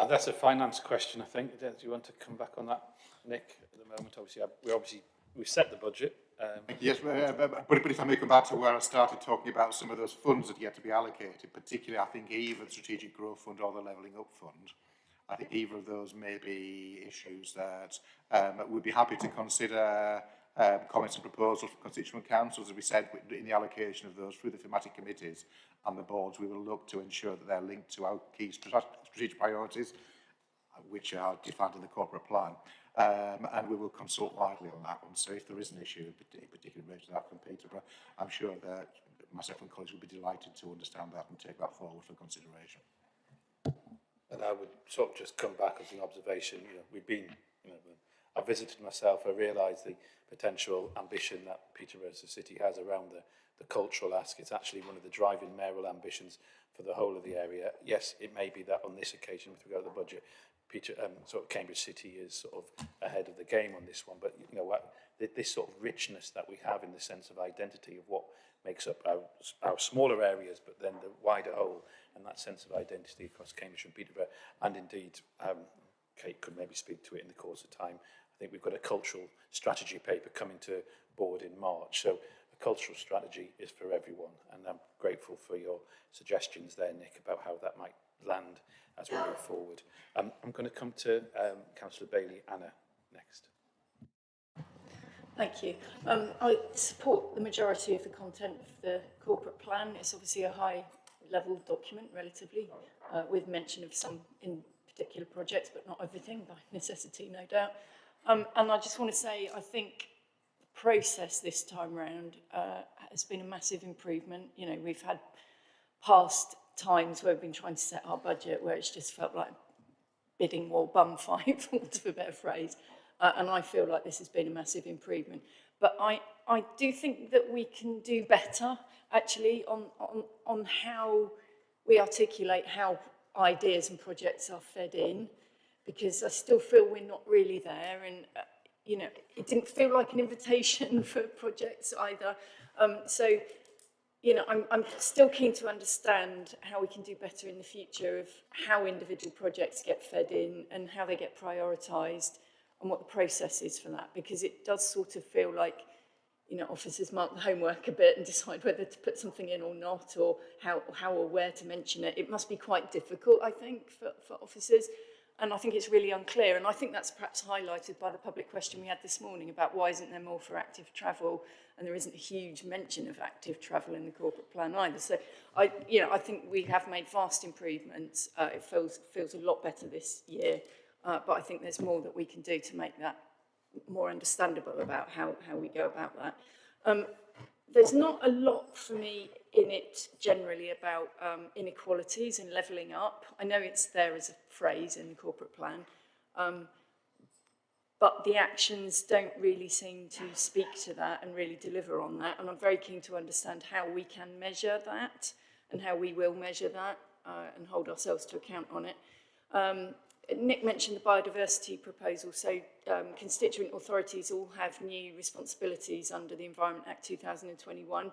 That's a finance question, I think. Do you want to come back on that, Nick, at the moment? Obviously, we've set the budget. Yes, but if I may come back to where I started talking about some of those funds that yet to be allocated, particularly I think either the Strategic Growth Fund or the Levelling Up Fund, I think either of those may be issues that we'd be happy to consider comments and proposals from constituent councils, as we said, in the allocation of those through the thematic committees and the boards. We will look to ensure that they're linked to our key strategic priorities, which are defined in the corporate plan. And we will consult widely on that one. So if there is an issue, in particular related to that from Peterborough, I'm sure that myself and colleagues will be delighted to understand that and take that forward for consideration. And I would sort of just come back as an observation. You know, we've been, you know, I visited myself. I realised the potential ambition that Peterborough as a city has around the cultural ask. It's actually one of the driving mayoral ambitions for the whole of the area. Yes, it may be that on this occasion, with regard to the budget, sort of Cambridge City is sort of ahead of the game on this one. But you know what, this sort of richness that we have in the sense of identity of what makes up our smaller areas, but then the wider whole, and that sense of identity across Cambridge and Peterborough, and indeed, Kate could maybe speak to it in the course of time. I think we've got a cultural strategy paper coming to board in March, so the cultural strategy is for everyone, and I'm grateful for your suggestions there, Nick, about how that might land as we move forward. I'm going to come to Councillor Bailey, Anna, next. Thank you. I support the majority of the content of the corporate plan. It's obviously a high-level document, relatively, with mention of some in particular projects, but not everything, by necessity, no doubt. And I just want to say, I think the process this time round has been a massive improvement. You know, we've had past times where we've been trying to set our budget where it's just felt like bidding war bum fight, for want of a better phrase. And I feel like this has been a massive improvement. But I do think that we can do better, actually, on how we articulate how ideas and projects are fed in, because I still feel we're not really there, and you know, it didn't feel like an invitation for projects either. So, you know, I'm still keen to understand how we can do better in the future of how individual projects get fed in and how they get prioritised and what the process is for that, because it does sort of feel like, you know, officers mark the homework a bit and decide whether to put something in or not, or how or where to mention it. It must be quite difficult, I think, for officers. And I think it's really unclear. And I think that's perhaps highlighted by the public question we had this morning about why isn't there more for active travel? And there isn't a huge mention of active travel in the corporate plan either. So I think we have made vast improvements. It feels a lot better this year. But I think there's more that we can do to make that more understandable about how we go about that. There's not a lot for me in it generally about inequalities and levelling up. I know it's there as a phrase in the corporate plan, but the actions don't really seem to speak to that and really deliver on that. And I'm very keen to understand how we can measure that and how we will measure that and hold ourselves to account on it. Nick mentioned the biodiversity proposal, so constituent authorities all have new responsibilities under the Environment Act 2021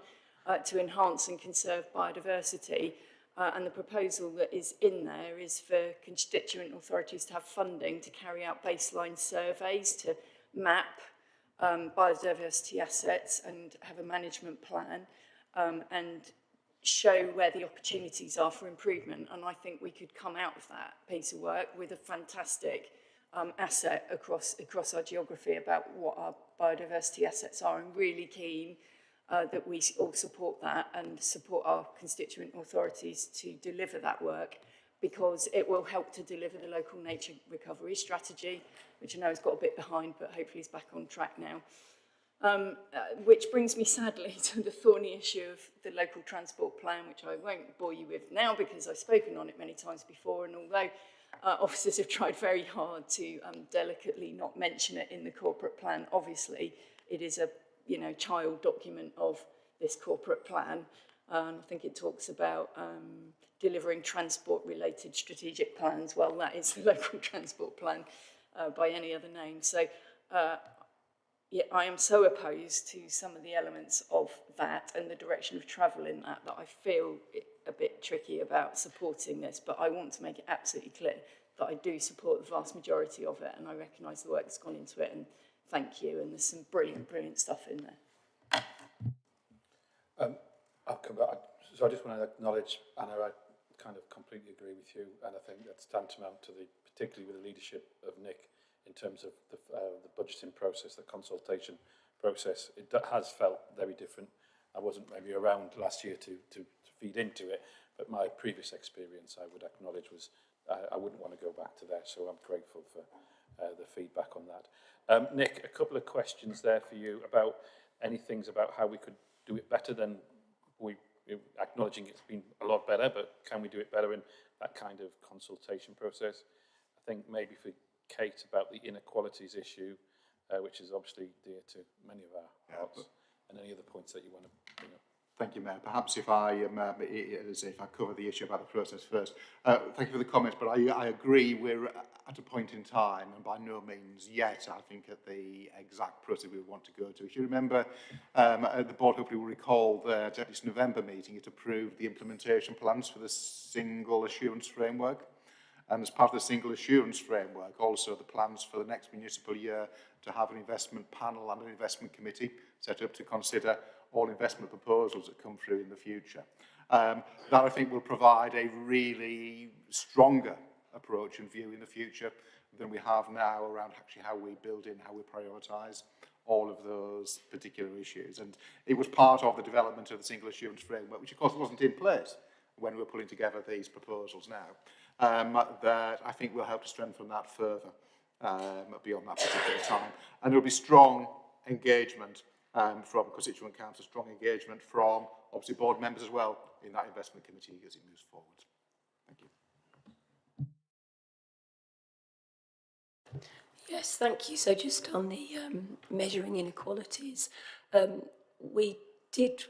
to enhance and conserve biodiversity, and the proposal that is in there is for constituent authorities to have funding to carry out baseline surveys to map biodiversity assets and have a management plan and show where the opportunities are for improvement. And I think we could come out of that piece of work with a fantastic asset across our geography about what our biodiversity assets are. I'm really keen that we all support that and support our constituent authorities to deliver that work, because it will help to deliver the local nature recovery strategy, which I know has got a bit behind, but hopefully is back on track now. Which brings me sadly to the thorny issue of the local transport plan, which I won't bore you with now because I've spoken on it many times before, and although officers have tried very hard to delicately not mention it in the corporate plan, obviously it is a child document of this corporate plan. I think it talks about delivering transport related strategic plans. Well, that is the local transport plan by any other name. So yeah, I am so opposed to some of the elements of that and the direction of travel in that I feel a bit tricky about supporting this, but I want to make it absolutely clear that I do support the vast majority of it, and I recognise the work that's gone into it, and thank you, and there's some brilliant stuff in there. I'll come back. So I just want to acknowledge, Anna, I kind of completely agree with you, and I think that's tantamount to particularly with the leadership of Nick, in terms of the budgeting process, the consultation process. It has felt very different. I wasn't maybe around last year to feed into it, but my previous experience, I would acknowledge, was I wouldn't want to go back to there, so I'm grateful for the feedback on that. Nick, a couple of questions there for you about any things about how we could do it better than acknowledging it's been a lot better, but can we do it better in that kind of consultation process? I think maybe for Kate about the inequalities issue, which is obviously dear to many of our hearts, and any other points that you want to bring up. Thank you, Mayor. Perhaps if I cover the issue about the process first. Thank you for the comments, but I agree we're at a point in time, and by no means yet, I think, at the exact process we want to go to. If you remember, the board hopefully will recall that at its November meeting, it approved the implementation plans for the single assurance framework. And as part of the single assurance framework, also the plans for the next municipal year to have an investment panel and an investment committee set up to consider all investment proposals that come through in the future. That, I think, will provide a really stronger approach and view in the future than we have now around actually how we build in, how we prioritise all of those particular issues. And it was part of the development of the single assurance framework, which of course wasn't in place when we were putting together these proposals now. That I think will help to strengthen that further beyond that particular time. And there will be strong engagement from constituent council, strong engagement from obviously board members as well in that investment committee as it moves forward. Thank you. Yes, thank you. So just on the measuring inequalities, we did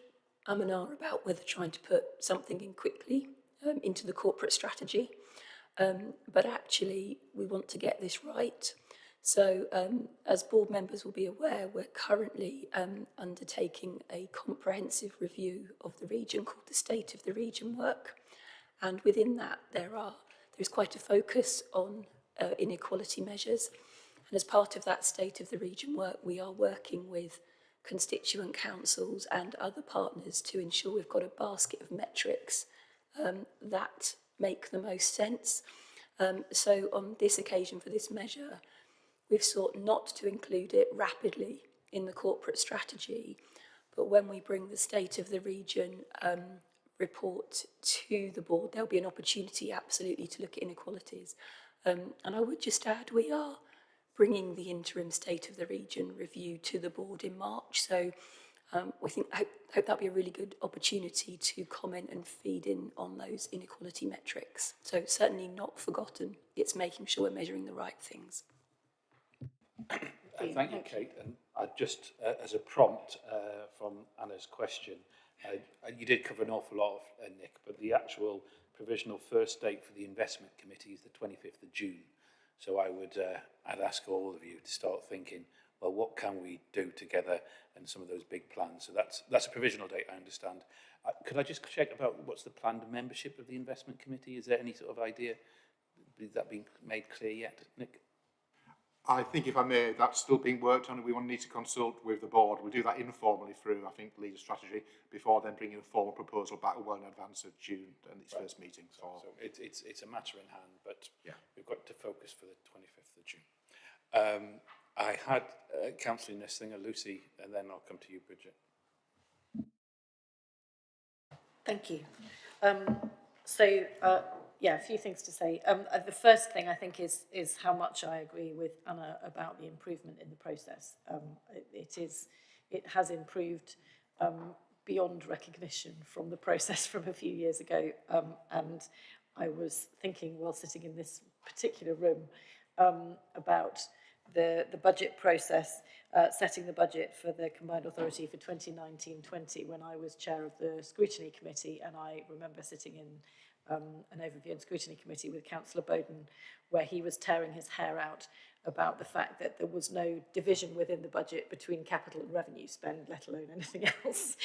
and ah about whether trying to put something in quickly into the corporate strategy. But actually, we want to get this right. So, as board members will be aware, we're currently undertaking a comprehensive review of the region called the State of the Region work. And within that, there's quite a focus on inequality measures. And as part of that State of the Region work, we are working with constituent councils and other partners to ensure we've got a basket of metrics that make the most sense. So on this occasion for this measure, we've sought not to include it rapidly in the corporate strategy, but when we bring the State of the Region report to the board, there'll be an opportunity absolutely to look at inequalities. And I would just add, we are bringing the interim State of the Region review to the board in March, so we hope that'll be a really good opportunity to comment and feed in on those inequality metrics. So certainly not forgotten, it's making sure we're measuring the right things. Thank you, Kate. And I just, as a prompt from Anna's question, you did cover an awful lot, Nick, but the actual provisional first date for the investment committee is the 25th of June. So I'd ask all of you to start thinking, well, what can we do together and some of those big plans? So that's a provisional date, I understand. Could I just check about what's the planned membership of the investment committee? Is there any sort of idea? Is that being made clear yet, Nick? I think, if I may, that's still being worked on, and we will need to consult with the board. We'll do that informally through, I think, leader strategy, before then bringing a formal proposal back well in advance of June and its first meeting. So it's a matter in hand, but yeah, we've got to focus for the 25th of June. I had Councillor Nestlinger, Lucy, and then I'll come to you, Bridget. Thank you. Yeah, a few things to say. The first thing I think is how much I agree with Anna about the improvement in the process. It has improved beyond recognition from the process from a few years ago. And I was thinking while sitting in this particular room about the budget process, setting the budget for the Combined Authority for 2019-20 when I was chair of the Scrutiny Committee, and I remember sitting in an overview and scrutiny committee with Councillor Bowden, where he was tearing his hair out about the fact that there was no division within the budget between capital and revenue spend, let alone anything else.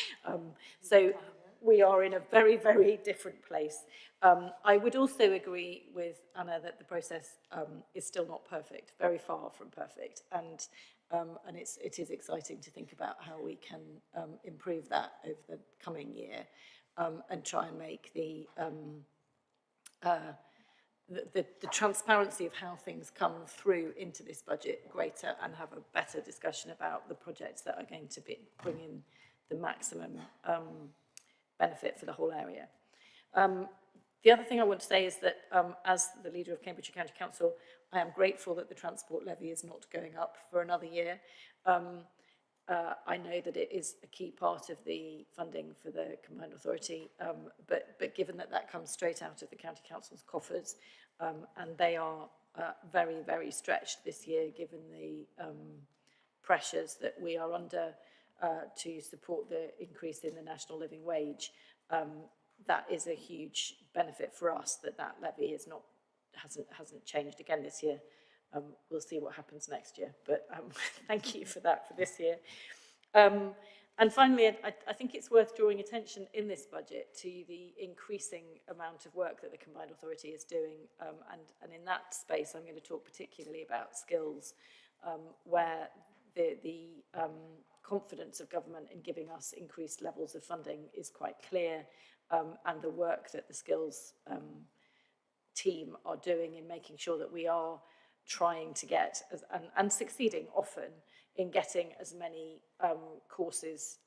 So we are in a very, very different place. I would also agree with Anna that the process is still not perfect, very far from perfect, and it is exciting to think about how we can improve that over the coming year and try and make the transparency of how things come through into this budget greater, and have a better discussion about the projects that are going to bring in the maximum benefit for the whole area. The other thing I want to say is that as the leader of Cambridgeshire County Council, I am grateful that the transport levy is not going up for another year. I know that it is a key part of the funding for the Combined Authority, but given that that comes straight out of the County Council's coffers, and they are very, very stretched this year, given the pressures that we are under to support the increase in the national living wage, that is a huge benefit for us, that levy hasn't changed again this year. We'll see what happens next year, but thank you for that for this year. And finally, I think it's worth drawing attention in this budget to the increasing amount of work that the Combined Authority is doing, and in that space I'm going to talk particularly about skills, where the confidence of government in giving us increased levels of funding is quite clear, and the work that the skills team are doing in making sure that we are trying to get, and succeeding often, in getting as many courses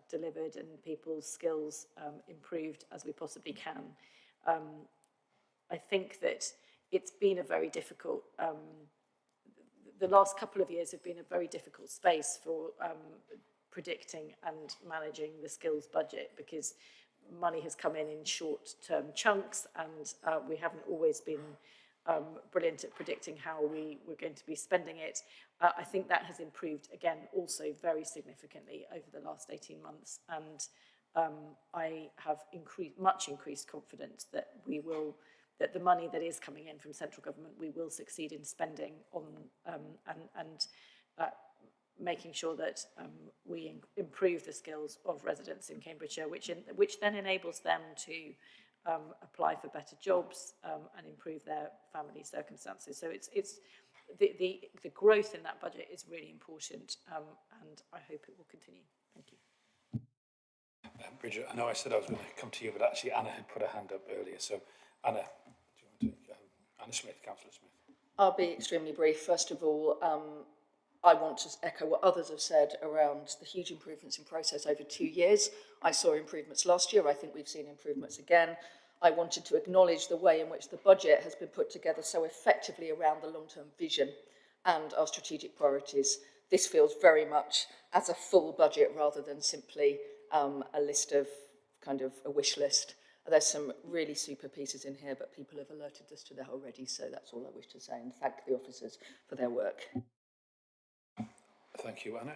delivered and people's skills improved as we possibly can. I think that it's been a very difficult, the last couple of years have been a very difficult space for predicting and managing the skills budget, because money has come in short-term chunks, and we haven't always been brilliant at predicting how we were going to be spending it. I think that has improved again also very significantly over the last 18 months, and I have much increased confidence that that the money that is coming in from central government, we will succeed in spending on making sure that we improve the skills of residents in Cambridgeshire, which then enables them to apply for better jobs and improve their family circumstances. So it's the growth in that budget is really important, and I hope it will continue. Thank you. Bridget, I know I said I was going to come to you, but actually Anna had put her hand up earlier. So Anna, do you want to, Anna Smith, Councillor Smith. I'll be extremely brief. First of all, I want to echo what others have said around the huge improvements in process over 2 years. I saw improvements last year. I think we've seen improvements again. I wanted to acknowledge the way in which the budget has been put together so effectively around the long-term vision and our strategic priorities. This feels very much as a full budget rather than simply a list of kind of a wish list. There's some really super pieces in here, but people have alerted us to that already, so that's all I wish to say, and thank the officers for their work. Thank you, Anna.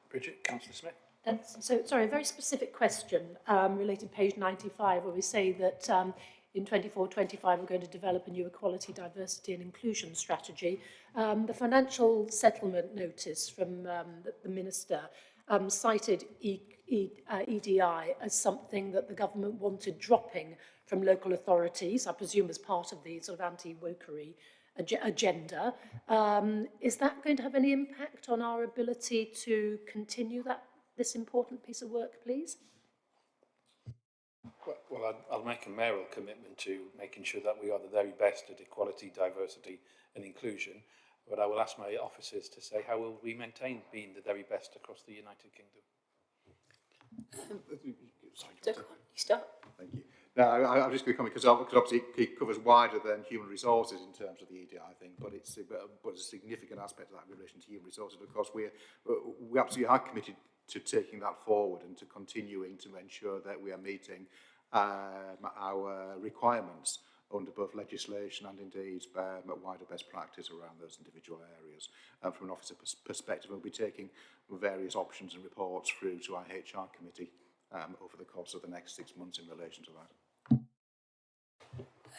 Bridget, Councillor Smith. So, sorry, a very specific question relating to page 95, where we say that in 24-25 we're going to develop a new equality, diversity and inclusion strategy. The financial settlement notice from the Minister cited EDI as something that the government wanted dropping from local authorities, I presume as part of the sort of anti-wokery agenda. Is that going to have any impact on our ability to continue this important piece of work, please? Well, I'll make a mayoral commitment to making sure that we are the very best at equality, diversity and inclusion, but I will ask my officers to say how will we maintain being the very best across the United Kingdom. You start. Thank you. No, I'm just going to comment because obviously it covers wider than human resources in terms of the EDI, I think, but it's a significant aspect of that in relation to human resources. Of course, we absolutely are committed to taking that forward and to continuing to ensure that we are meeting our requirements under both legislation and indeed wider best practice around those individual areas. From an officer perspective, we'll be taking various options and reports through to our HR committee over the course of the next 6 months in relation to that.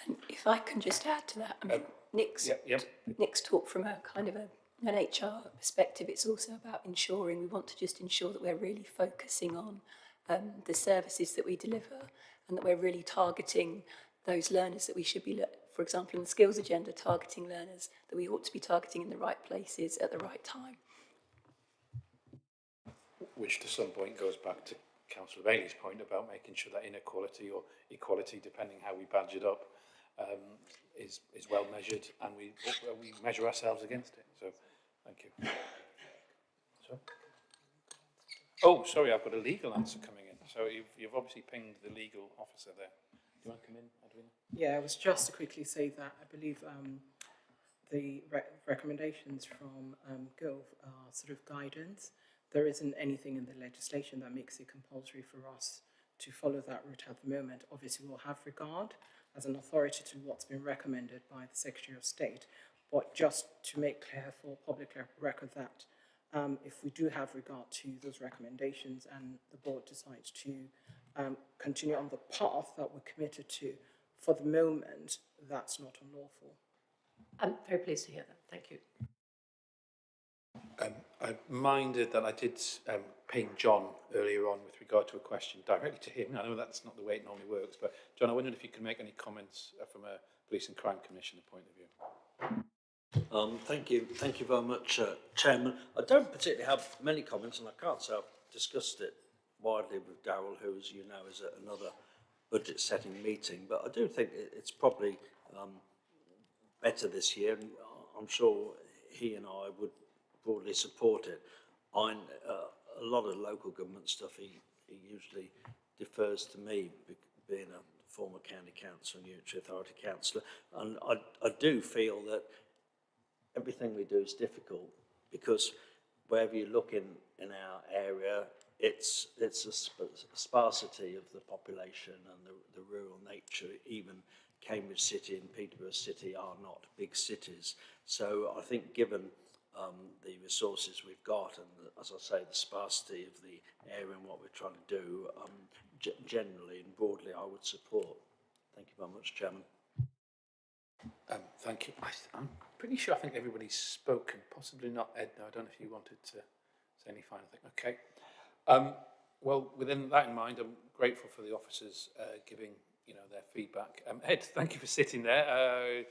And if I can just add to that, I mean, Nick's talk from a kind of an HR perspective, it's also about ensuring, we want to just ensure that we're really focusing on the services that we deliver and that we're really targeting those learners that we should be, for example, in the skills agenda, targeting learners that we ought to be targeting in the right places at the right time. Which to some point goes back to Councillor Bailey's point about making sure that inequality or equality, depending how we badge it up, is well measured, and we measure ourselves against it. So, thank you. Oh, sorry, I've got a legal answer coming in. So you've obviously pinged the legal officer there. Do you want to come in, Edwina? Yeah, I was just to quickly say that I believe the recommendations from Gov are sort of guidance. There isn't anything in the legislation that makes it compulsory for us to follow that route at the moment. Obviously, we'll have regard as an authority to what's been recommended by the Secretary of State, but just to make clear for public record that if we do have regard to those recommendations and the board decides to continue on the path that we're committed to, for the moment, that's not unlawful. I'm very pleased to hear that. Thank you. I'm minded that I did ping John earlier on with regard to a question directly to him. I know that's not the way it normally works, but John, I wondered if you could make any comments from a Police and Crime Commissioner point of view. Thank you very much, Chairman. I don't particularly have many comments, and I can't say I've discussed it widely with Darryl, who, as you know, is at another budget-setting meeting, but I do think it's probably better this year, and I'm sure he and I would broadly support it. A lot of local government stuff he usually defers to me, being a former county councillor and unitary authority councillor, and I do feel that everything we do is difficult because wherever you look in our area, it's a sparsity of the population and the rural nature. Even Cambridge City and Peterborough City are not big cities. So I think given the resources we've got, and as I say, the sparsity of the area and what we're trying to do, generally and broadly, I would support. Thank you very much, Chairman. Thank you. I'm pretty sure I think everybody's spoken, possibly not Edna. I don't know if you wanted to say any final thing. Okay. Well, within that in mind, I'm grateful for the officers giving their feedback. Ed, thank you for sitting there. I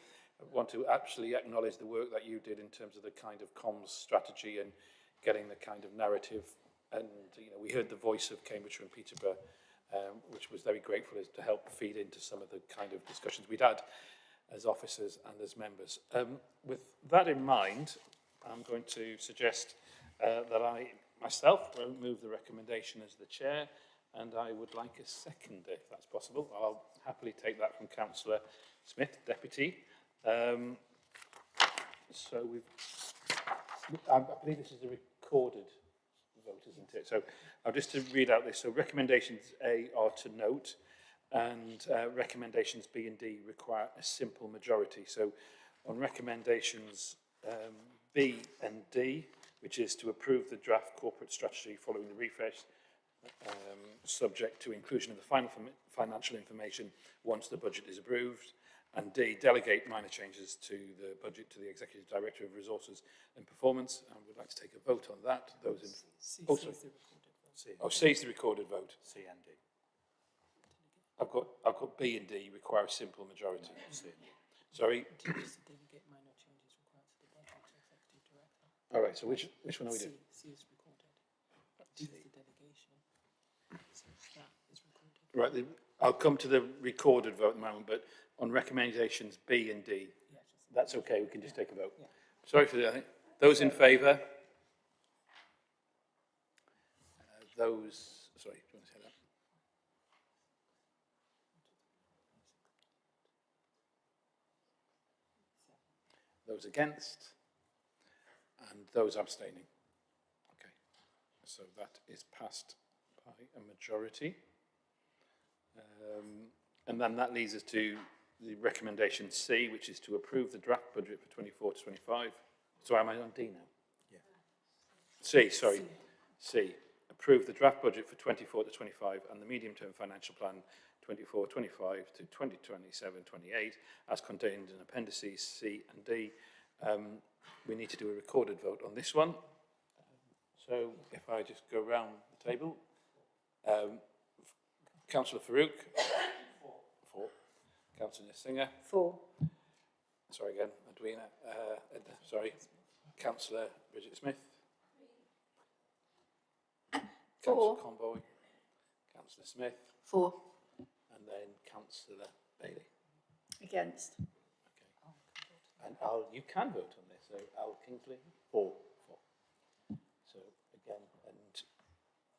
want to actually acknowledge the work that you did in terms of the kind of comms strategy and getting the kind of narrative. And we heard the voice of Cambridgeshire and Peterborough, which was very grateful to help feed into some of the kind of discussions we'd had as officers and as members. With that in mind, I'm going to suggest that I myself will move the recommendation as the chair, and I would like a second if that's possible. I'll happily take that from Councillor Smith, Deputy. So I believe this is a recorded vote, isn't it? So I'll just to read out this. So recommendations A are to note, and recommendations B and D require a simple majority. So on recommendations B and D, which is to approve the draft corporate strategy following the refresh, subject to inclusion of the final financial information once the budget is approved, and D, delegate minor changes to the budget to the Executive Director of Resources and Performance. And we'd like to take a vote on that. Those in... Oh, sorry. C is the recorded vote. C and D. I've got B and D require a simple majority. Sorry. All right. So which one are we doing? C is recorded. D is the delegation. So that is recorded. Right. I'll come to the recorded vote in a moment, but on recommendations B and D, that's okay. We can just take a vote. Yeah. Sorry for that. Those in favour? Those. Sorry. Do you want to say that? Those against, and those abstaining. Okay, so that is passed by a majority. And then that leads us to the recommendation C, which is to approve the draft budget for 24 to 25. So am I on D now? Yeah. C, sorry. C. Approve the draft budget for 24 to 25 and the medium-term financial plan 24-25 to 2027-28 as contained in appendices C and D. We need to do a recorded vote on this one. So if I just go round the table. Councillor Farouk. 4. Councillor Singer. 4. Sorry again, Edwina. Sorry. Councillor Bridget Smith. 4. Councillor Conboy. Councillor Smith. 4. And then Councillor Bailey. Against. Okay. And you can vote on this. So Al Kingsley. 4. So again,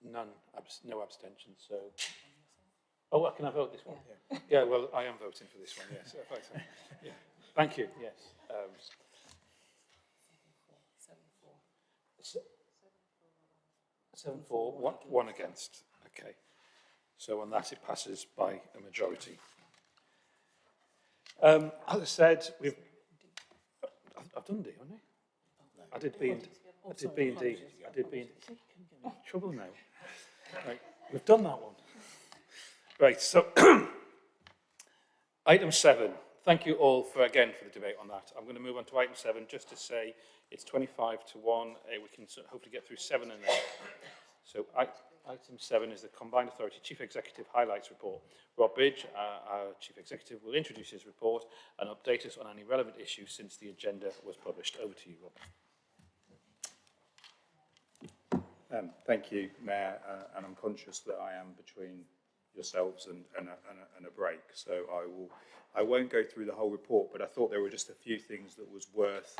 and no abstentions. So. Oh, can I vote this one? Yeah, well, I am voting for this one, yes. Yeah. Thank you, yes. 7-4, one against. Okay. So on that, it passes by a majority. As I said, I've done D, haven't I? I did B and D. I did B and D. Trouble now. Right, we've done that one. Right, so item 7. Thank you all for the debate on that. I'm going to move on to item 7 just to say it's 25 to 1. We can hopefully get through 7 and 8. So item 7 is the Combined Authority Chief Executive Highlights Report. Rob Bidge, our Chief Executive, will introduce his report and update us on any relevant issues since the agenda was published. Over to you, Rob. Thank you, Mayor, and I'm conscious that I am between yourselves and a break, so I won't go through the whole report, but I thought there were just a few things that was worth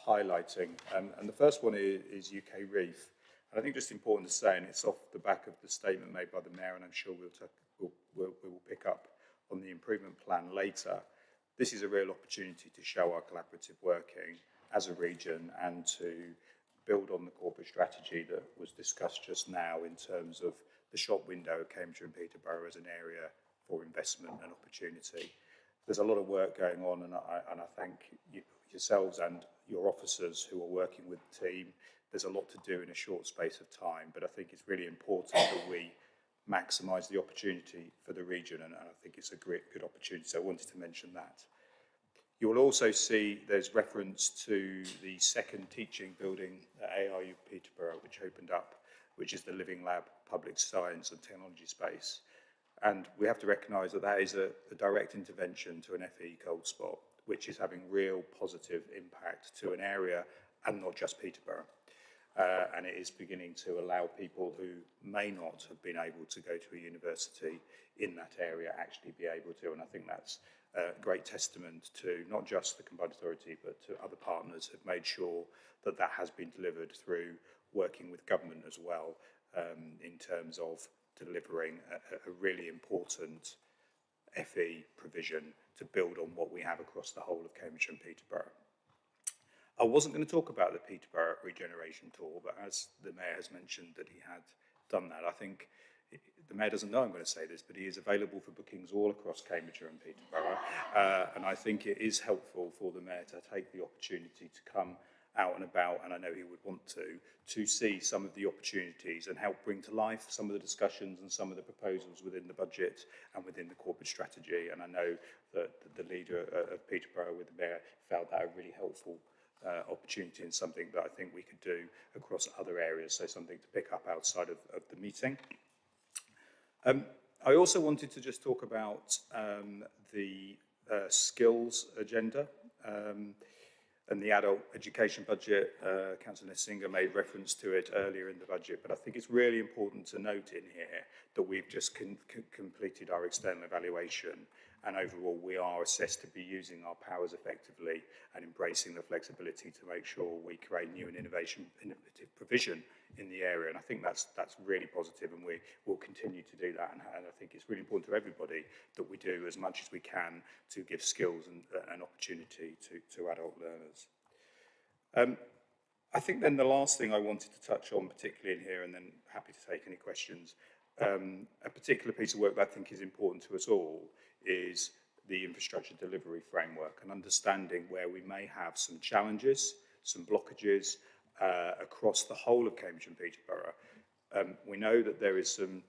highlighting, and the first one is UK Reef. And I think just important to say, and it's off the back of the statement made by the Mayor, and I'm sure we'll pick up on the improvement plan later. This is a real opportunity to show our collaborative working as a region and to build on the corporate strategy that was discussed just now in terms of the shop window of Cambridgeshire and Peterborough as an area for investment and opportunity. there's a lot of work going on, and I thank yourselves and your officers who are working with the team. There's a lot to do in a short space of time, but I think it's really important that we maximise the opportunity for the region, and I think it's a good opportunity, so I wanted to mention that. You will also see there's reference to the second teaching building at ARU Peterborough, which opened up, which is the Living Lab Public Science and Technology space. And we have to recognise that that is a direct intervention to an FE cold spot, which is having real positive impact to an area and not just Peterborough. And it is beginning to allow people who may not have been able to go to a university in that area actually be able to. And I think that's a great testament to not just the Combined Authority, but to other partners who've made sure that that has been delivered through working with government as well, in terms of delivering a really important FE provision to build on what we have across the whole of Cambridgeshire and Peterborough. I wasn't going to talk about the Peterborough Regeneration Tour, but as the Mayor has mentioned that he had done that, I think the Mayor doesn't know I'm going to say this, but he is available for bookings all across Cambridgeshire and Peterborough, and I think it is helpful for the Mayor to take the opportunity to come out and about, and I know he would want to see some of the opportunities and help bring to life some of the discussions and some of the proposals within the budget and within the corporate strategy. And I know that the leader of Peterborough with the Mayor felt that a really helpful opportunity and something that I think we could do across other areas, so something to pick up outside of the meeting. I also wanted to just talk about the skills agenda. And the adult education budget, Councillor Nessinger made reference to it earlier in the budget, but I think it's really important to note in here that we've just completed our external evaluation, and overall we are assessed to be using our powers effectively and embracing the flexibility to make sure we create new and innovative provision in the area. And I think that's really positive, and we will continue to do that. And I think it's really important to everybody that we do as much as we can to give skills and an opportunity to adult learners. I think then the last thing I wanted to touch on, particularly in here, and then happy to take any questions, a particular piece of work that I think is important to us all is the infrastructure delivery framework, and understanding where we may have some challenges, some blockages across the whole of Cambridge and Peterborough. We know that there is some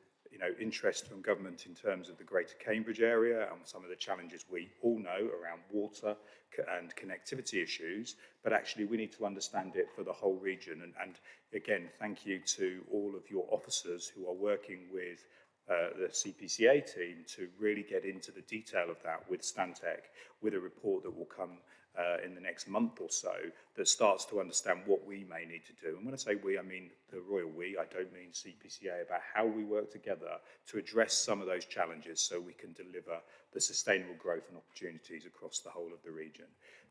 interest from government in terms of the greater Cambridge area and some of the challenges we all know around water and connectivity issues, but actually we need to understand it for the whole region. And again, thank you to all of your officers who are working with the CPCA team to really get into the detail of that with Stantec, with a report that will come in the next month or so that starts to understand what we may need to do. And when I say we, I mean the royal we. I don't mean CPCA, about how we work together to address some of those challenges so we can deliver the sustainable growth and opportunities across the whole of the region.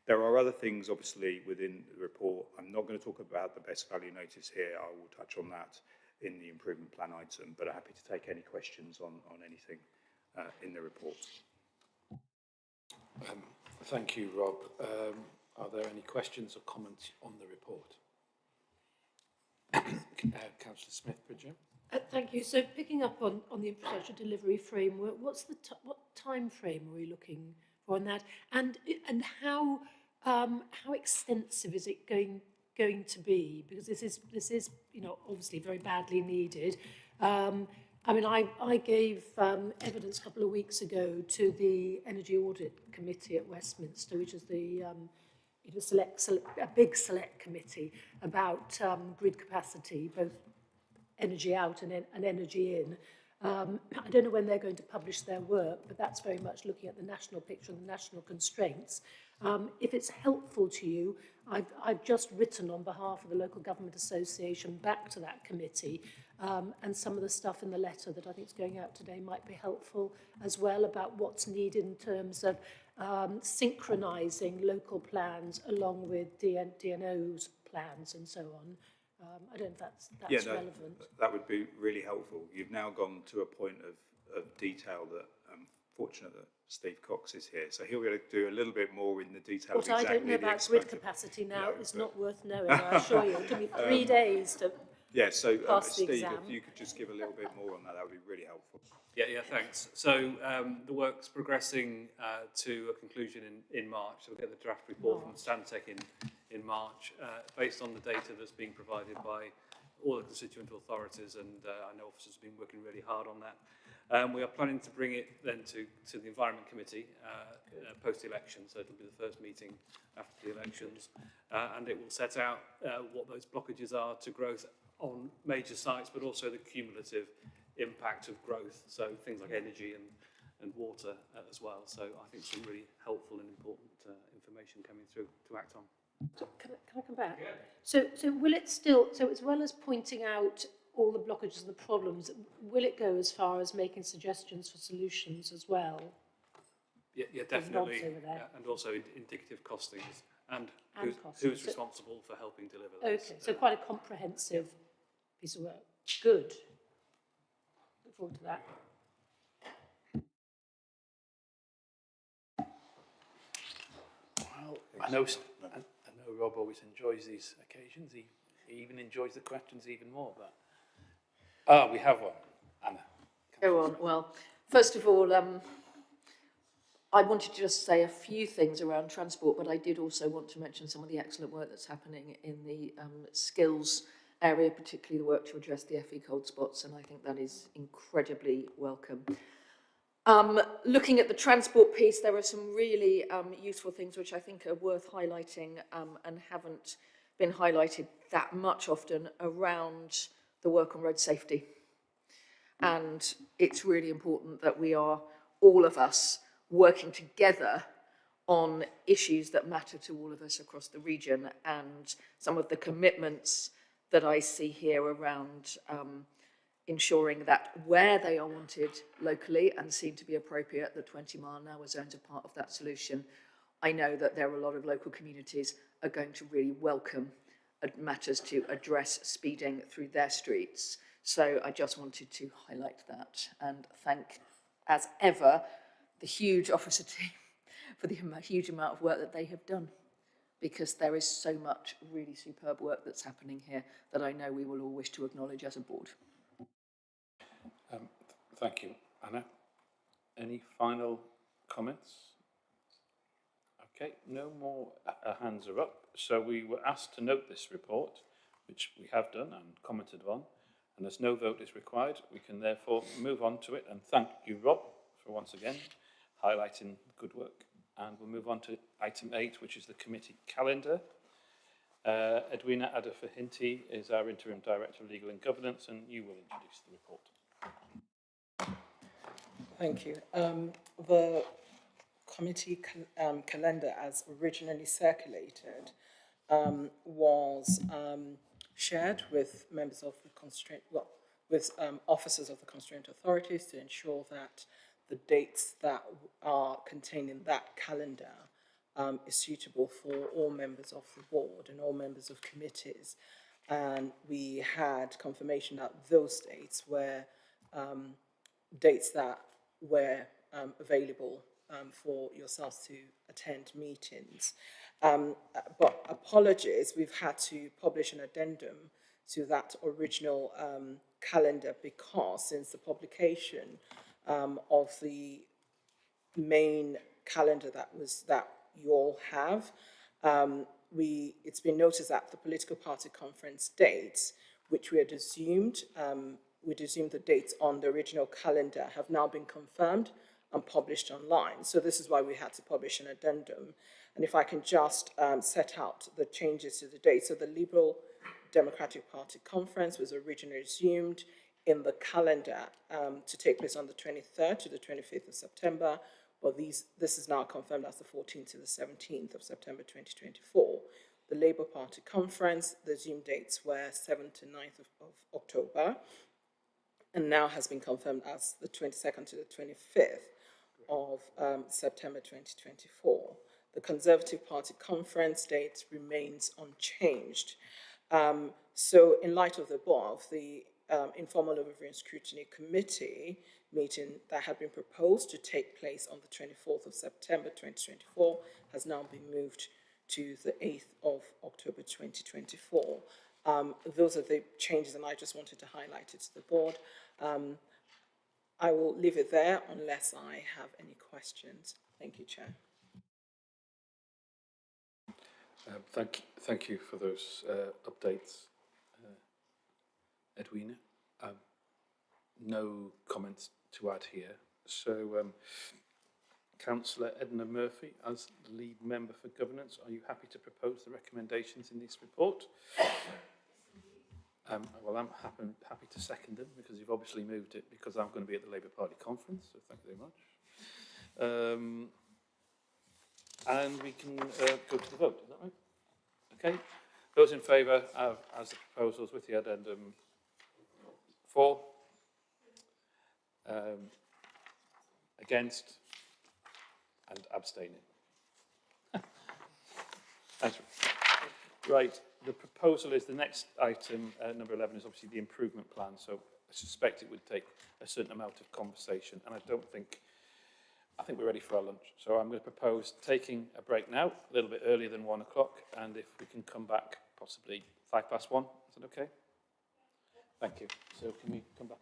There are other things, obviously, within the report. I'm not going to talk about the best value notice here. I will touch on that in the improvement plan item, but I'm happy to take any questions on anything in the report. Thank you, Rob. Are there any questions or comments on the report? Councillor Smith-Bridger. Thank you. So picking up on the infrastructure delivery framework, what time frame are we looking for on that, and how extensive is it going to be? Because this is obviously very badly needed. I mean, I gave evidence a couple of weeks ago to the Energy Audit Committee at Westminster, which is the a big select committee about grid capacity, both energy out and energy in. I don't know when they're going to publish their work, but that's very much looking at the national picture and the national constraints. If it's helpful to you, I've just written on behalf of the Local Government Association back to that committee, and some of the stuff in the letter that I think is going out today might be helpful as well, about what's needed in terms of synchronising local plans along with DNO's plans and so on. I don't know if that's relevant. That would be really helpful. You've now gone to a point of detail that I'm fortunate that Steve Cox is here, so he'll be able to do a little bit more in the detail What of exactly I don't know about grid capacity now is not worth knowing, I assure you. It took me 3 days to Yeah, so pass the Steve, exam. if you could just give a little bit more on that, that would be really helpful. Yeah, thanks. So the work's progressing to a conclusion in March. So we'll get the draft report from Stantec in March, based on the data that's being provided by all the constituent authorities, and I know officers have been working really hard on that. We are planning to bring it then to the Environment Committee post-election, so it'll be the first meeting after the elections, and it will set out what those blockages are to growth on major sites, but also the cumulative impact of growth, so things like energy and water as well. So I think some really helpful and important information coming through to act on. So can I come back? Yeah. So will it still, so as well as pointing out all the blockages and the problems, will it go as far as making suggestions for solutions as well? Yeah, definitely, and also indicative costings and who's responsible for helping deliver those. Okay, so quite a comprehensive piece of work. Good. Look forward to that. Well, I know Rob always enjoys these occasions. He even enjoys the questions even more. But we have one. Anna. Go on. Well, first of all, I wanted to just say a few things around transport, but I did also want to mention some of the excellent work that's happening in the skills area, particularly the work to address the FE cold spots, and I think that is incredibly welcome. Looking at the transport piece, there are some really useful things which I think are worth highlighting and haven't been highlighted that much often around the work on road safety. And it's really important that we are, all of us, working together on issues that matter to all of us across the region, and some of the commitments that I see here around ensuring that where they are wanted locally and seem to be appropriate, the 20-mile-an-hour zones are part of that solution. I know that there are a lot of local communities are going to really welcome matters to address speeding through their streets. So I just wanted to highlight that and thank, as ever, the huge officer team for the huge amount of work that they have done, because there is so much really superb work that's happening here that I know we will all wish to acknowledge as a board. Thank you, Anna. Any final comments? Okay, no more hands are up. So we were asked to note this report, which we have done and commented on, and as no vote is required, we can therefore move on to it. And thank you, Rob, for once again highlighting good work. And we'll move on to item 8, which is the committee calendar. Edwina Adafahinti is our Interim Director of Legal and Governance, and you will introduce the report. Thank you. The committee calendar, as originally circulated, was shared with members of the constraint, with officers of the constraint authorities to ensure that the dates that are contained in that calendar is suitable for all members of the board and all members of committees. And we had confirmation that those dates were dates that were available for yourselves to attend meetings. But apologies, we've had to publish an addendum to that original calendar, because since the publication of the main calendar that you all have, it's been noticed that the political party conference dates, which we had assumed, we'd assumed the dates on the original calendar, have now been confirmed and published online. So this is why we had to publish an addendum. And if I can just set out the changes to the date. So the Liberal Democratic Party conference was originally assumed in the calendar to take place on the 23rd to the 25th of September. Well, this is now confirmed as the 14th to the 17th of September 2024. The Labour Party conference, the assumed dates were 7th to 9th of October, and now has been confirmed as the 22nd to the 25th of September 2024. The Conservative Party conference date remains unchanged. So in light of the above, the informal overview and scrutiny committee meeting that had been proposed to take place on the 24th of September 2024 has now been moved to the 8th of October 2024. Those are the changes, and I just wanted to highlight it to the board. I will leave it there unless I have any questions. Thank you, Chair. Thank you for those updates, Edwina. No comments to add here. So, Councillor Edna Murphy, as the lead member for governance, are you happy to propose the recommendations in this report? Well, I'm happy to second them because you've obviously moved it because I'm going to be at the Labour Party conference, so thank you very much. And we can go to the vote, is that right? Okay. Those in favour, as the proposals with the addendum, 4. Against and abstaining. Thanks. Right, the proposal is the next item, number 11, is obviously the improvement plan. So I suspect it would take a certain amount of conversation, and I think we're ready for our lunch. So I'm going to propose taking a break now, a little bit earlier than 1 o'clock, and if we can come back possibly 1:05. Is that okay? Thank you. So can we come back?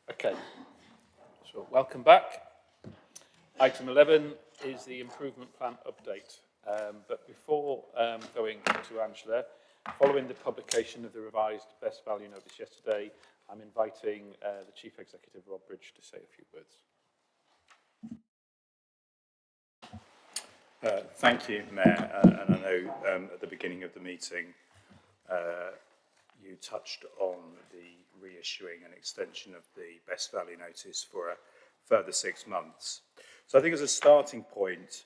Okay, so welcome back. Item 11 is the improvement plan update. But before going to Angela, following the publication of the revised best value notice yesterday, I'm inviting the Chief Executive, Rob Bridge, to say a few words. Thank you, Mayor. And I know at the beginning of the meeting, you touched on the reissuing and extension of the best value notice for a further 6 months. So I think as a starting point,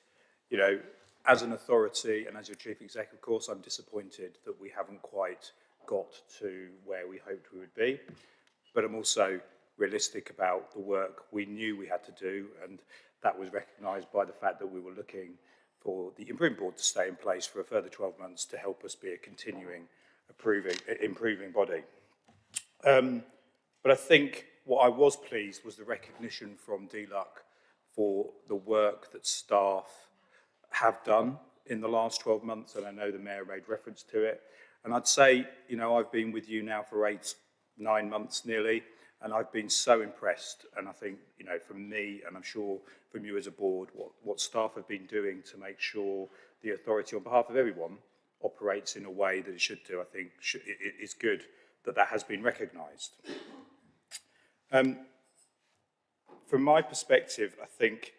you know, as an authority and as your Chief Exec, of course, I'm disappointed that we haven't quite got to where we hoped we would be. But I'm also realistic about the work we knew we had to do, and that was recognised by the fact that we were looking for the Improvement Board to stay in place for a further 12 months to help us be a continuing improving body. But I think what I was pleased was the recognition from DLUC for the work that staff have done in the last 12 months, and I know the Mayor made reference to it. And I'd say, you know, I've been with you now for 9 months nearly, and I've been so impressed, and I think, you know, from me, and I'm sure from you as a board, what staff have been doing to make sure the authority on behalf of everyone operates in a way that it should do. I think it's good that that has been recognised. From my perspective, I think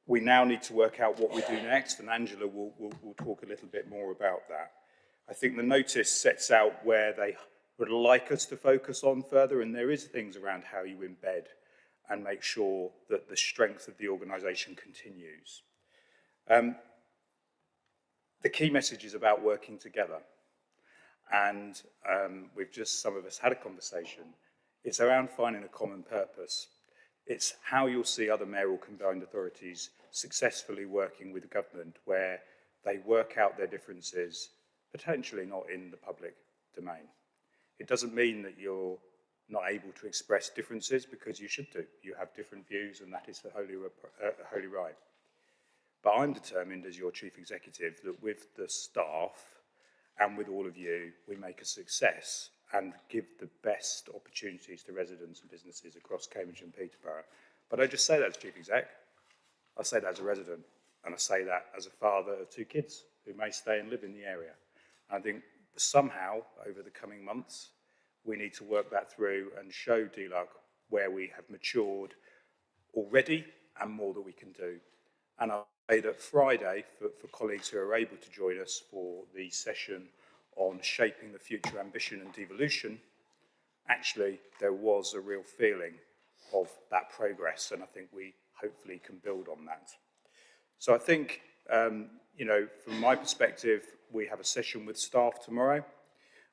we now need to work out what we do next, and Angela will talk a little bit more about that. I think the notice sets out where they would like us to focus on further, and there is things around how you embed and make sure that the strength of the organisation continues. The key message is about working together, and some of us had a conversation. It's around finding a common purpose. It's how you'll see other mayoral combined authorities successfully working with the government, where they work out their differences, potentially not in the public domain. It doesn't mean that you're not able to express differences, because you should do. You have different views, and that is the holy right. But I'm determined as your Chief Executive that with the staff and with all of you, we make a success and give the best opportunities to residents and businesses across Cambridge and Peterborough. But I just say that as Chief Exec. I say that as a resident, and I say that as a father of 2 kids who may stay and live in the area. I think somehow, over the coming months, we need to work that through and show DLUC where we have matured already and more that we can do. And I'll say that Friday, for colleagues who are able to join us for the session on shaping the future ambition and devolution, actually there was a real feeling of that progress, and I think we hopefully can build on that. So I think, you know, from my perspective, we have a session with staff tomorrow,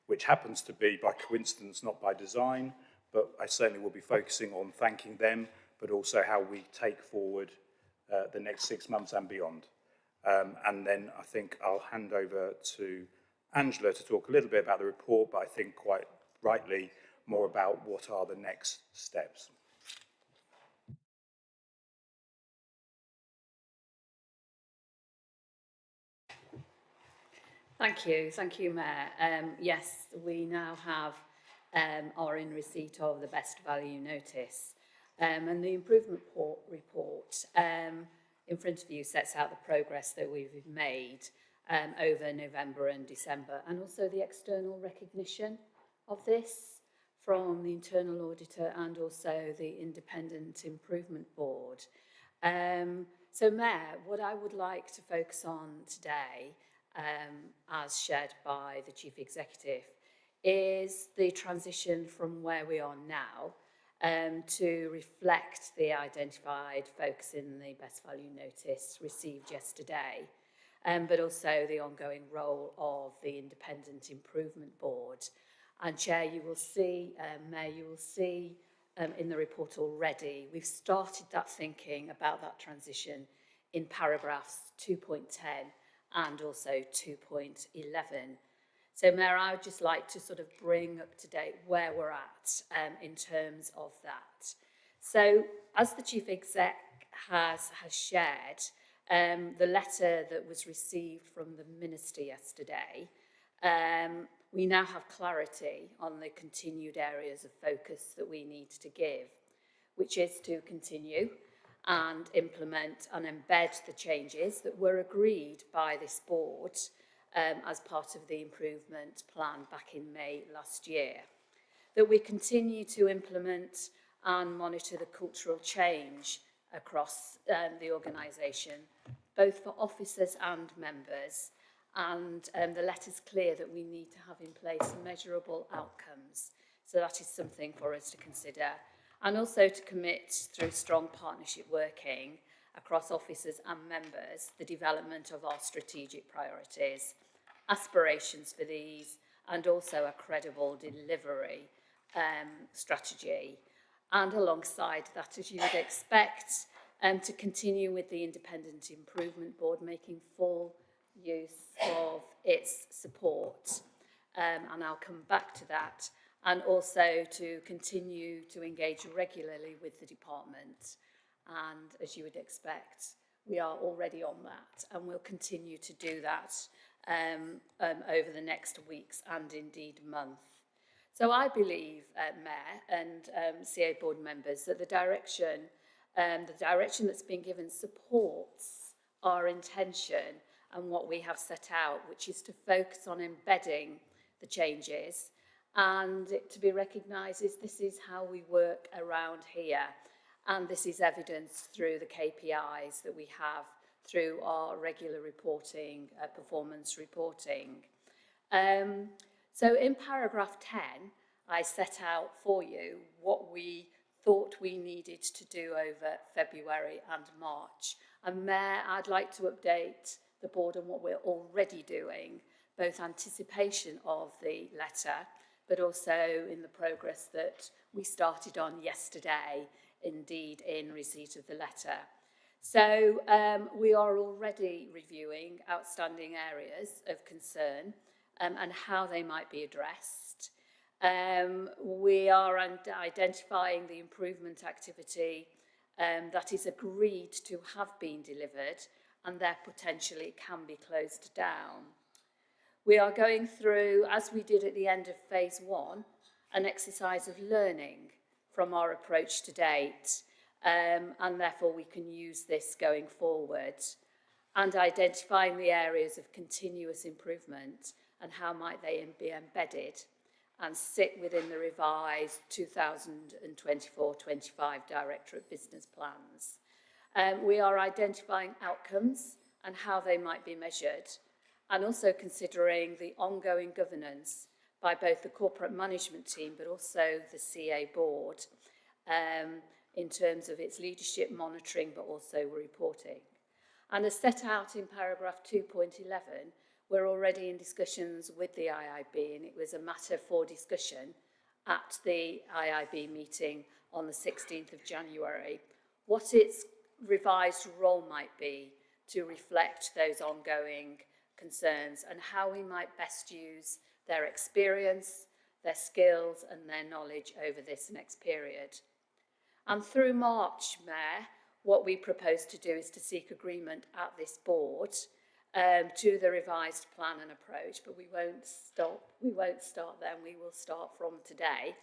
which happens to be by coincidence, not by design, but I certainly will be focusing on thanking them, but also how we take forward the next 6 months and beyond. And then I think I'll hand over to Angela to talk a little bit about the report, but I think quite rightly more about what are the next steps. Thank you, Mayor. Yes, we now are in receipt of the best value notice, and the improvement report in front of you sets out the progress that we've made over November and December, and also the external recognition of this from the internal auditor and also the Independent Improvement Board. So, Mayor, what I would like to focus on today, as shared by the Chief Executive, is the transition from where we are now to reflect the identified focus in the best value notice received yesterday, but also the ongoing role of the Independent Improvement Board. And Chair, you will see, Mayor, you will see in the report already, we've started that thinking about that transition in paragraphs 2.10 and also 2.11. So, Mayor, I would just like to sort of bring up to date where we're at in terms of that. So, as the Chief Exec has shared, the letter that was received from the Minister yesterday we now have clarity on the continued areas of focus that we need to give, which is to continue and implement and embed the changes that were agreed by this board as part of the improvement plan back in May last year. That we continue to implement and monitor the cultural change across the organisation, both for officers and members. And the letter's clear that we need to have in place measurable outcomes. So that is something for us to consider. And also to commit through strong partnership working across officers and members, the development of our strategic priorities, aspirations for these, and also a credible delivery strategy. And alongside that, as you would expect, to continue with the Independent Improvement Board, making full use of its support. And I'll come back to that. And also to continue to engage regularly with the department. And as you would expect, we are already on that, and we'll continue to do that over the next weeks and indeed month. So I believe, Mayor and CA board members, that the direction that's been given supports our intention and what we have set out, which is to focus on embedding the changes and it to be recognised as this is how we work around here. And this is evidenced through the KPIs that we have through our regular reporting, performance reporting. So in paragraph 10, I set out for you what we thought we needed to do over February and March. And Mayor, I'd like to update the board on what we're already doing, both anticipation of the letter, but also in the progress that we started on yesterday, indeed in receipt of the letter. So we are already reviewing outstanding areas of concern and how they might be addressed. We are identifying the improvement activity that is agreed to have been delivered and there potentially can be closed down. We are going through, as we did at the end of phase 1, an exercise of learning from our approach to date, and therefore we can use this going forward, and identifying the areas of continuous improvement and how might they be embedded and sit within the revised 2024-25 Directorate Business Plans. We are identifying outcomes and how they might be measured, and also considering the ongoing governance by both the corporate management team but also the CA board in terms of its leadership monitoring but also reporting. And as set out in paragraph 2.11, we're already in discussions with the IIB, and it was a matter for discussion at the IIB meeting on the 16th of January, what its revised role might be to reflect those ongoing concerns and how we might best use their experience, their skills and their knowledge over this next period. And through March, Mayor, what we propose to do is to seek agreement at this board to the revised plan and approach, but we won't start then, we will start from today,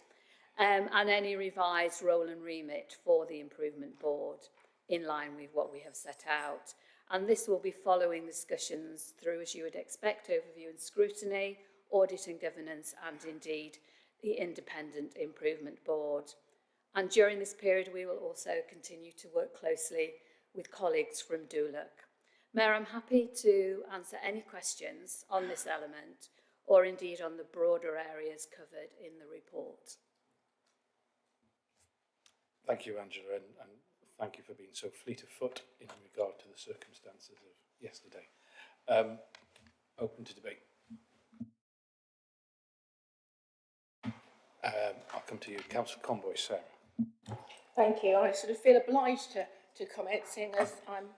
and any revised role and remit for the improvement board in line with what we have set out. And this will be following discussions through, as you would expect, overview and scrutiny, audit and governance, and indeed the Independent Improvement Board. And during this period, we will also continue to work closely with colleagues from DULUC. Mayor, I'm happy to answer any questions on this element or indeed on the broader areas covered in the report. Thank you, Angela, and thank you for being so fleet of foot in regard to the circumstances of yesterday. Open to debate. I'll come to you, Councillor Conboy, Sarah. Thank you. I sort of feel obliged to comment, seeing as I'm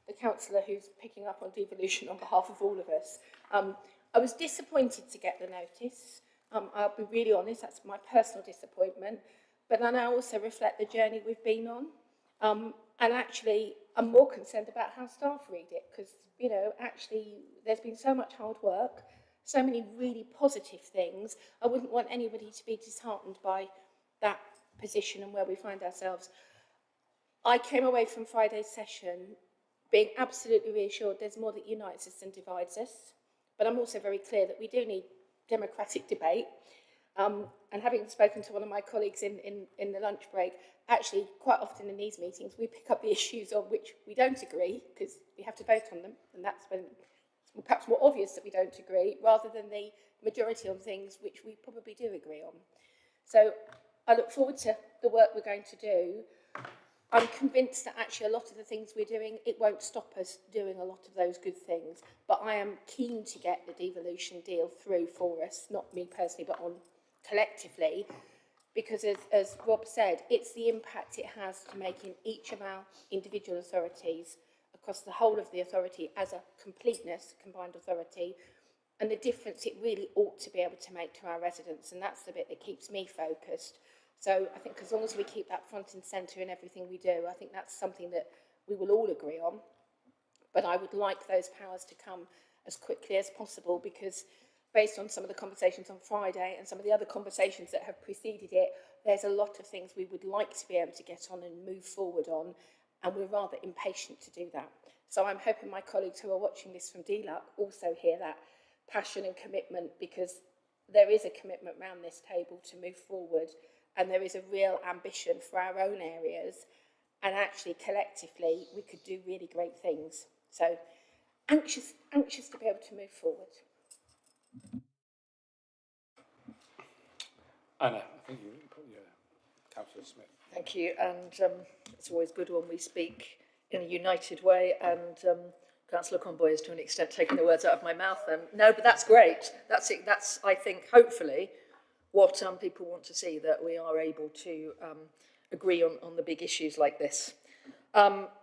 the councillor who's picking up on devolution on behalf of all of us. I was disappointed to get the notice. I'll be really honest, that's my personal disappointment. But then I also reflect the journey we've been on. And actually, I'm more concerned about how staff read it, because, you know, actually, there's been so much hard work. so many really positive things. I wouldn't want anybody to be disheartened by that position and where we find ourselves. I came away from Friday's session being absolutely reassured there's more that unites us than divides us, but I'm also very clear that we do need democratic debate. And having spoken to one of my colleagues in the lunch break, actually quite often in these meetings we pick up the issues on which we don't agree because we have to vote on them, and that's when it's perhaps more obvious that we don't agree, rather than the majority on things which we probably do agree on. So I look forward to the work we're going to do. I'm convinced that actually a lot of the things we're doing, it won't stop us doing a lot of those good things, but I am keen to get the devolution deal through for us, not me personally, but on collectively, because as Rob said, it's the impact it has to making each of our individual authorities across the whole of the authority as a completeness, combined authority, and the difference it really ought to be able to make to our residents, and that's the bit that keeps me focused. So I think as long as we keep that front and centre in everything we do, I think that's something that we will all agree on. But I would like those powers to come as quickly as possible, because based on some of the conversations on Friday and some of the other conversations that have preceded it, there's a lot of things we would like to be able to get on and move forward on, and we're rather impatient to do that. So I'm hoping my colleagues who are watching this from DLUC also hear that passion and commitment, because there is a commitment around this table to move forward, and there is a real ambition for our own areas, and actually collectively we could do really great things. So anxious to be able to move forward. Anna, I think you put your Councillor Smith. Thank you, and it's always good when we speak in a united way, and Councillor Conboy has to an extent taken the words out of my mouth. No, but that's great. That's it. That's, I think, hopefully what people want to see, that we are able to agree on the big issues like this.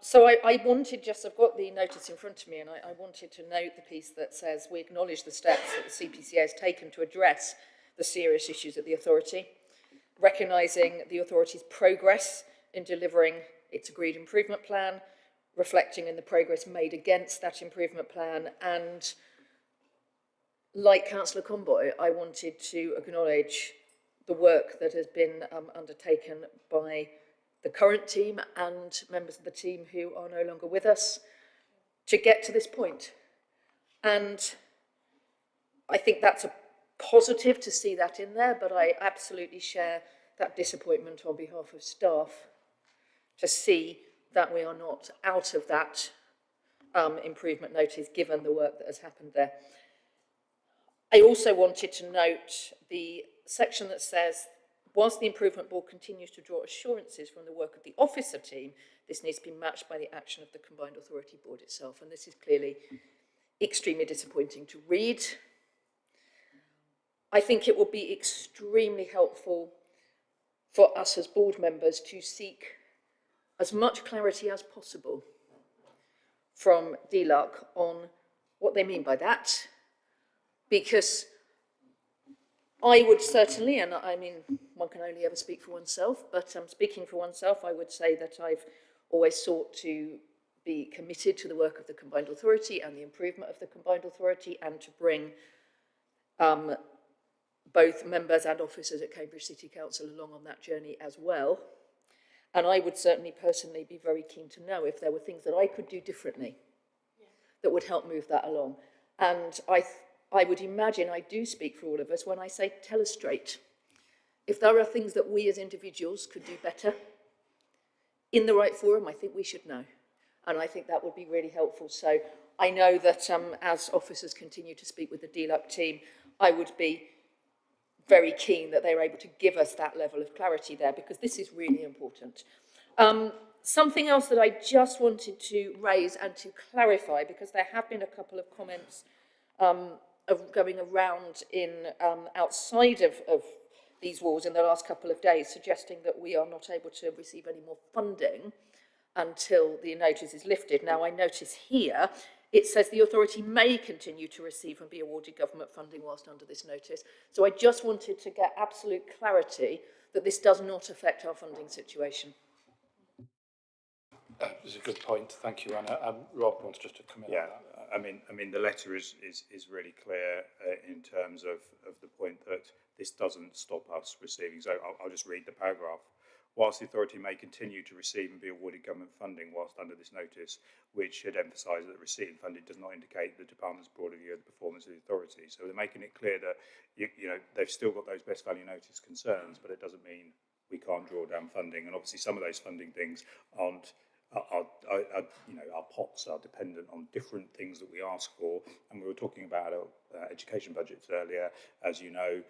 So I wanted just, I've got the notice in front of me, and I wanted to note the piece that says we acknowledge the steps that the CPCA has taken to address the serious issues at the authority, recognising the authority's progress in delivering its agreed improvement plan, reflecting in the progress made against that improvement plan, and like Councillor Conboy, I wanted to acknowledge the work that has been undertaken by the current team and members of the team who are no longer with us to get to this point. And I think that's a positive to see that in there, but I absolutely share that disappointment on behalf of staff to see that we are not out of that improvement notice, given the work that has happened there. I also wanted to note the section that says, whilst the Improvement Board continues to draw assurances from the work of the officer team, this needs to be matched by the action of the Combined Authority Board itself. And this is clearly extremely disappointing to read. I think it will be extremely helpful for us as board members to seek as much clarity as possible from DLUC on what they mean by that, because I would certainly, and I mean, one can only ever speak for oneself, but speaking for oneself, I would say that I've always sought to be committed to the work of the Combined Authority and the improvement of the Combined Authority, and to bring both members and officers at Cambridge City Council along on that journey as well. And I would certainly personally be very keen to know if there were things that I could do differently that would help move that along. And I would imagine I do speak for all of us when I say, tell us straight. If there are things that we as individuals could do better in the right forum, I think we should know. And I think that would be really helpful. So I know that as officers continue to speak with the DLUC team, I would be very keen that they're able to give us that level of clarity there, because this is really important. Something else that I just wanted to raise and to clarify, because there have been a couple of comments of going around in outside of these walls in the last couple of days, suggesting that we are not able to receive any more funding until the notice is lifted. Now, I notice here it says the authority may continue to receive and be awarded government funding whilst under this notice. So I just wanted to get absolute clarity that this does not affect our funding situation. That's a good point. Thank you, Anna. Rob wants just to comment on that. I mean, the letter is really clear in terms of the point that this doesn't stop us receiving. So I'll just read the paragraph. Whilst the authority may continue to receive and be awarded government funding whilst under this notice, which should emphasise that receipt of funding does not indicate the department's broader view of the performance of the authority. So they're making it clear that you know they've still got those best value notice concerns, but it doesn't mean we can't draw down funding. And obviously, some of those funding things aren't. You know, our pots are dependent on different things that we ask for, and we were talking about our education budgets earlier. As you know,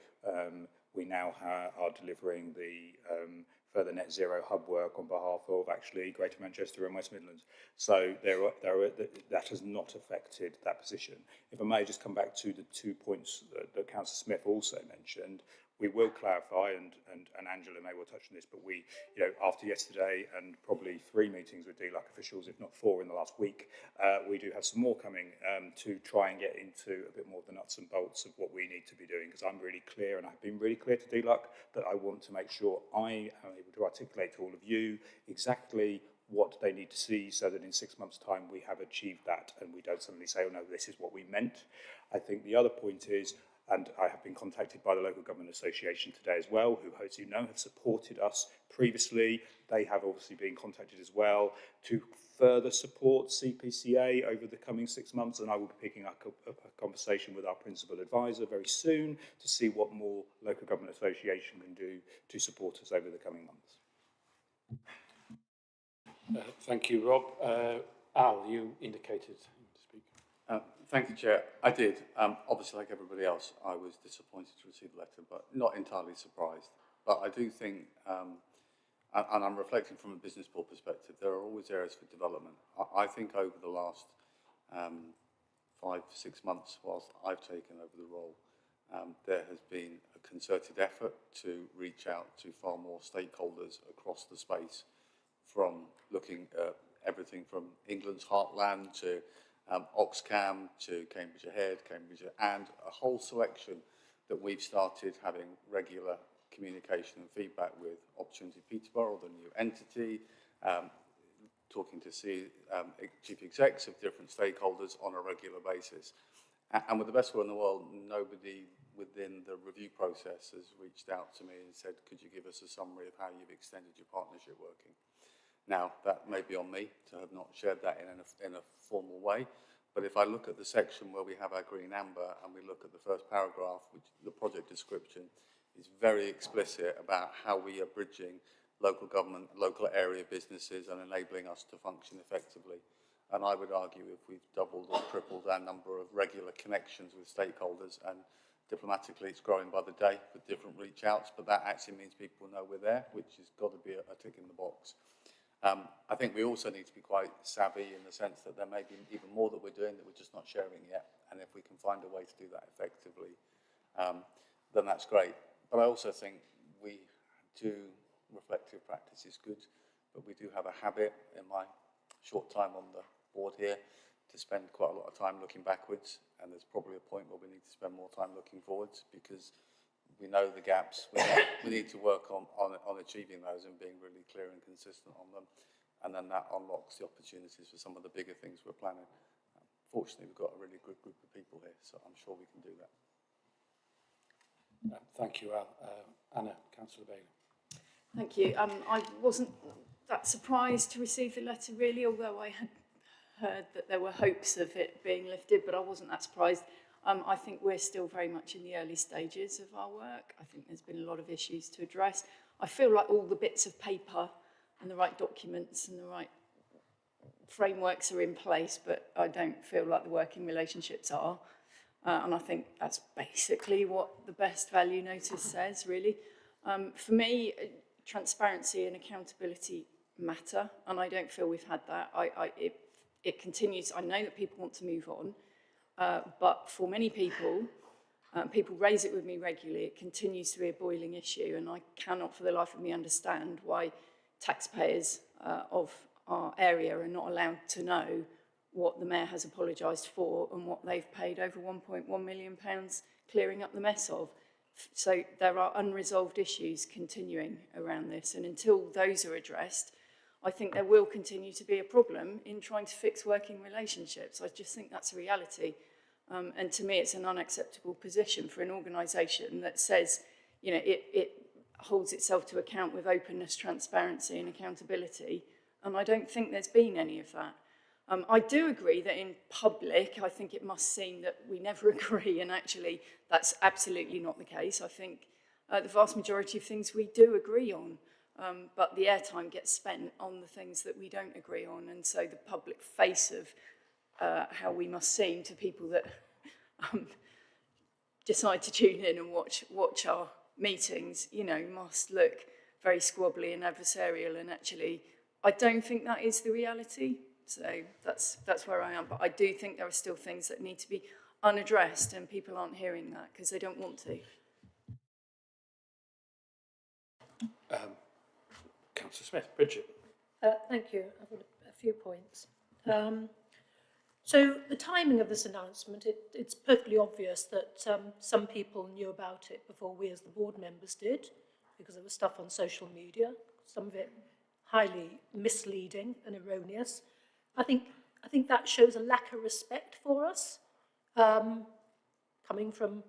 we now are delivering the further net zero hub work on behalf of actually Greater Manchester and West Midlands. So that has not affected that position. If I may just come back to the 2 points that Councillor Smith also mentioned, we will clarify, and Angela may well touch on this, but we, you know, after yesterday and probably 3 meetings with DLUC officials, if not 4 in the last week, we do have some more coming to try and get into a bit more of the nuts and bolts of what we need to be doing, because I'm really clear, and I've been really clear to DLUC, that I want to make sure I am able to articulate to all of you exactly what they need to see so that in 6 months' time we have achieved that and we don't suddenly say, oh no, this is what we meant. I think the other point is, and I have been contacted by the Local Government Association today as well, who, as you know, have supported us previously. They have obviously been contacted as well to further support CPCA over the coming 6 months, and I will be picking up a conversation with our principal advisor very soon to see what more Local Government Association can do to support us over the coming months. Thank you, Rob. Al, you indicated to speak. Thank you, Chair. I did. Obviously, like everybody else, I was disappointed to receive the letter, but not entirely surprised. But I do think, and I'm reflecting from a business board perspective, there are always areas for development. I think over the last 5 to 6 months, whilst I've taken over the role, there has been a concerted effort to reach out to far more stakeholders across the space, from looking at everything from England's heartland to Oxcam to Cambridgeshire Head, Cambridgeshire, and a whole selection that we've started having regular communication and feedback with. Opportunity Peterborough, the new entity, talking to chief execs of different stakeholders on a regular basis. And with the best will in the world, nobody within the review process has reached out to me and said, could you give us a summary of how you've extended your partnership working? Now, that may be on me to have not shared that in a formal way, but if I look at the section where we have our green amber and we look at the first paragraph, which the project description is very explicit about how we are bridging local government, local area businesses and enabling us to function effectively. And I would argue if we've doubled or tripled our number of regular connections with stakeholders, and diplomatically it's growing by the day with different reach outs, but that actually means people know we're there, which has got to be a tick in the box. I think we also need to be quite savvy in the sense that there may be even more that we're doing that we're just not sharing yet. And if we can find a way to do that effectively, then that's great. But I also think we do reflective practice is good, but we do have a habit in my short time on the board here to spend quite a lot of time looking backwards. And there's probably a point where we need to spend more time looking forwards, because we know the gaps. We need to work on achieving those and being really clear and consistent on them. And then that unlocks the opportunities for some of the bigger things we're planning. Fortunately, we've got a really good group of people here, so I'm sure we can do that. Thank you, Al. Anna, Councillor Bailey. Thank you. I wasn't that surprised to receive the letter, really, although I had heard that there were hopes of it being lifted, but I wasn't that surprised. I think we're still very much in the early stages of our work. I think there's been a lot of issues to address. I feel like all the bits of paper and the right documents and the right frameworks are in place, but I don't feel like the working relationships are. And I think that's basically what the best value notice says, really. For me, transparency and accountability matter, and I don't feel we've had that. It continues. I know that people want to move on. But for many people, people raise it with me regularly, it continues to be a boiling issue, and I cannot for the life of me understand why taxpayers of our area are not allowed to know what the Mayor has apologised for and what they've paid over £1.1 million clearing up the mess of. So there are unresolved issues continuing around this, and until those are addressed, I think there will continue to be a problem in trying to fix working relationships. I just think that's a reality. And to me, it's an unacceptable position for an organisation that says, you know, it holds itself to account with openness, transparency and accountability. And I don't think there's been any of that. I do agree that in public, I think it must seem that we never agree, and actually that's absolutely not the case. I think the vast majority of things we do agree on, but the airtime gets spent on the things that we don't agree on, and so the public face of how we must seem to people that decide to tune in and watch our meetings, you know, must look very squabbly and adversarial, and actually I don't think that is the reality. So that's where I am, but I do think there are still things that need to be unaddressed, and people aren't hearing that because they don't want to. Councillor Smith, Bridget. Thank you. I've got a few points. So the timing of this announcement, it's perfectly obvious that some people knew about it before we as the board members did, because there was stuff on social media, some of it highly misleading and erroneous. I think that shows a lack of respect for us, coming from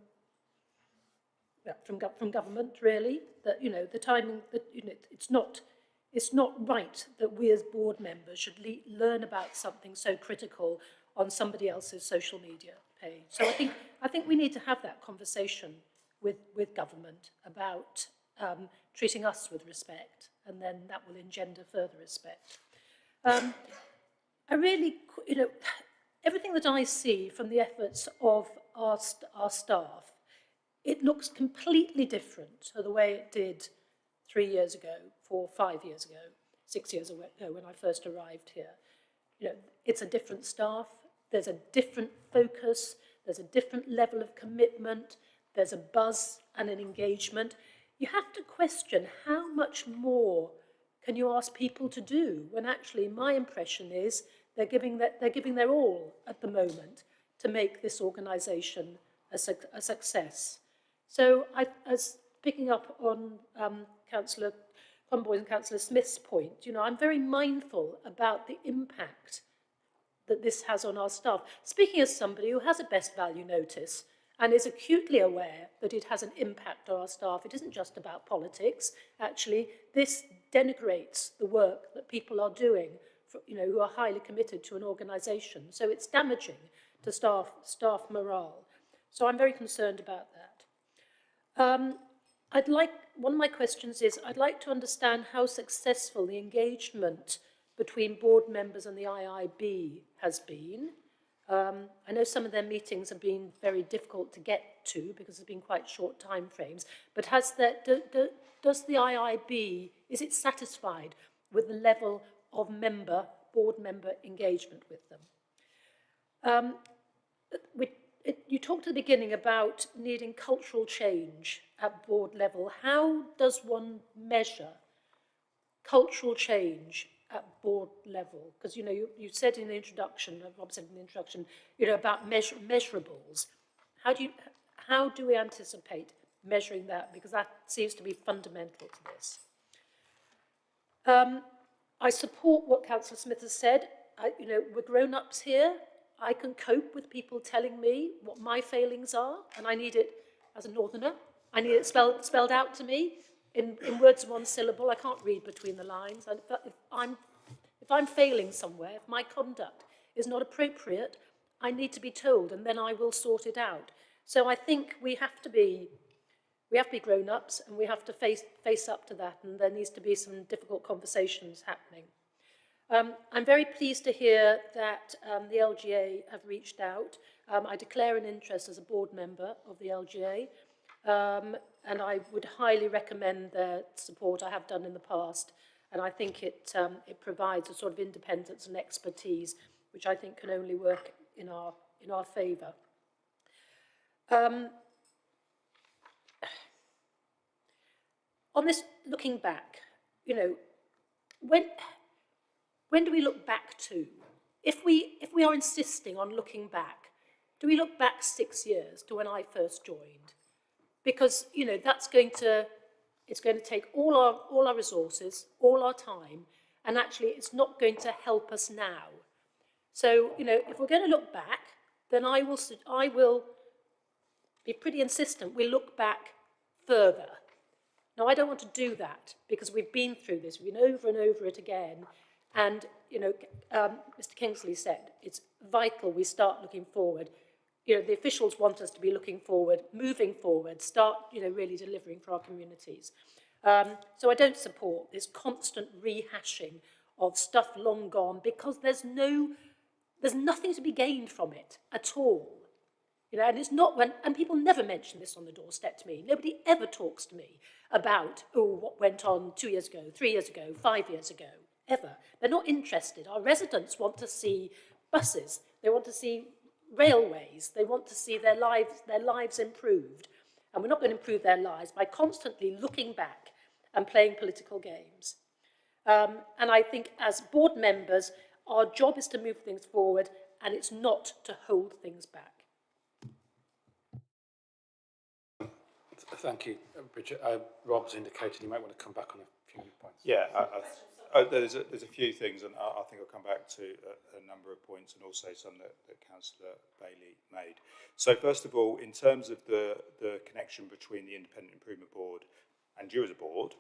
government, really. That, you know, the timing, that, you know, it's not right that we as board members should learn about something so critical on somebody else's social media page. So I think we need to have that conversation with government about treating us with respect, and then that will engender further respect. I really, you know, everything that I see from the efforts of our staff, it looks completely different to the way it did 3 years ago, 4, 5 years ago, 6 years ago when I first arrived here. You know, it's a different staff, there's a different focus, there's a different level of commitment, there's a buzz and an engagement. You have to question how much more can you ask people to do, when actually my impression is they're giving their all at the moment to make this organisation a success. So as picking up on Councillor Conboy and Councillor Smith's point, you know, I'm very mindful about the impact that this has on our staff. Speaking as somebody who has a best value notice and is acutely aware that it has an impact on our staff, it isn't just about politics. Actually, this denigrates the work that people are doing, you know, who are highly committed to an organisation. So it's damaging to staff morale. So I'm very concerned about that. One of my questions is, I'd like to understand how successful the engagement between board members and the IIB has been. I know some of their meetings have been very difficult to get to because there's been quite short time frames, but does the IIB, is it satisfied with the level of board member engagement with them? You talked at the beginning about needing cultural change at board level. How does one measure cultural change at board level? Because, you know, you said in the introduction, Rob said in the introduction, you know, about measurables. How do we anticipate measuring that? Because that seems to be fundamental to this. I support what Councillor Smith has said. You know, we're grown-ups here. I can cope with people telling me what my failings are, and I need it, as a northerner, I need it spelled out to me in words of one syllable. I can't read between the lines. And if I'm failing somewhere, if my conduct is not appropriate, I need to be told, and then I will sort it out. So I think we have to be grown-ups, and we have to face up to that, and there needs to be some difficult conversations happening. I'm very pleased to hear that the LGA have reached out. I declare an interest as a board member of the LGA, and I would highly recommend their support. I have done in the past, and I think it provides a sort of independence and expertise, which I think can only work in our favour. On this, looking back, you know, when do we look back to? If we are insisting on looking back, do we look back 6 years to when I first joined? Because, you know, it's going to take all our resources, all our time, and actually it's not going to help us now. So, you know, if we're going to look back, then I will be pretty insistent we look back further. Now, I don't want to do that because we've been through this, we've been over and over it again, and, you know, Mr. Kingsley said, it's vital we start looking forward. You know, the officials want us to be looking forward, moving forward, start, you know, really delivering for our communities. So I don't support this constant rehashing of stuff long gone because there's nothing to be gained from it at all. You know, and it's not when, and people never mention this on the doorstep to me. Nobody ever talks to me about, oh, what went on 2 years ago, 3 years ago, 5 years ago, ever. They're not interested. Our residents want to see buses. They want to see railways. They want to see their lives improved. And we're not going to improve their lives by constantly looking back and playing political games. And I think as board members, our job is to move things forward, and it's not to hold things back. Thank you, Bridget. Rob's indicated he might want to come back on a few points. Yeah, there's a few things, and I think I'll come back to a number of points, and also some that Councillor Bailey made. So first of all, in terms of the connection between the Independent Improvement Board and you as a board,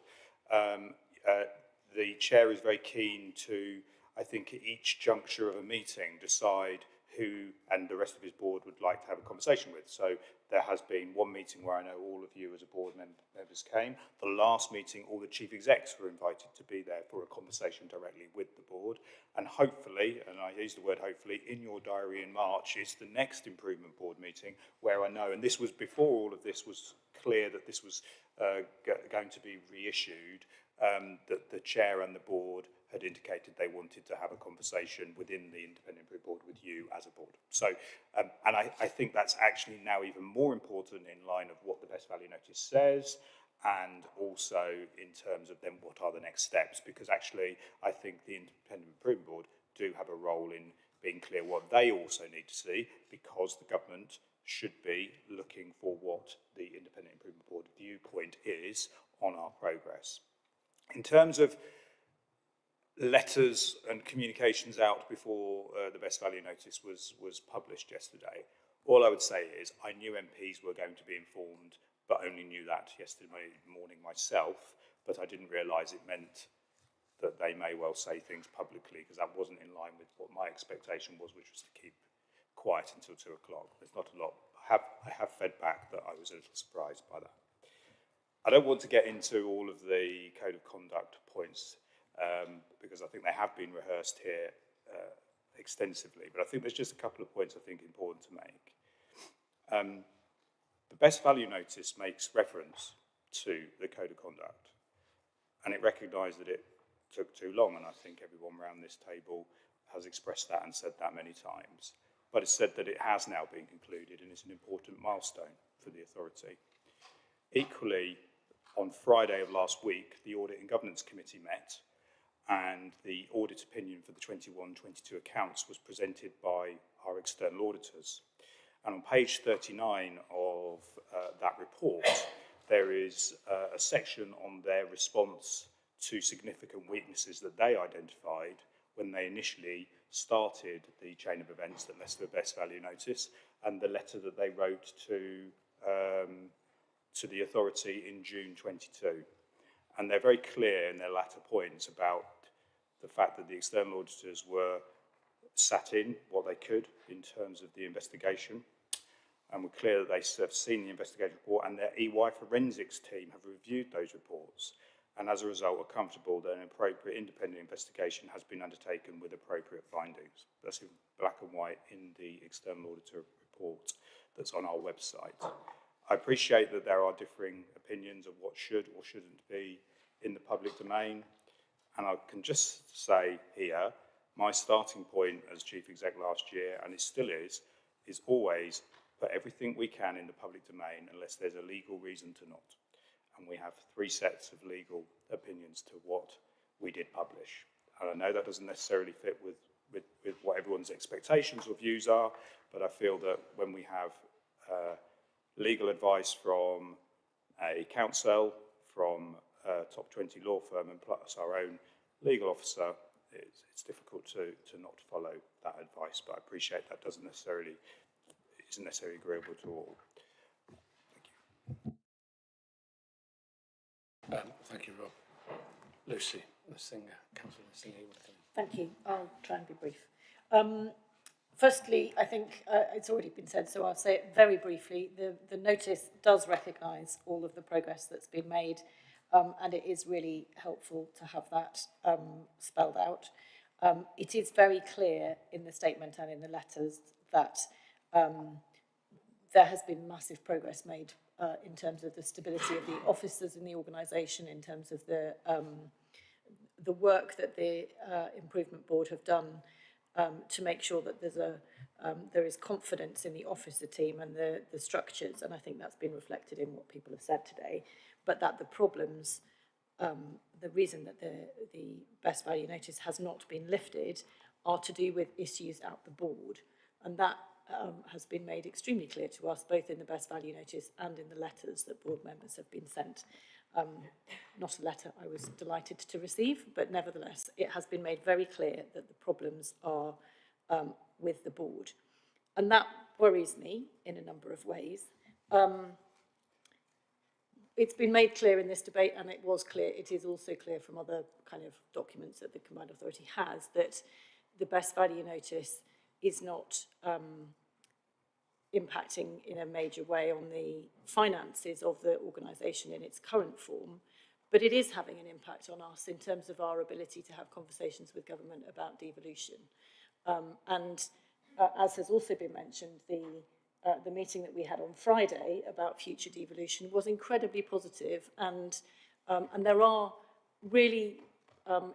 the chair is very keen to, I think, at each juncture of a meeting, decide who and the rest of his board would like to have a conversation with. So there has been one meeting where I know all of you as a board members came. The last meeting, all the chief execs were invited to be there for a conversation directly with the board. And hopefully, and I use the word hopefully, in your diary in March is the next improvement board meeting where I know, and this was before all of this was clear that this was going to be reissued, that the chair and the board had indicated they wanted to have a conversation within the Independent Improvement Board with you as a board. So, and I think that's actually now even more important in line of what the Best Value Notice says, and also in terms of then what are the next steps, because actually I think the Independent Improvement Board do have a role in being clear what they also need to see, because the government should be looking for what the Independent Improvement Board viewpoint is on our progress. In terms of letters and communications out before the Best Value Notice was published yesterday, all I would say is I knew MPs were going to be informed, but only knew that yesterday morning myself, but I didn't realise it meant that they may well say things publicly, because that wasn't in line with what my expectation was, which was to keep quiet until 2 o'clock. There's not a lot. I have fed back that I was a little surprised by that. I don't want to get into all of the code of conduct points, because I think they have been rehearsed here extensively, but I think there's just a couple of points I think important to make. The Best Value Notice makes reference to the code of conduct, and it recognised that it took too long, and I think everyone around this table has expressed that and said that many times. But it's said that it has now been concluded and is an important milestone for the authority. Equally, on Friday of last week, the Audit and Governance Committee met, and the audit opinion for the 21-22 accounts was presented by our external auditors. And on page 39 of that report, there is a section on their response to significant weaknesses that they identified when they initially started the chain of events that led to the Best Value Notice, and the letter that they wrote to the authority in June 22. And they're very clear in their latter points about the fact that the external auditors were sat in what they could in terms of the investigation, and were clear that they have seen the investigation report, and their EY forensics team have reviewed those reports, and as a result are comfortable that an appropriate independent investigation has been undertaken with appropriate findings. That's in black and white in the external auditor report that's on our website. I appreciate that there are differing opinions of what should or shouldn't be in the public domain, and I can just say here, my starting point as Chief Exec last year, and it still is always put everything we can in the public domain unless there's a legal reason to not. And we have 3 sets of legal opinions to what we did publish. And I know that doesn't necessarily fit with what everyone's expectations or views are, but I feel that when we have legal advice from a counsel, from a top 20 law firm, and plus our own legal officer, it's difficult to not follow that advice, but I appreciate that isn't necessarily agreeable to all. Thank you, Rob. Lucy, Councillor Singer, you want to come in? Thank you. I'll try and be brief. Firstly, I think it's already been said, so I'll say it very briefly. The notice does recognise all of the progress that's been made, and it is really helpful to have that spelled out. It is very clear in the statement and in the letters that there has been massive progress made in terms of the stability of the officers in the organisation, in terms of the work that the Improvement Board have done to make sure that there is confidence in the officer team and the structures, and I think that's been reflected in what people have said today, but that the problems, the reason that the best value notice has not been lifted are to do with issues at the board, and that has been made extremely clear to us, both in the best value notice and in the letters that board members have been sent. Not a letter I was delighted to receive, but nevertheless, it has been made very clear that the problems are with the board. And that worries me in a number of ways. It's been made clear in this debate, and it was clear, it is also clear from other kind of documents that the Combined Authority has, that the best value notice is not impacting in a major way on the finances of the organisation in its current form, but it is having an impact on us in terms of our ability to have conversations with government about devolution. As has also been mentioned, the meeting that we had on Friday about future devolution was incredibly positive, and there are really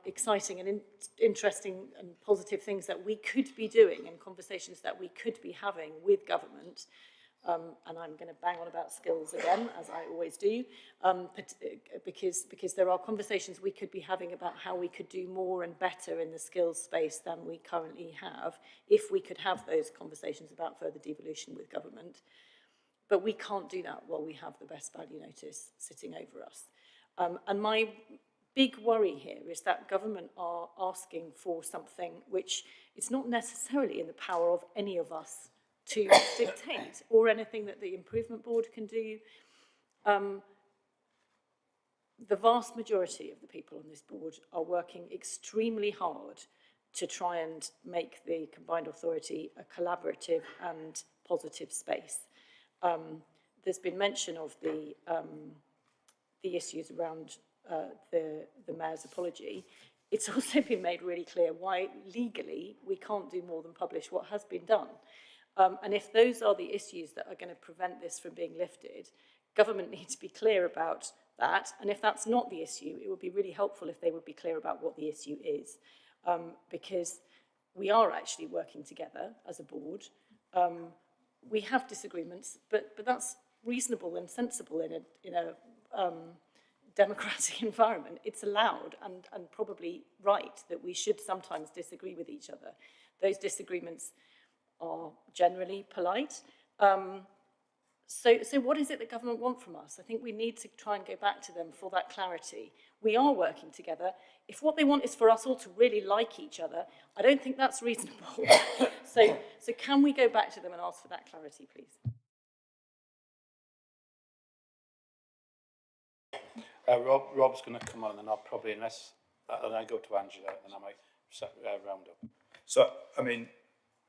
exciting and interesting and positive things that we could be doing and conversations that we could be having with government. And I'm going to bang on about skills again, as I always do, because there are conversations we could be having about how we could do more and better in the skills space than we currently have, if we could have those conversations about further devolution with government. But we can't do that while we have the best value notice sitting over us. And my big worry here is that government are asking for something which is not necessarily in the power of any of us to dictate, or anything that the Improvement Board can do. The vast majority of the people on this board are working extremely hard to try and make the Combined Authority a collaborative and positive space. There's been mention of the issues around the Mayor's apology. It's also been made really clear why legally we can't do more than publish what has been done. And if those are the issues that are going to prevent this from being lifted, government needs to be clear about that. And if that's not the issue, it would be really helpful if they would be clear about what the issue is. Because we are actually working together as a board. We have disagreements, but that's reasonable and sensible in a democratic environment. It's allowed and probably right that we should sometimes disagree with each other. Those disagreements are generally polite. So what is it that government want from us? I think we need to try and go back to them for that clarity. We are working together. If what they want is for us all to really like each other, I don't think that's reasonable. So can we go back to them and ask for that clarity, please? Rob's going to come on, and then I'll probably, and I go to Angela, and I might round up. So, I mean,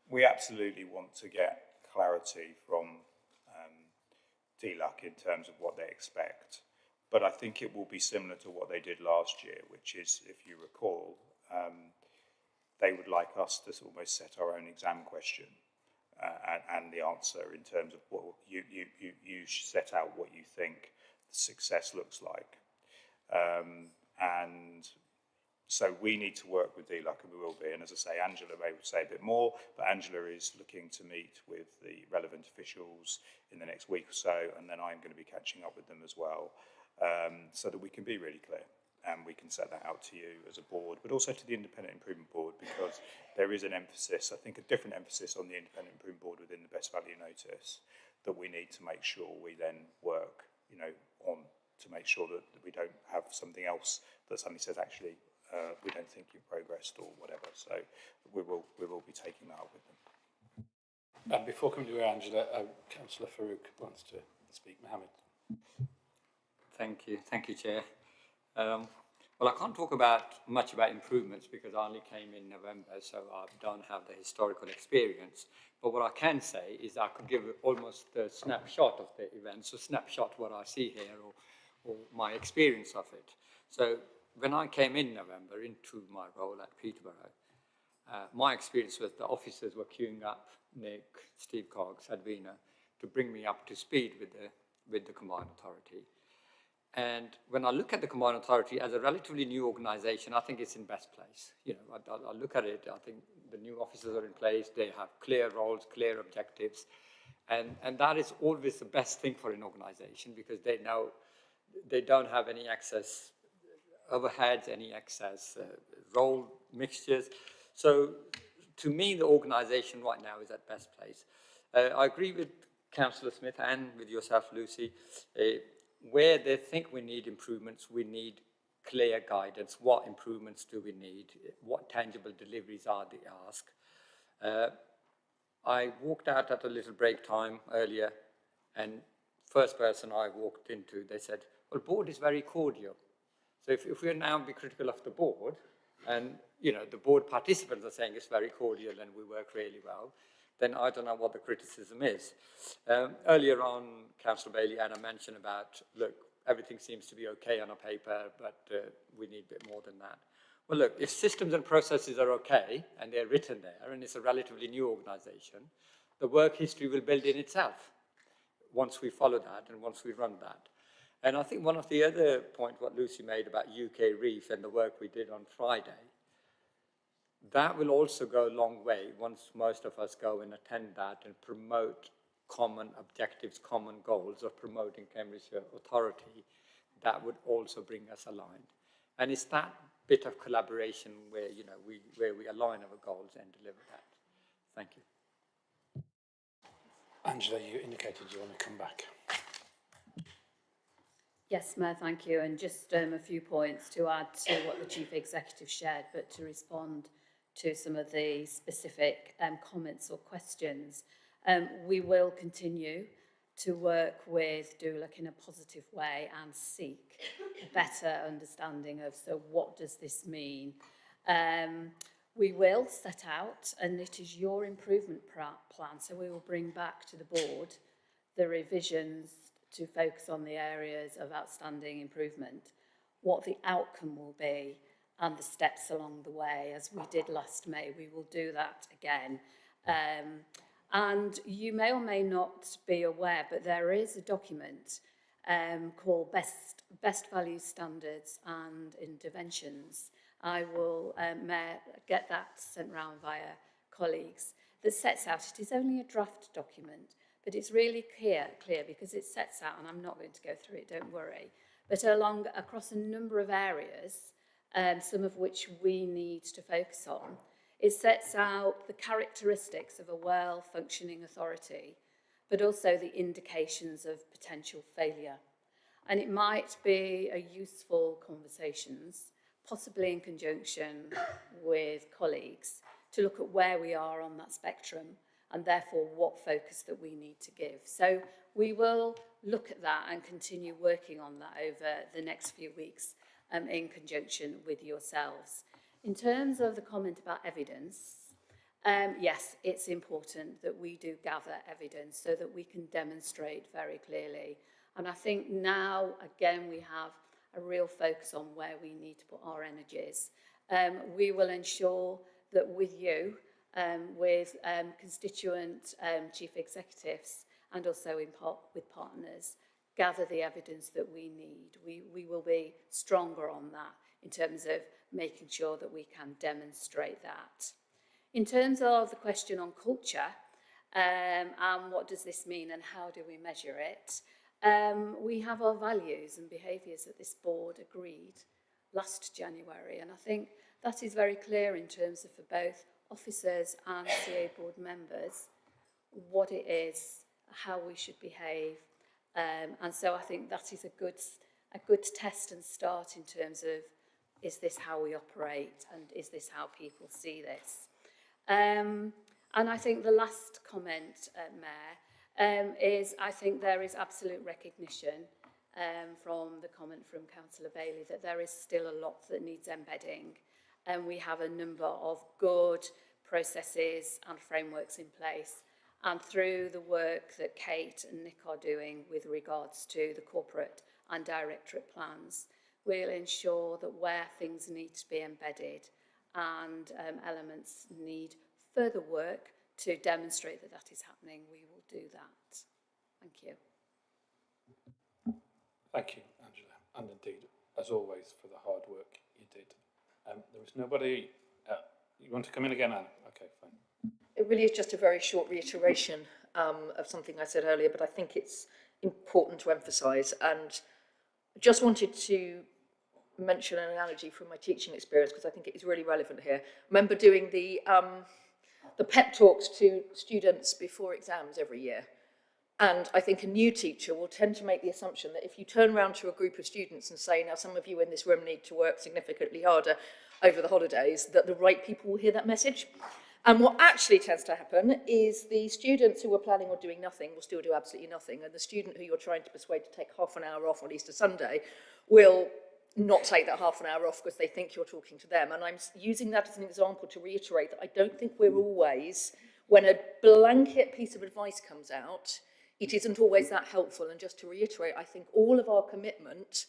we absolutely want to get clarity from DLUC in terms of what they expect. But I think it will be similar to what they did last year, which is, if you recall, they would like us to almost set our own exam question and the answer in terms of what you set out what you think success looks like. And so we need to work with DLUC, and we will be. And as I say, Angela may say a bit more, but Angela is looking to meet with the relevant officials in the next week or so, and then I'm going to be catching up with them as well, so that we can be really clear and we can set that out to you as a board, but also to the Independent Improvement Board, because there is an emphasis, I think a different emphasis on the Independent Improvement Board within the Best Value Notice that we need to make sure we then work, on to make sure that we don't have something else that suddenly says, actually, we don't think you've progressed or whatever. So we will be taking that up with them. Before coming to you, Angela, Councillor Farouk wants to speak. Mohammed. Thank you, Chair. Well, I can't talk much about improvements because I only came in November, so I don't have the historical experience. But what I can say is I could give almost a snapshot of the event, so snapshot what I see here or my experience of it. So when I came in November into my role at Peterborough, my experience was the officers were queuing up, Nick, Steve Cox, Advina, to bring me up to speed with the Combined Authority. And when I look at the Combined Authority as a relatively new organisation, I think it's in best place. You know, I look at it, I think the new officers are in place, they have clear roles, clear objectives, and that is always the best thing for an organisation because they know they don't have any excess overheads, any excess role mixtures. So to me, the organisation right now is at best place. I agree with Councillor Smith and with yourself, Lucy, where they think we need improvements, we need clear guidance. What improvements do we need? What tangible deliveries are they ask? I walked out at a little break time earlier, and first person I walked into, they said, well, board is very cordial. So if we're now be critical of the board, and you know the board participants are saying it's very cordial and we work really well, then I don't know what the criticism is. Earlier on, Councillor Bailey Anna mentioned about, look, everything seems to be okay on a paper, but we need a bit more than that. Well, look, if systems and processes are okay, and they're written there, and it's a relatively new organisation, the work history will build in itself once we follow that and once we run that. And I think one of the other points, what Lucy made about UK Reef and the work we did on Friday, that will also go a long way once most of us go and attend that and promote common objectives, common goals of promoting Cambridgeshire Authority. That would also bring us aligned. And it's that bit of collaboration where, you know, where we align our goals and deliver that. Thank you. Angela, you indicated you want to come back. Yes, Mayor, thank you. And just a few points to add to what the Chief Executive shared, but to respond to some of the specific comments or questions. We will continue to work with DULAC in a positive way and seek a better understanding of, so what does this mean? We will set out, and it is your improvement plan, so we will bring back to the board the revisions to focus on the areas of outstanding improvement, what the outcome will be, and the steps along the way. As we did last May, we will do that again. And you may or may not be aware, but there is a document called Best Value Standards and Interventions. I will get that sent round via colleagues, that sets out, it is only a draft document, but it's really clear because it sets out, and I'm not going to go through it, don't worry, but across a number of areas, some of which we need to focus on. It sets out the characteristics of a well-functioning authority, but also the indications of potential failure. And it might be a useful conversations, possibly in conjunction with colleagues, to look at where we are on that spectrum and therefore what focus that we need to give. So we will look at that and continue working on that over the next few weeks in conjunction with yourselves. In terms of the comment about evidence, yes, it's important that we do gather evidence so that we can demonstrate very clearly. And I think now, again, we have a real focus on where we need to put our energies. We will ensure that with you, with constituent chief executives and also with partners, gather the evidence that we need. We will be stronger on that in terms of making sure that we can demonstrate that. In terms of the question on culture, and what does this mean and how do we measure it, we have our values and behaviours that this board agreed last January, and I think that is very clear in terms of for both officers and CA board members, what it is, how we should behave, and so I think that is a good test and start in terms of is this how we operate, and is this how people see this? And I think the last comment, Mayor, is I think there is absolute recognition from the comment from Councillor Bailey that there is still a lot that needs embedding, and we have a number of good processes and frameworks in place. And through the work that Kate and Nick are doing with regards to the corporate and directorate plans, we'll ensure that where things need to be embedded and elements need further work to demonstrate that that is happening, we will do that. Thank you. Thank you, Angela, and indeed, as always, for the hard work you did. There is nobody... you want to come in again, Anne? Okay, fine. It really is just a very short reiteration of something I said earlier, but I think it's important to emphasise. And I just wanted to mention an analogy from my teaching experience because I think it is really relevant here. I remember doing the pep talks to students before exams every year. And I think a new teacher will tend to make the assumption that if you turn around to a group of students and say, now some of you in this room need to work significantly harder over the holidays, that the right people will hear that message. And what actually tends to happen is the students who are planning on doing nothing will still do absolutely nothing. And the student who you're trying to persuade to take half an hour off on Easter Sunday will not take that half an hour off because they think you're talking to them. And I'm using that as an example to reiterate that I don't think we're always, when a blanket piece of advice comes out, it isn't always that helpful. And just to reiterate, I think all of our commitment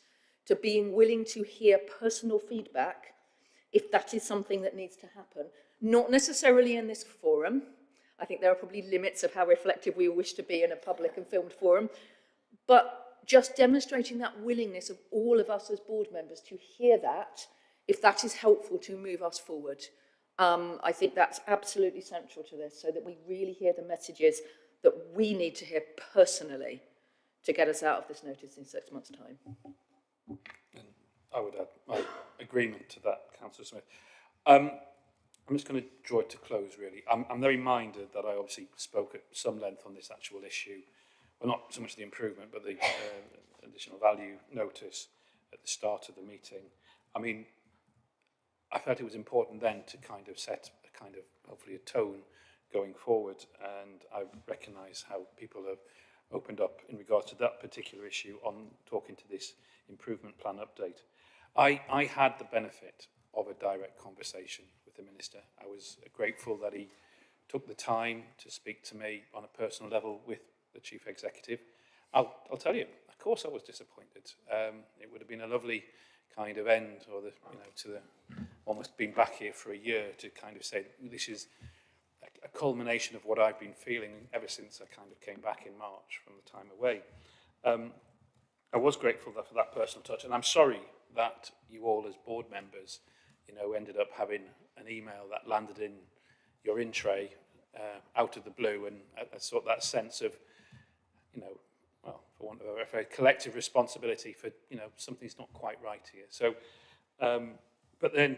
to being willing to hear personal feedback, if that is something that needs to happen, not necessarily in this forum. I think there are probably limits of how reflective we wish to be in a public and filmed forum, but just demonstrating that willingness of all of us as board members to hear that, if that is helpful to move us forward. I think that's absolutely central to this, so that we really hear the messages that we need to hear personally to get us out of this notice in 6 months' time. And I would add my agreement to that, Councillor Smith. I'm just going to draw it to close, really. I'm very minded that I obviously spoke at some length on this actual issue. Well, not so much the improvement, but the additional value notice at the start of the meeting. I mean, I felt it was important then to kind of set a kind of, hopefully, a tone going forward. And I recognise how people have opened up in regards to that particular issue on talking to this improvement plan update. I had the benefit of a direct conversation with the Minister. I was grateful that he took the time to speak to me on a personal level with the Chief Executive. I'll tell you, of course I was disappointed. It would have been a lovely kind of end, or to the almost been back here for a year to kind of say this is a culmination of what I've been feeling ever since I kind of came back in March from the time away. I was grateful for that personal touch, and I'm sorry that you all as board members, ended up having an email that landed in your in-tray out of the blue, and I sort of that sense of, well, for want of a very collective responsibility for, something's not quite right here. So, but then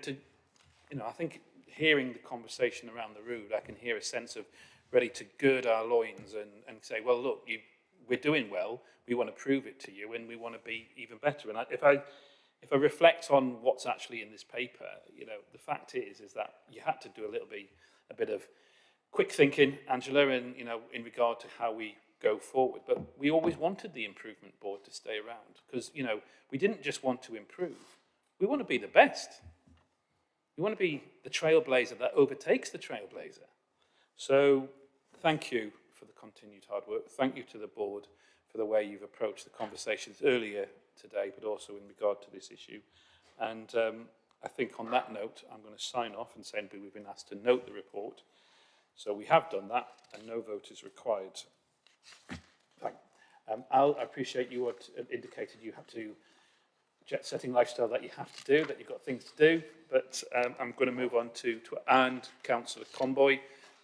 I think hearing the conversation around the room, I can hear a sense of ready to gird our loins and say, well, look, we're doing well, we want to prove it to you, and we want to be even better. And if I reflect on what's actually in this paper, the fact is that you had to do a bit of quick thinking, Angela, and in regard to how we go forward. But we always wanted the improvement board to stay around because we didn't just want to improve; we want to be the best. We want to be the trailblazer that overtakes the trailblazer. So, thank you for the continued hard work. Thank you to the board for the way you've approached the conversations earlier today, but also in regard to this issue. And I think on that note, I'm going to sign off and say we've been asked to note the report. So we have done that, and no vote is required. Al, I appreciate you indicated you have to jet-setting lifestyle that you have to do, that you've got things to do, but I'm going to move on to and Councillor Conboy,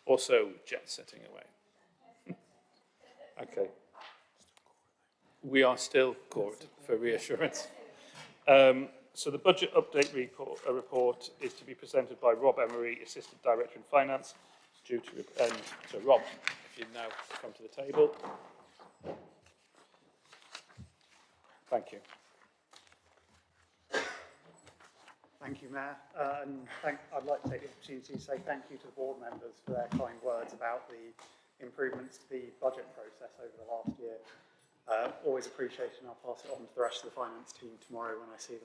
also jet-setting away. Okay. We are still court for reassurance. So the budget update report is to be presented by Rob Emery, Assistant Director in Finance, due to, so Rob, if you now come to the table. Thank you. Thank you, Mayor. I'd like to take the opportunity to say thank you to the board members for their kind words about the improvements to the budget process over the last year. Always appreciated, and I'll pass it on to the rest of the finance team tomorrow when I see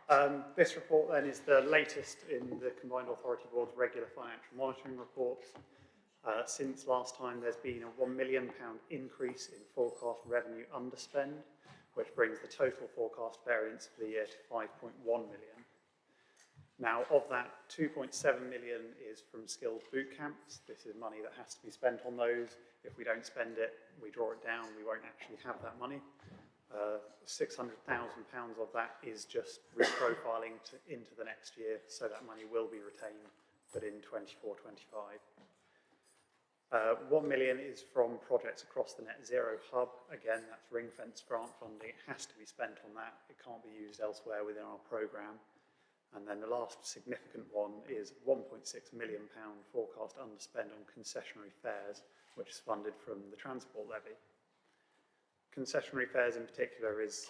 them. This report then is the latest in the Combined Authority Board's regular financial monitoring reports. Since last time, there's been a £1 million increase in forecast revenue underspend, which brings the total forecast variance for the year to 5.1 million. Now, of that, 2.7 million is from skilled boot camps. This is money that has to be spent on those. If we don't spend it, we draw it down, we won't actually have that money. £600,000 of that is just reprofiling into the next year, so that money will be retained, but in 24-25. 1 million is from projects across the Net Zero Hub. Again, that's ring-fence grant funding. It has to be spent on that. It can't be used elsewhere within our programme. And then the last significant one is £1.6 million forecast underspend on concessionary fares, which is funded from the transport levy. Concessionary fares in particular is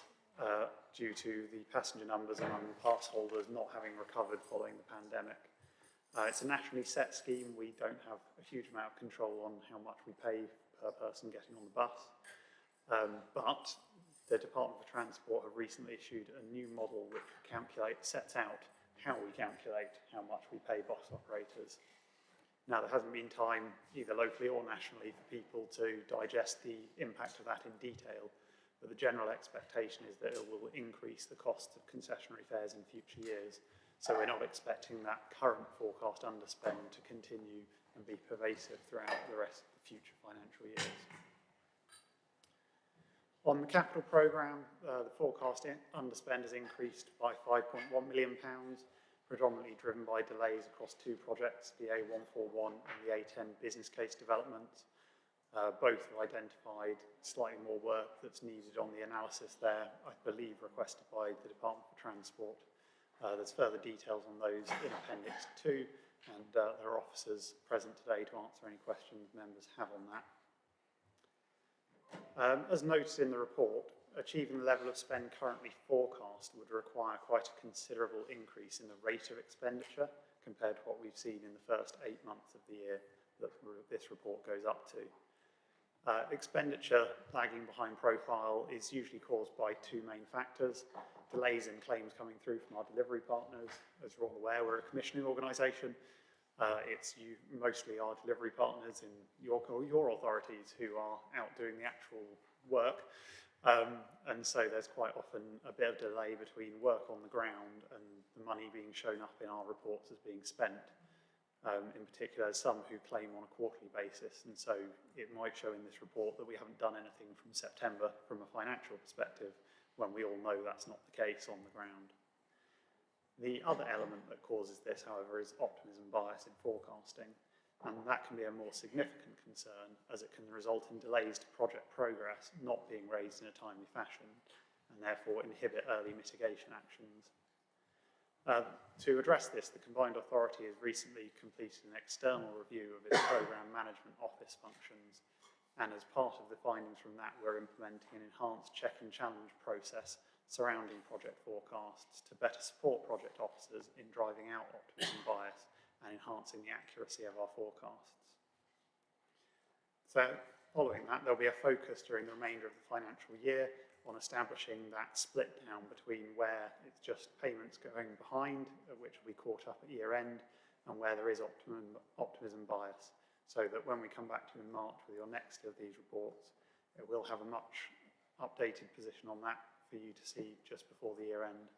due to the passenger numbers among pass holders not having recovered following the pandemic. It's a nationally set scheme. We don't have a huge amount of control on how much we pay per person getting on the bus. But the Department for Transport have recently issued a new model which sets out how we calculate how much we pay bus operators. Now, there hasn't been time, either locally or nationally, for people to digest the impact of that in detail, but the general expectation is that it will increase the cost of concessionary fares in future years. So we're not expecting that current forecast underspend to continue and be pervasive throughout the rest of the future financial years. On the capital programme, the forecast underspend has increased by £5.1 million, predominantly driven by delays across two projects, the A141 and the A10 business case developments. Both have identified slightly more work that's needed on the analysis there, I believe requested by the Department for Transport. There's further details on those in Appendix 2, and there are officers present today to answer any questions members have on that. As noted in the report, achieving the level of spend currently forecast would require quite a considerable increase in the rate of expenditure compared to what we've seen in the first 8 months of the year that this report goes up to. Expenditure lagging behind profile is usually caused by two main factors: delays in claims coming through from our delivery partners. As you're all aware, we're a commissioning organisation. It's mostly our delivery partners in your authorities who are out doing the actual work. And so there's quite often a bit of delay between work on the ground and the money being shown up in our reports as being spent. In particular, some who claim on a quarterly basis, and so it might show in this report that we haven't done anything from September from a financial perspective, when we all know that's not the case on the ground. The other element that causes this, however, is optimism bias in forecasting, and that can be a more significant concern as it can result in delays to project progress not being raised in a timely fashion, and therefore inhibit early mitigation actions. To address this, the Combined Authority has recently completed an external review of its programme management office functions, and as part of the findings from that, we're implementing an enhanced check and challenge process surrounding project forecasts to better support project officers in driving out optimism bias and enhancing the accuracy of our forecasts. So, following that, there'll be a focus during the remainder of the financial year on establishing that split down between where it's just payments going behind, which will be caught up at year end, and where there is optimism bias, so that when we come back to you in March with your next of these reports, it will have a much updated position on that for you to see just before the year end.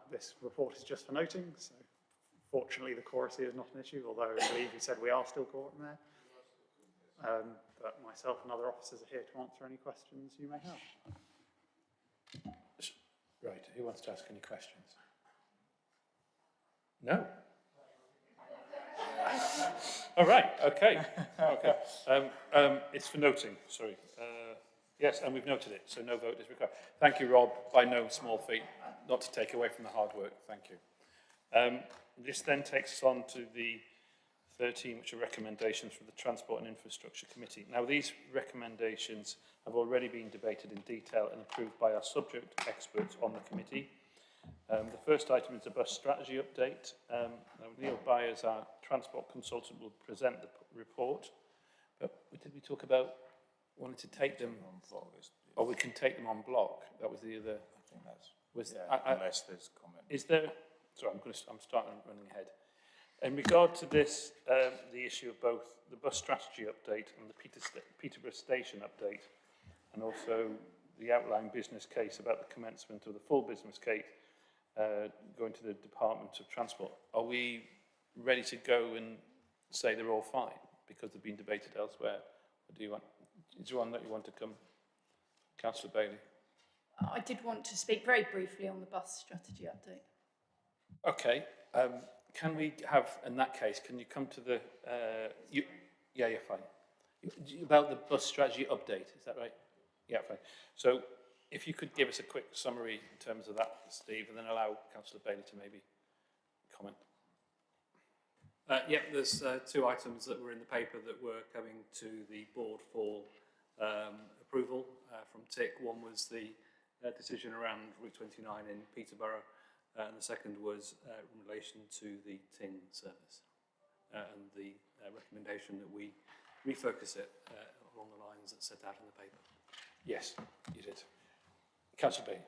This report is just for noting, so fortunately the chorusy is not an issue, although I believe you said we are still caught in there. But myself and other officers are here to answer any questions you may have. Right, who wants to ask any questions? No? All right, okay. It's for noting, sorry. Yes, and we've noted it, so no vote is required. Thank you, Rob, by no small feat, not to take away from the hard work, thank you. This then takes us on to the 13, which are recommendations from the Transport and Infrastructure Committee. Now, these recommendations have already been debated in detail and approved by our subject experts on the committee. The first item is a bus strategy update. Now Neil Byers, our transport consultant, will present the report. But did we talk about wanting to take them on block? Or we can take them on block. That was the other. I think that's. Was unless there's comment. Is there? Sorry, I'm starting running ahead. In regard to this, the issue of both the bus strategy update and the Peterborough station update, and also the outline business case about the commencement of the full business case going to the Department of Transport, are we ready to go and say they're all fine because they've been debated elsewhere? Or do you want? Is there one that you want to come, Councillor Bailey? I did want to speak very briefly on the bus strategy update. Okay. Can we have, in that case, can you come to the, yeah, you're fine. About the bus strategy update, is that right? Yeah, fine. So if you could give us a quick summary in terms of that, Steve, and then allow Councillor Bailey to maybe comment. Yeah, there's two items that were in the paper that were coming to the board for approval from TIC. One was the decision around Route 29 in Peterborough, and the second was in relation to the TIN service and the recommendation that we refocus it along the lines that's set out in the paper. Yes, you did. Councillor Bailey.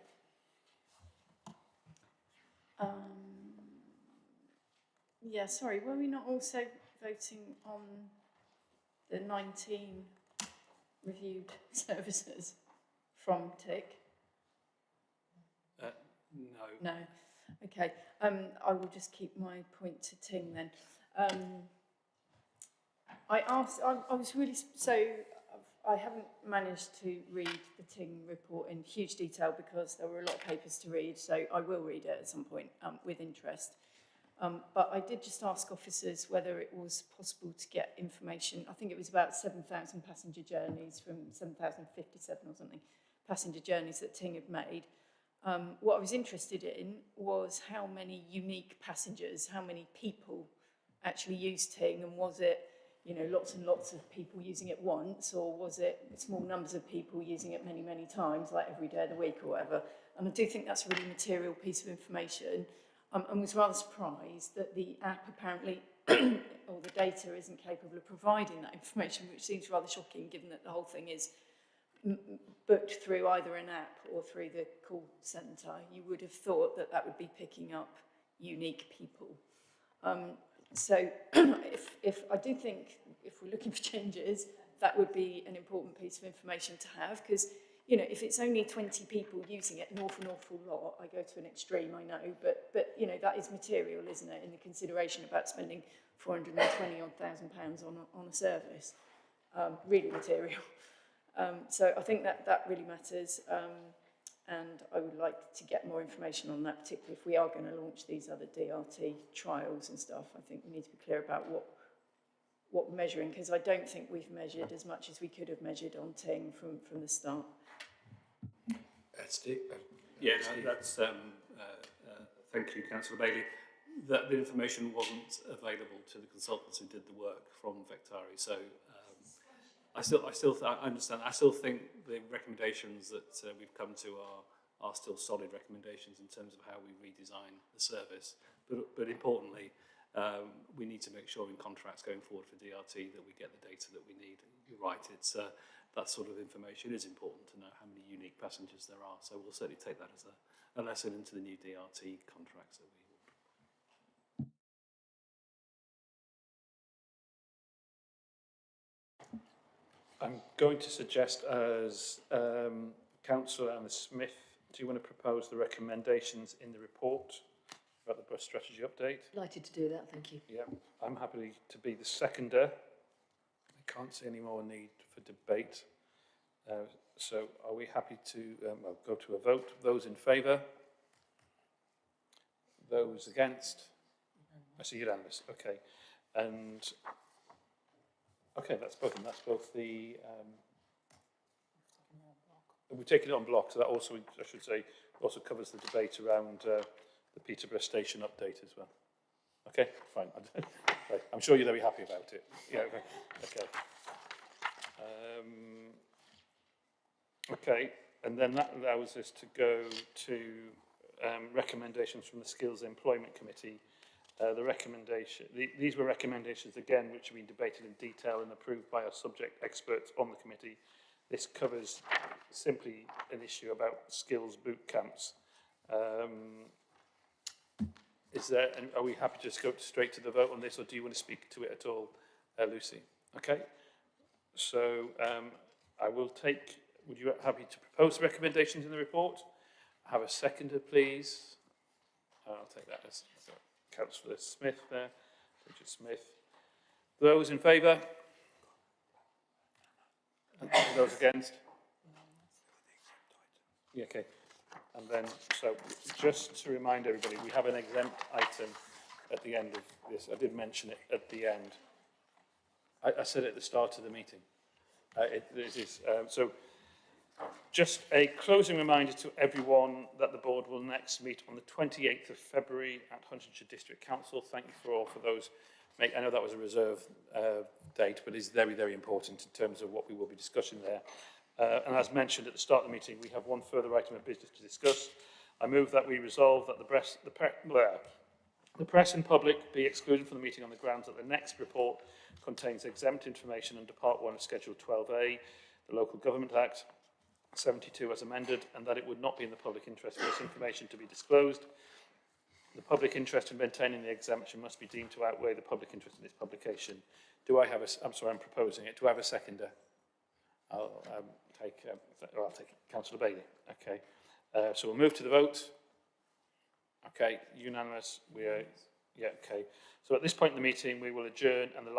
Yeah, sorry, were we not also voting on the 19 reviewed services from TIC? No. No. Okay. I will just keep my point to Ting then. I was really, so I haven't managed to read the Ting report in huge detail because there were a lot of papers to read, so I will read it at some point with interest. But I did just ask officers whether it was possible to get information. I think it was about 7,000 passenger journeys from 7,057 or something, passenger journeys that Ting had made. What I was interested in was how many unique passengers, how many people actually used Ting, and was it, you know, lots and lots of people using it once, or was it small numbers of people using it many, many times, like every day of the week or whatever? And I do think that's a really material piece of information. And was rather surprised that the app apparently, or the data isn't capable of providing that information, which seems rather shocking given that the whole thing is booked through either an app or through the call centre. You would have thought that that would be picking up unique people. So if I do think if we're looking for changes, that would be an important piece of information to have, because, you know, if it's only 20 people using it, an awful lot, I go to an extreme, I know, but you know, that is material, isn't it, in the consideration about spending £420,000 on a service. Really material. So I think that really matters, and I would like to get more information on that, particularly if we are going to launch these other DRT trials and stuff. I think we need to be clear about what we're measuring, because I don't think we've measured as much as we could have measured on Ting from the start. Steve? Yes, that's, thank you, Councillor Bailey. That the information wasn't available to the consultants who did the work from Vectari, so I understand. I still think the recommendations that we've come to are still solid recommendations in terms of how we redesign the service. But importantly, we need to make sure in contracts going forward for DRT that we get the data that we need. You're right, it's that sort of information is important to know how many unique passengers there are. So we'll certainly take that as a lesson into the new DRT contracts that we. I'm going to suggest, as Councillor Anna Smith, do you want to propose the recommendations in the report about the bus strategy update? Delighted to do that, thank you. Yeah, I'm happy to be the seconder. I can't see any more need for debate. So are we happy to go to a vote? Those in favour? Those against? I see unanimous. Okay. And okay, that's both. And that's both the. We're taking it on block, so that also, I should say, also covers the debate around the Peterborough station update as well. Okay, fine. Right. I'm sure you're very happy about it. Yeah. Okay. Okay, and then that allows us to go to recommendations from the Skills Employment Committee. These were recommendations, again, which have been debated in detail and approved by our subject experts on the committee. This covers simply an issue about skills boot camps. Are we happy to just go straight to the vote on this, or do you want to speak to it at all, Lucy? Okay. So I will take, would you be happy to propose the recommendations in the report? Have a seconder, please. I'll take that as Councillor Smith there, Bridget Smith. Those in favour? Those against? Yeah, okay. And then, so just to remind everybody, we have an exempt item at the end of this. I did mention it at the end. I said it at the start of the meeting. So just a closing reminder to everyone that the board will next meet on the 28th of February at Huntingdonshire District Council. Thank you for those. I know that was a reserve date, but it's very, very important in terms of what we will be discussing there. And as mentioned at the start of the meeting, we have one further item of business to discuss. I move that we resolve that the press and public be excluded from the meeting on the grounds that the next report contains exempt information under Part 1 of Schedule 12A, the Local Government Act 72 as amended, and that it would not be in the public interest for this information to be disclosed. The public interest in maintaining the exemption must be deemed to outweigh the public interest in its publication. Do I have a, I'm sorry, I'm proposing it. Do I have a seconder? I'll take Councillor Bailey. Okay. So we'll move to the vote. Okay, unanimous. Yeah, okay. So at this point in the meeting, we will adjourn and the